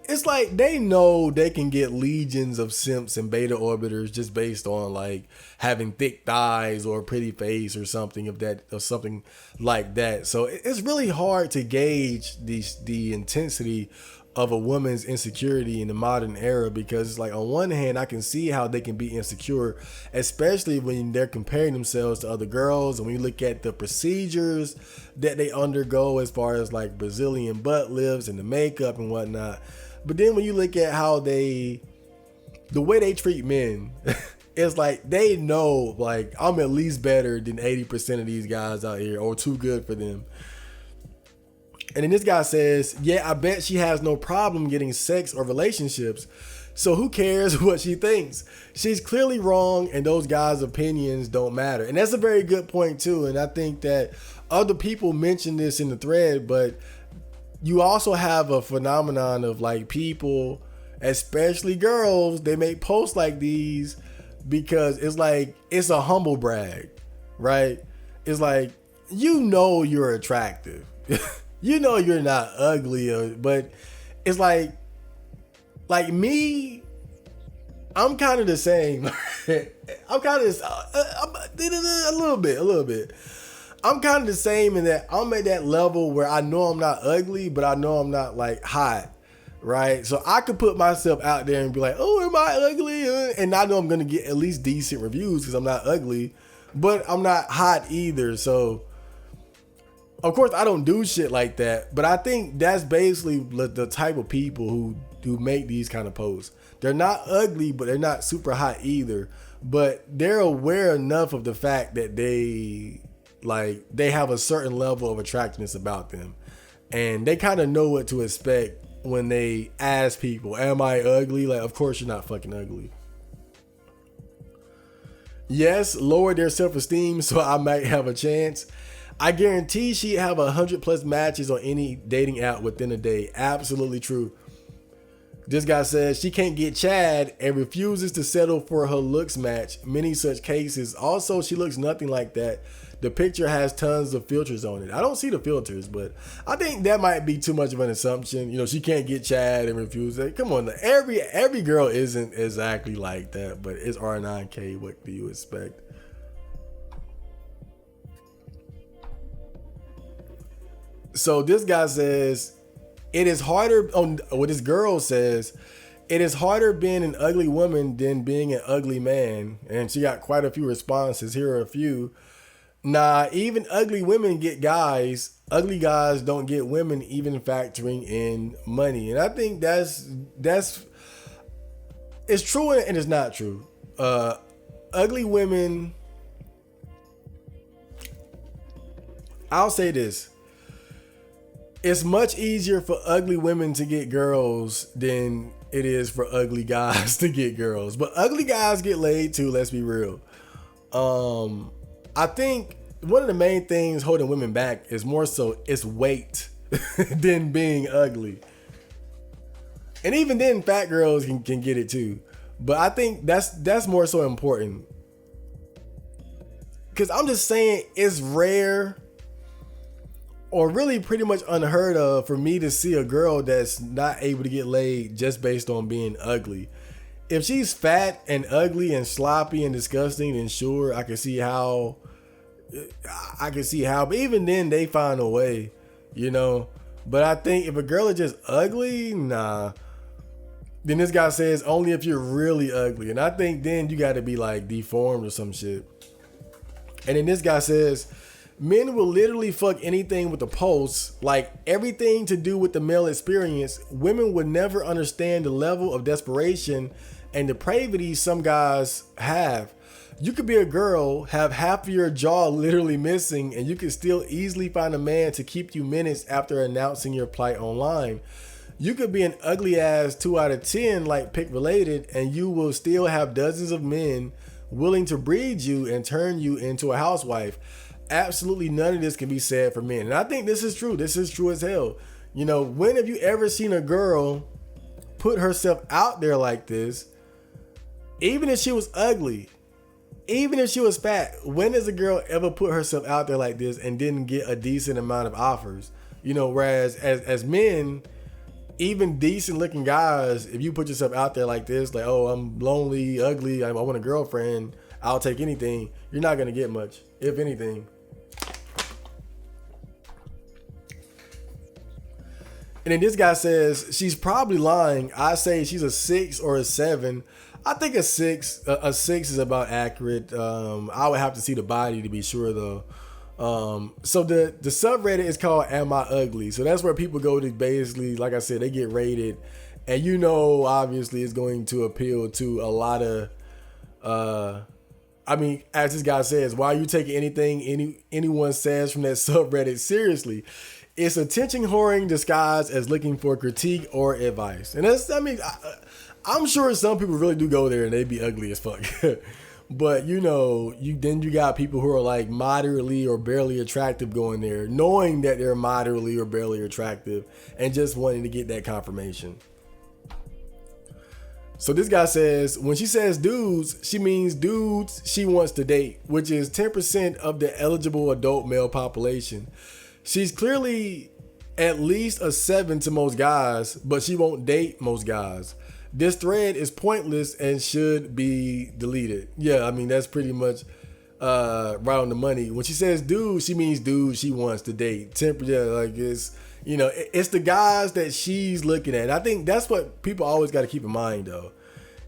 it's like they know they can get legions of simps and beta orbiters just based on like having thick thighs or a pretty face or something something like that. So it's really hard to gauge the intensity of a woman's insecurity in the modern era, because it's like, on one hand, I can see how they can be insecure, especially when they're comparing themselves to other girls. And when you look at the procedures that they undergo as far as like Brazilian butt lifts and the makeup and whatnot. But then when you look at how the way they treat men, it's like they know, like, I'm at least better than 80% of these guys out here, or too good for them. And then this guy says, yeah, I bet she has no problem getting sex or relationships. So who cares what she thinks? She's clearly wrong, and those guys' opinions don't matter. And that's a very good point too. And I think that other people mentioned this in the thread, but you also have a phenomenon of like people, especially girls, they make posts like these because it's like, it's a humble brag, right? It's like, you know, you're attractive. You know you're not ugly, but it's like me, I'm kind of the same. I'm kind of a little bit. I'm kind of the same in that I'm at that level where I know I'm not ugly, but I know I'm not like hot, right? So I could put myself out there and be like, oh, am I ugly? And I know I'm going to get at least decent reviews because I'm not ugly, but I'm not hot either. So of course, I don't do shit like that, but I think that's basically the type of people who make these kind of posts. They're not ugly, but they're not super hot either. But they're aware enough of the fact that they have a certain level of attractiveness about them, and they kind of know what to expect when they ask people, "Am I ugly?" Like, of course you're not fucking ugly. Yes, lower their self-esteem so I might have a chance. I guarantee she'd have 100+ matches on any dating app within a day. Absolutely true. This guy says she can't get Chad and refuses to settle for her looks match. Many such cases. Also, she looks nothing like that. The picture has tons of filters on it. I don't see the filters, but I think that might be too much of an assumption. You know, she can't get Chad and refuses. Come on, every girl isn't exactly like that, but it's R9K. What do you expect? So this guy says, it is harder, this girl says, it is harder being an ugly woman than being an ugly man. And she got quite a few responses. Here are a few. Nah, even ugly women get guys. Ugly guys don't get women, even factoring in money. And I think that's it's true and it's not true. Ugly women, I'll say this. It's much easier for ugly women to get girls than it is for ugly guys to get girls. But ugly guys get laid too, let's be real. I think one of the main things holding women back is more so it's weight than being ugly. And even then, fat girls can get it too. But I think that's more so important. Because I'm just saying it's rare or really pretty much unheard of for me to see a girl that's not able to get laid just based on being ugly. If she's fat and ugly and sloppy and disgusting, then sure, I can see how, but even then they find a way, you know. But I think if a girl is just ugly, nah. Then this guy says only if you're really ugly. And I think then you got to be like deformed or some shit. And then this guy says, men will literally fuck anything with a pulse, like everything to do with the male experience. Women would never understand the level of desperation and depravity some guys have. You could be a girl, have half of your jaw literally missing, and you could still easily find a man to keep you minutes after announcing your plight online. You could be an ugly ass 2 out of 10 like Pick Related, and you will still have dozens of men willing to breed you and turn you into a housewife. Absolutely none of this can be said for men. And I think this is true. This is true as hell. You know, when have you ever seen a girl put herself out there like this? Even if she was ugly, even if she was fat, when has a girl ever put herself out there like this and didn't get a decent amount of offers? You know, whereas as men, even decent looking guys, if you put yourself out there like this, like, oh, I'm lonely, ugly, I want a girlfriend, I'll take anything, you're not going to get much, if anything. And then this guy says, she's probably lying. I say she's a 6 or a 7. I think a 6 is about accurate. I would have to see the body to be sure though. So the subreddit is called Am I Ugly? So that's where people go to basically, like I said, they get rated. And you know, obviously it's going to appeal to a lot of, I mean, as this guy says, why are you taking anything anyone says from that subreddit seriously? It's attention whoring disguised as looking for critique or advice. And that's, I mean, I'm sure some people really do go there and they be ugly as fuck. But you know, you got people who are like moderately or barely attractive going there, knowing that they're moderately or barely attractive and just wanting to get that confirmation. So this guy says, when she says dudes, she means dudes she wants to date, which is 10% of the eligible adult male population. She's clearly at least a 7 to most guys, but she won't date most guys. This thread is pointless and should be deleted. Yeah, I mean, that's pretty much right on the money. When she says dude, she means dude she wants to date. Yeah, like it's, you know, it's the guys that she's looking at. And I think that's what people always got to keep in mind though,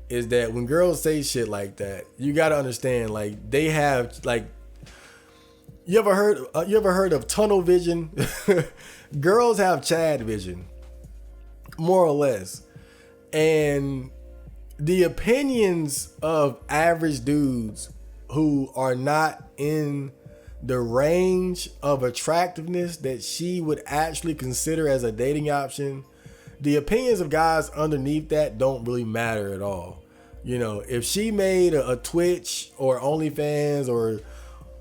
is that when girls say shit like that, you got to understand, like, they have, like, you ever heard of tunnel vision? Girls have Chad vision, more or less. And the opinions of average dudes who are not in the range of attractiveness that she would actually consider as a dating option, the opinions of guys underneath that don't really matter at all. You know, if she made a Twitch or OnlyFans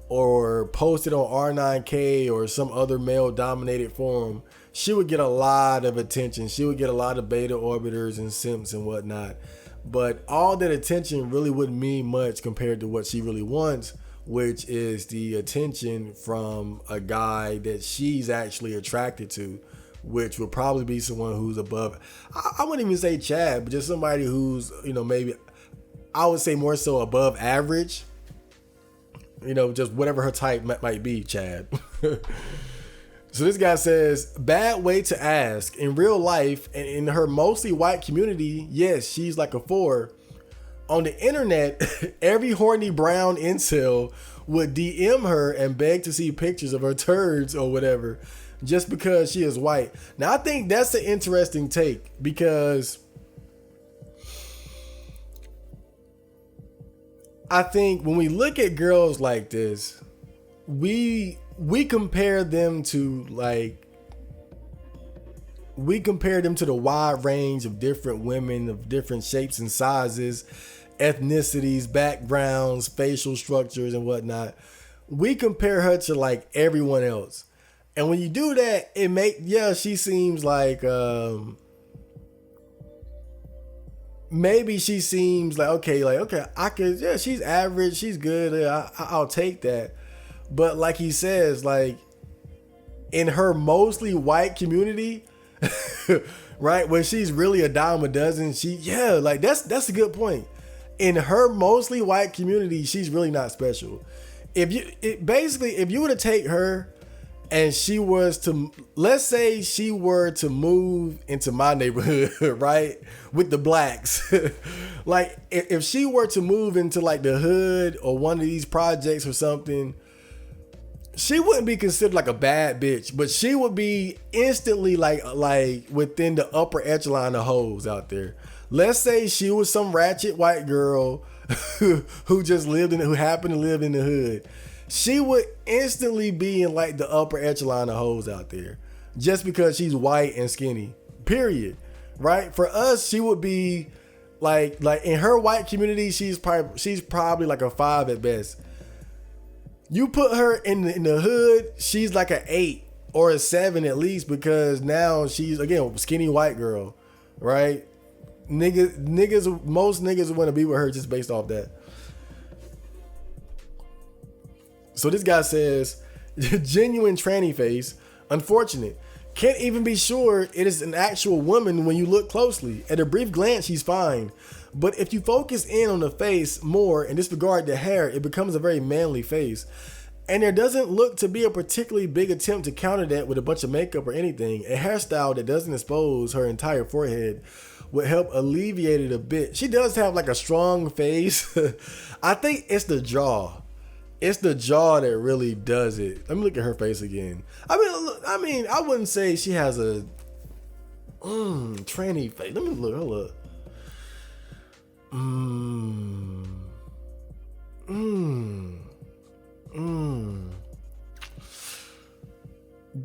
or posted on R9K or some other male dominated forum, she would get a lot of attention. She would get a lot of beta orbiters and simps and whatnot. But all that attention really wouldn't mean much compared to what she really wants, which is the attention from a guy that she's actually attracted to, which would probably be someone who's above, I wouldn't even say Chad, but just somebody who's, maybe, I would say more so above average. Just whatever her type might be, Chad. So this guy says, bad way to ask. In real life, and in her mostly white community, yes, she's like a 4. On the internet, every horny brown incel would DM her and beg to see pictures of her turds or whatever, just because she is white. Now, I think that's an interesting take, because I think when we look at girls like this, we compare them to the wide range of different women of different shapes and sizes, ethnicities, backgrounds, facial structures and whatnot. We compare her to like everyone else. And when you do that, she seems like, maybe she seems like, okay, I could, she's average, she's good, I'll take that. But like he says, like in her mostly white community, right, when she's really a dime a dozen, that's a good point. In her mostly white community, she's really not special. If you were to take her and she was to, let's say she were to move into my neighborhood, right, with the blacks, like if she were to move into like the hood or one of these projects or something, she wouldn't be considered like a bad bitch, but she would be instantly like within the upper echelon of hoes out there. Let's say she was some ratchet white girl who happened to live in the hood. She would instantly be in like the upper echelon of hoes out there, just because she's white and skinny. Period. Right? For us, she would be like in her white community, she's probably like a 5 at best. You put her in the hood, she's like an 8 or a 7 at least, because now she's, again, skinny white girl, right? Most niggas want to be with her just based off that. So this guy says, genuine tranny face, unfortunate. Can't even be sure it is an actual woman when you look closely. At a brief glance, she's fine. But if you focus in on the face more and disregard the hair, it becomes a very manly face. And there doesn't look to be a particularly big attempt to counter that with a bunch of makeup or anything. A hairstyle that doesn't expose her entire forehead would help alleviate it a bit. She does have like a strong face. I think it's the jaw. It's the jaw that really does it. Let me look at her face again. I mean, I wouldn't say she has a tranny face. Let me look. Hold up.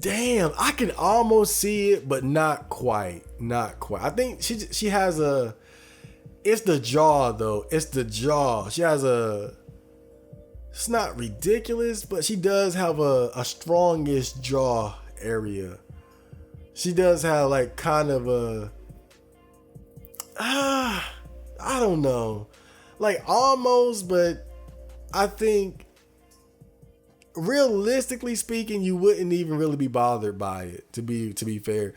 Damn, I can almost see it, but not quite. Not quite. I think she has a. It's the jaw though. It's the jaw. She has a. It's not ridiculous, but she does have a strongish jaw area. She does have like kind of a. I don't know, like almost, but I think realistically speaking, you wouldn't even really be bothered by it. To be fair,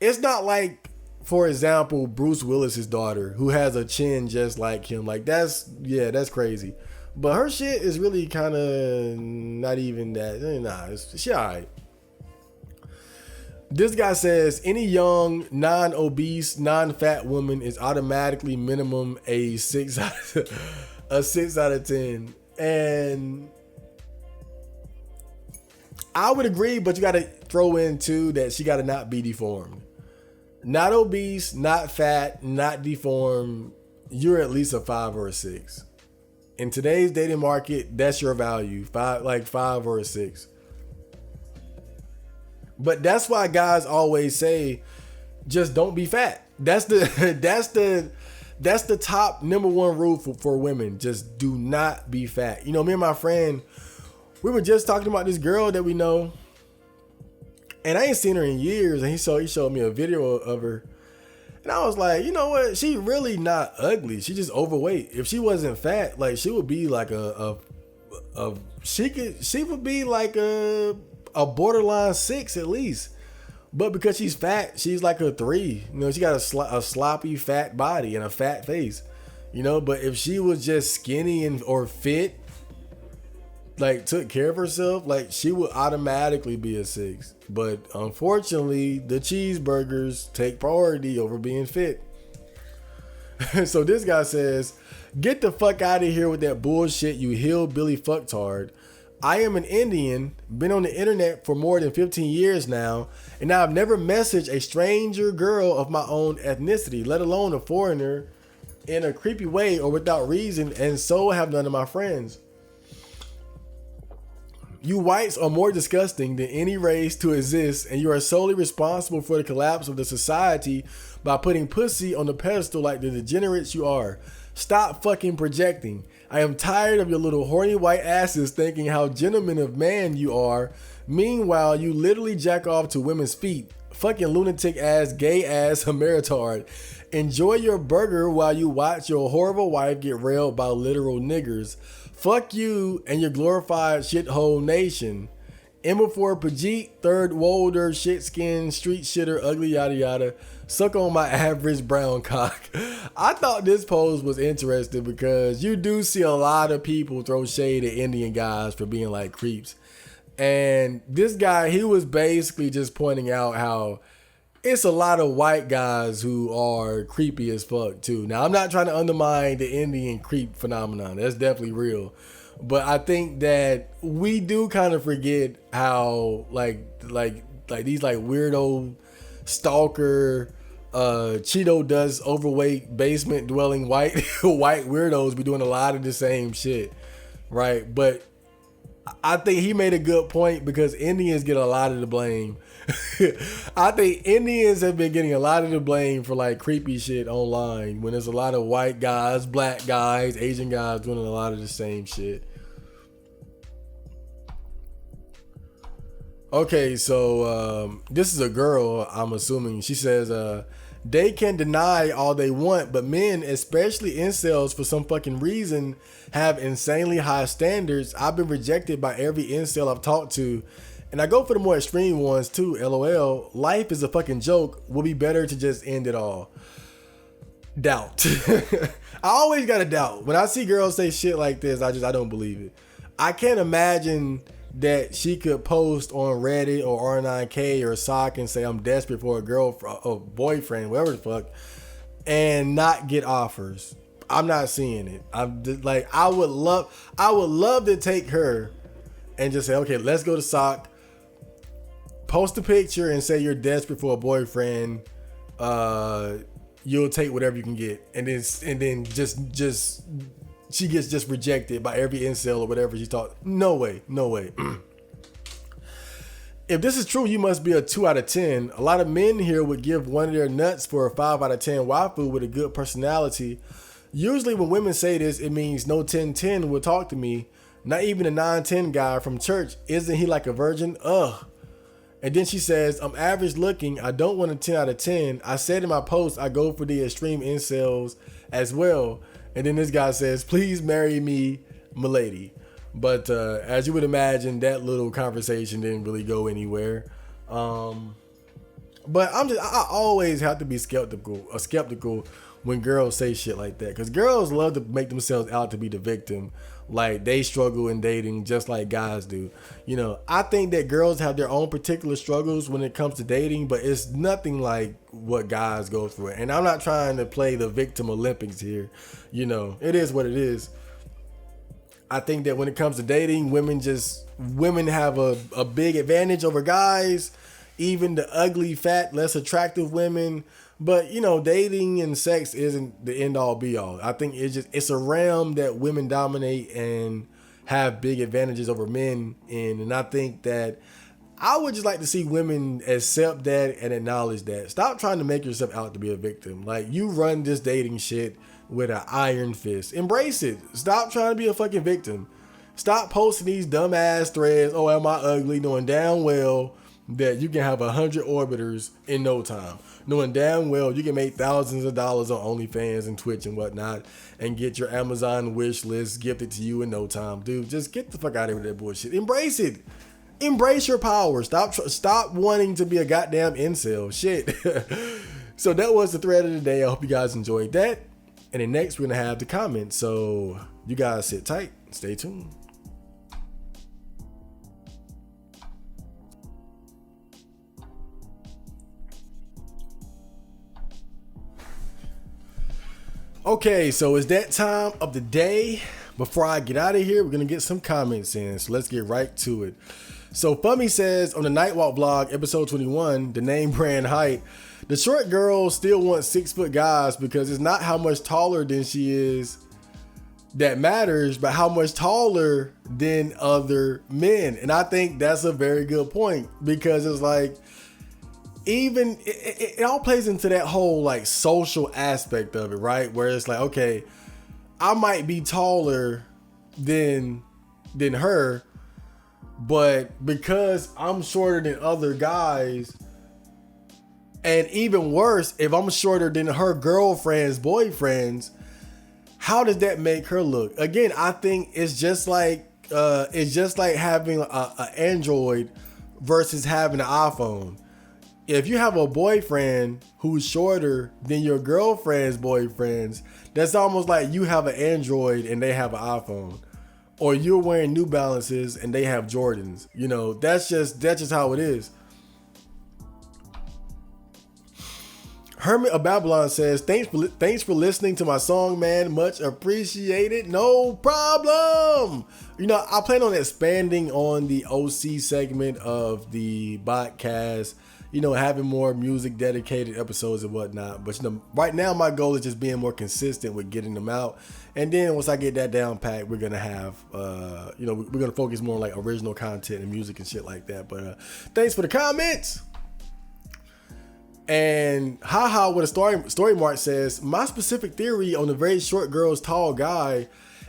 it's not like, for example, Bruce Willis's daughter, who has a chin just like him. Like that's crazy. But her shit is really kind of not even that. Nah, she alright. This guy says any young, non-obese, non-fat woman is automatically minimum a 6 out of 10. And I would agree, but you got to throw in too that she got to not be deformed. Not obese, not fat, not deformed. You're at least a 5 or a 6. In today's dating market, that's your value. 5 or a 6. But that's why guys always say, just don't be fat. That's the top number one rule for women. Just do not be fat. You know, me and my friend, we were just talking about this girl that we know, and I ain't seen her in years, and he showed me a video of her, and I was like, you know what? She really not ugly. She just overweight. If she wasn't fat, like she would be like she would be like a borderline 6 at least. But because she's fat, she's like a 3. You know, she got a sloppy fat body and a fat face. You know, but if she was just skinny or fit, like took care of herself, like she would automatically be a 6. But unfortunately, the cheeseburgers take priority over being fit. So this guy says, "Get the fuck out of here with that bullshit, you hillbilly fucktard. I am an Indian, been on the internet for more than 15 years now, and I've never messaged a stranger girl of my own ethnicity, let alone a foreigner, in a creepy way or without reason, and so have none of my friends. You whites are more disgusting than any race to exist, and you are solely responsible for the collapse of the society by putting pussy on the pedestal like the degenerates you are. Stop fucking projecting. I am tired of your little horny white asses thinking how gentleman of man you are. Meanwhile, you literally jack off to women's feet. Fucking lunatic ass, gay ass, hemeritard. Enjoy your burger while you watch your horrible wife get railed by literal niggers. Fuck you and your glorified shithole nation. M for Pajit, third Wolder, shit skin, street shitter, ugly yada yada. Suck on my average brown cock. I thought this post was interesting because you do see a lot of people throw shade at Indian guys for being like creeps. And this guy, he was basically just pointing out how it's a lot of white guys who are creepy as fuck too. Now, I'm not trying to undermine the Indian creep phenomenon. That's definitely real. But I think that we do kind of forget how like these like weirdo stalker Cheeto dust overweight basement dwelling white weirdos be doing a lot of the same shit, right? But I think he made a good point because Indians get a lot of the blame. I think Indians have been getting a lot of the blame for like creepy shit online when there's a lot of white guys, black guys, Asian guys doing a lot of the same shit. Okay, so this is a girl, I'm assuming. She says, they can deny all they want, but men, especially incels, for some fucking reason, have insanely high standards. I've been rejected by every incel I've talked to. And I go for the more extreme ones too. LOL. Life is a fucking joke. Would be better to just end it all. Doubt. I always got to doubt. When I see girls say shit like this, I don't believe it. I can't imagine that she could post on Reddit or R9K or Sock and say I'm desperate for a girlfriend or boyfriend, whatever the fuck, and not get offers. I'm not seeing it. I'm just, like, I would love to take her and just say, okay, let's go to Sock. Post a picture and say you're desperate for a boyfriend. You'll take whatever you can get, and then just she gets just rejected by every incel or whatever she thought. No way. If this is true, you must be a 2 out of 10. A lot of men here would give one of their nuts for a 5 out of 10 waifu with a good personality. Usually when women say this, it means no 10-10 will talk to me. Not even a 9-10 guy from church. Isn't he like a virgin? Ugh. And then she says, I'm average looking. I don't want a 10 out of 10. I said in my post, I go for the extreme incels as well. And then this guy says, please marry me, milady. But as you would imagine, that little conversation didn't really go anywhere. But I always have to be skeptical when girls say shit like that. Because girls love to make themselves out to be the victim. Like they struggle in dating just like guys do. You know, I think that girls have their own particular struggles when it comes to dating, but it's nothing like what guys go through. And I'm not trying to play the victim Olympics here. You know, it is what it is. I think that when it comes to dating, women have a big advantage over guys, even the ugly, fat, less attractive women. But, you know, dating and sex isn't the end all be all. I think it's a realm that women dominate and have big advantages over men in. And I think that I would just like to see women accept that and acknowledge that. Stop trying to make yourself out to be a victim. Like, you run this dating shit with an iron fist. Embrace it. Stop trying to be a fucking victim. Stop posting these dumbass threads. Oh, am I ugly? Knowing damn well that you can have 100 orbiters in no time. Knowing damn well you can make thousands of dollars on OnlyFans and Twitch and whatnot, and get your Amazon wish list gifted to you in no time. Dude, just get the fuck out of here with that bullshit. Embrace it. Embrace your power. Stop wanting to be a goddamn incel. Shit. So that was the thread of the day. I hope you guys enjoyed that. And then next we're going to have the comments. So you guys sit tight. Stay tuned. Okay, so it's that time of the day. Before I get out of here, we're going to get some comments in. So let's get right to it. So Fummy says on the Nightwalk vlog, episode 21, the name brand height, the short girl still wants 6 foot guys because it's not how much taller than she is that matters, but how much taller than other men. And I think that's a very good point, because it's like, even it all plays into that whole like social aspect of it, right? Where it's like, okay, I might be taller than her, but because I'm shorter than other guys, and even worse, if I'm shorter than her girlfriends, boyfriends, how does that make her look? Again, I think it's just like having a Android versus having an iPhone. If you have a boyfriend who's shorter than your girlfriend's boyfriends, that's almost like you have an Android and they have an iPhone. Or you're wearing New Balances and they have Jordans. You know, that's just how it is. Hermit of Babylon says, thanks for listening to my song, man. Much appreciated. No problem. You know, I plan on expanding on the OC segment of the Botcast, you know, having more music dedicated episodes and whatnot. But you know, right now my goal is just being more consistent with getting them out. And then once I get that down pat, we're gonna have you know, we're gonna focus more on like original content and music and shit like that. But thanks for the comments. And haha with a story mark says, my specific theory on the very short girl's tall guy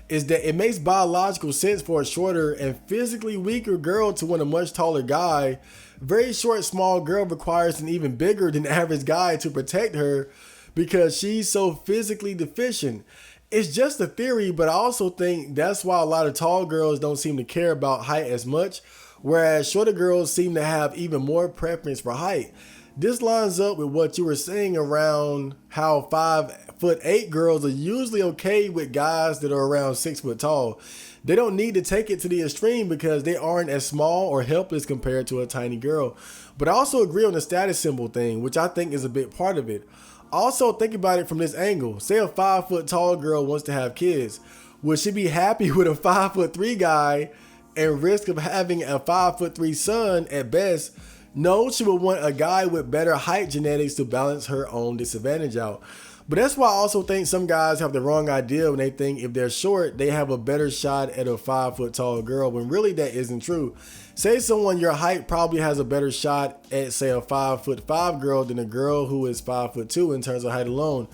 is that it makes biological sense for a shorter and physically weaker girl to want a much taller guy. Very short, small girl requires an even bigger than average guy to protect her because she's so physically deficient. It's just a theory, but I also think that's why a lot of tall girls don't seem to care about height as much, whereas shorter girls seem to have even more preference for height. This lines up with what you were saying around how 5'8" girls are usually okay with guys that are around 6 foot tall. They don't need to take it to the extreme because they aren't as small or helpless compared to a tiny girl. But I also agree on the status symbol thing, which I think is a big part of it. Also think about it from this angle. Say a 5 foot tall girl wants to have kids. Would she be happy with a 5'3" guy and risk of having a 5'3" son at best? No, she would want a guy with better height genetics to balance her own disadvantage out. But that's why I also think some guys have the wrong idea when they think if they're short, they have a better shot at a 5 foot tall girl, when really that isn't true. Say someone your height probably has a better shot at, say, a 5'5" girl than a girl who is 5'2" in terms of height alone.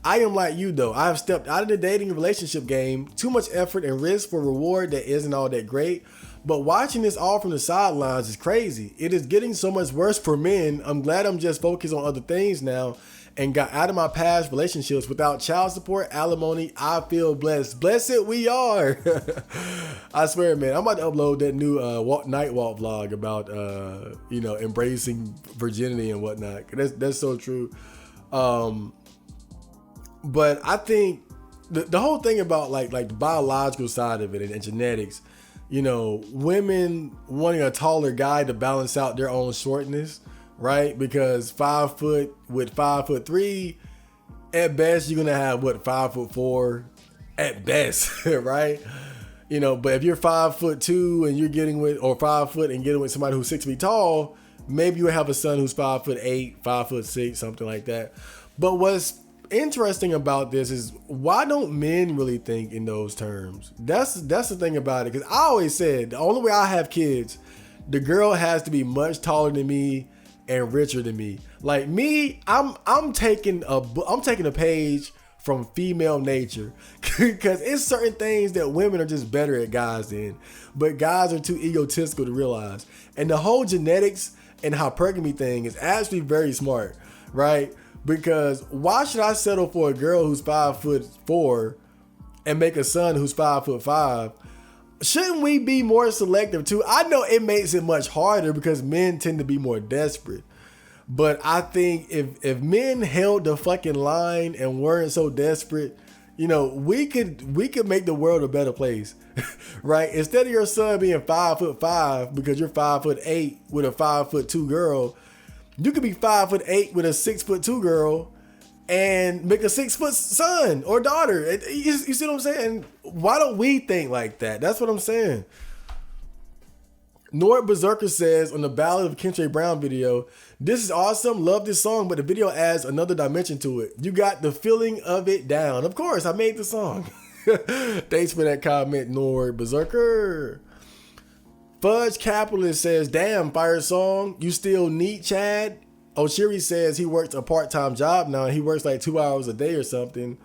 I am like you though. I have stepped out of the dating relationship game. Too much effort and risk for reward that isn't all that great. But watching this all from the sidelines is crazy. It is getting so much worse for men. I'm glad I'm just focused on other things now and got out of my past relationships without child support, alimony. I feel blessed. Blessed we are. I swear, man, I'm about to upload that new night walk vlog about, you know, embracing virginity and whatnot. That's so true. But I think the whole thing about like the biological side of it and genetics, you know, women wanting a taller guy to balance out their own shortness, right? Because 5 foot with 5'3", at best you're gonna have what, 5'4" at best, right? You know, but if you're 5'2" and you're getting with, or 5 foot and getting with somebody who's 6 feet tall, maybe you have a son who's 5'8", 5'6", something like that. But what's interesting about this is, why don't men really think in those terms? That's the thing about it, because I always said the only way I have kids, the girl has to be much taller than me and richer than me. Like me, I'm taking a page from female nature. Because it's certain things that women are just better at guys in, but guys are too egotistical to realize. And the whole genetics and hypergamy thing is actually very smart, right? Because why should I settle for a girl who's 5'4" and make a son who's 5'5"? Shouldn't we be more selective too? I know it makes it much harder because men tend to be more desperate. But I think if men held the fucking line and weren't so desperate, you know, we could make the world a better place, right? Instead of your son being 5'5" because you're 5'8" with a 5'2" girl, you could be 5'8" with a 6'2" girl and make a 6 foot son or daughter. You see what I'm saying? Why don't we think like that? That's what I'm saying. Nord Berserker says on the Ballad of Kentre Brown video, "This is awesome, love this song, but the video adds another dimension to it. You got the feeling of it down." Of course, I made the song. Thanks for that comment, Nord Berserker. Fudge Capitalist says, "Damn, fire song. You still neat, Chad?" Oshiri says he works a part-time job now. He works like 2 hours a day or something.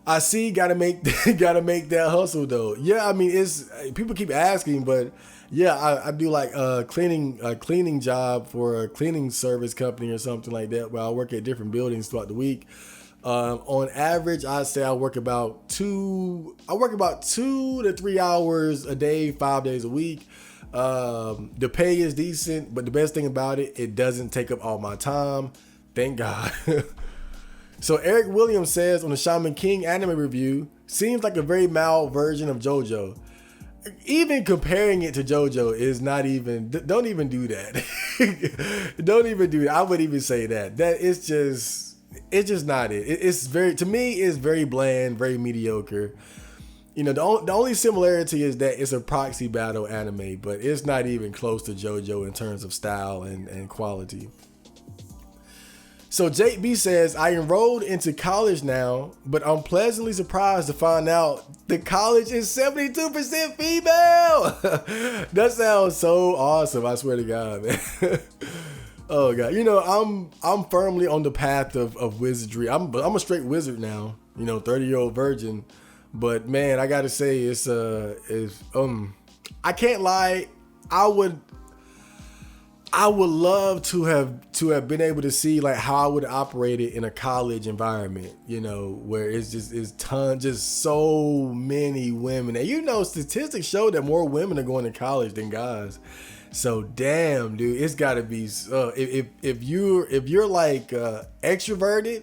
I see, gotta make that hustle though. Yeah, I mean, it's people keep asking, but yeah, I do like a cleaning job for a cleaning service company or something like that, where I work at different buildings throughout the week. On average, I'd say I work about 2 to 3 hours a day, 5 days a week. The pay is decent, but the best thing about it, it doesn't take up all my time. Thank God. So Eric Williams says on the Shaman King anime review, "Seems like a very mild version of JoJo." Even comparing it to JoJo is not even, don't even do that. Don't even do that. I wouldn't even say that. It's just not it. It's very, to me, it's very bland, very mediocre. You know, the only similarity is that it's a proxy battle anime, but it's not even close to JoJo in terms of style and quality. So Jake B says, "I enrolled into college now, but I'm pleasantly surprised to find out the college is 72% female." That sounds so awesome. I swear to God, man. Oh God. You know, I'm firmly on the path of wizardry. I'm a straight wizard now, you know, 30-year-old virgin. But man, I gotta say, I can't lie. I would love to have been able to see like how I would operate it in a college environment, you know, where it's just so many women. And you know, statistics show that more women are going to college than guys. So damn, dude, it's gotta be if you're like extroverted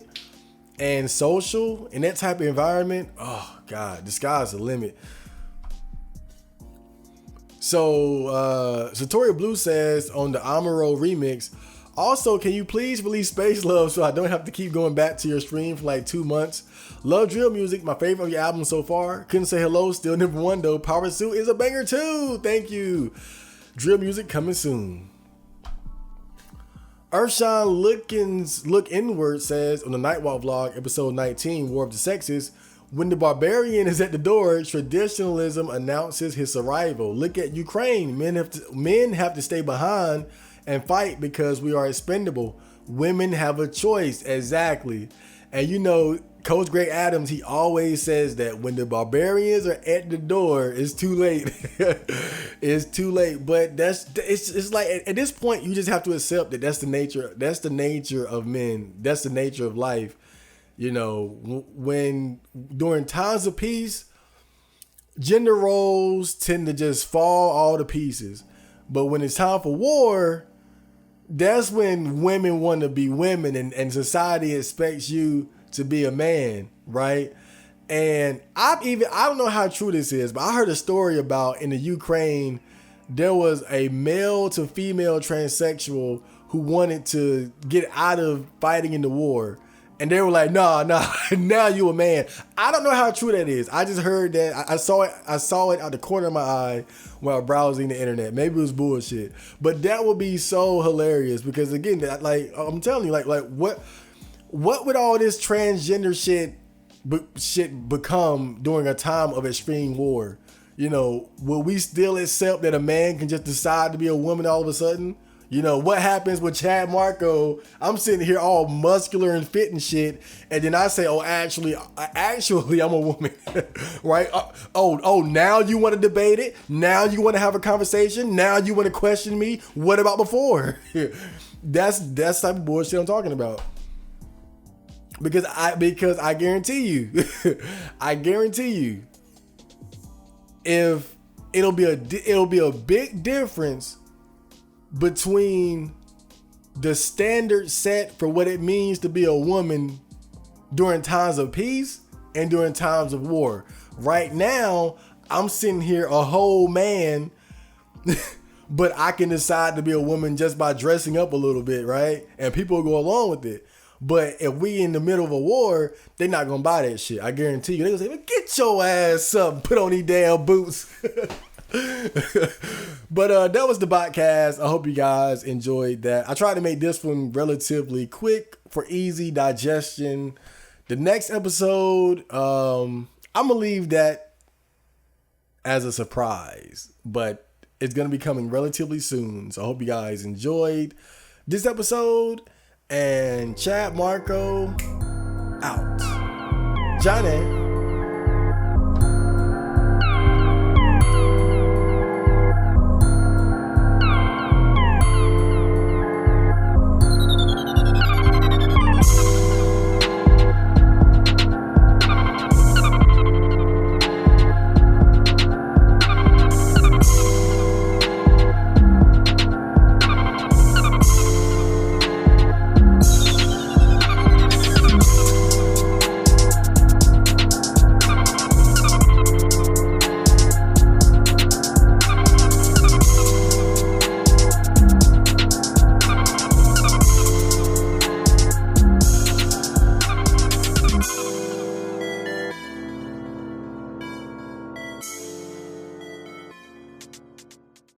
and social in that type of environment, oh God, the sky's the limit. So Satori Blue says on the Amuro remix, "Also, can you please release Space Love so I don't have to keep going back to your stream for like 2 months? Love drill music, my favorite of your album so far. Couldn't say hello, still number one though. Power Suit is a banger too. Thank you. Drill music coming soon." Earthshine Look Inward says on the Nightwalk vlog, episode 19, War of the Sexes, "When the barbarian is at the door, traditionalism announces his arrival. Look at Ukraine. Men have to stay behind and fight because we are expendable. Women have a choice." Exactly. And you know, Coach Greg Adams, he always says that when the barbarians are at the door, it's too late. It's too late. But it's like at this point, you just have to accept that that's the nature. That's the nature of men. That's the nature of life. You know, when during times of peace, gender roles tend to just fall all to pieces. But when it's time for war, that's when women want to be women and society expects you to be a man, right? And I don't know how true this is, but I heard a story about in the Ukraine, there was a male to female transsexual who wanted to get out of fighting in the war. And they were like, nah, now you a man. I don't know how true that is. I just heard that. I saw it out the corner of my eye while browsing the internet. Maybe it was bullshit. But that would be so hilarious because again, like I'm telling you, like what would all this transgender shit become during a time of extreme war? You know, will we still accept that a man can just decide to be a woman all of a sudden? You know, what happens with Chad Marco? I'm sitting here all muscular and fit and shit. And then I say, oh, actually, I'm a woman. Right? Now you want to debate it? Now you want to have a conversation? Now you want to question me? What about before? That's the type of bullshit I'm talking about. Because I guarantee you, if it'll be a big difference between the standard set for what it means to be a woman during times of peace and during times of war. Right now, I'm sitting here a whole man, but I can decide to be a woman just by dressing up a little bit, right? And people go along with it. But if we in the middle of a war, they're not gonna buy that shit. I guarantee you. They're gonna say, get your ass up, put on these damn boots. But that was the Botcast. I hope you guys enjoyed that. I tried to make this one relatively quick for easy digestion. The next episode, I'm gonna leave that as a surprise, but it's gonna be coming relatively soon. So I hope you guys enjoyed this episode. And Chad Marco out. Johnny.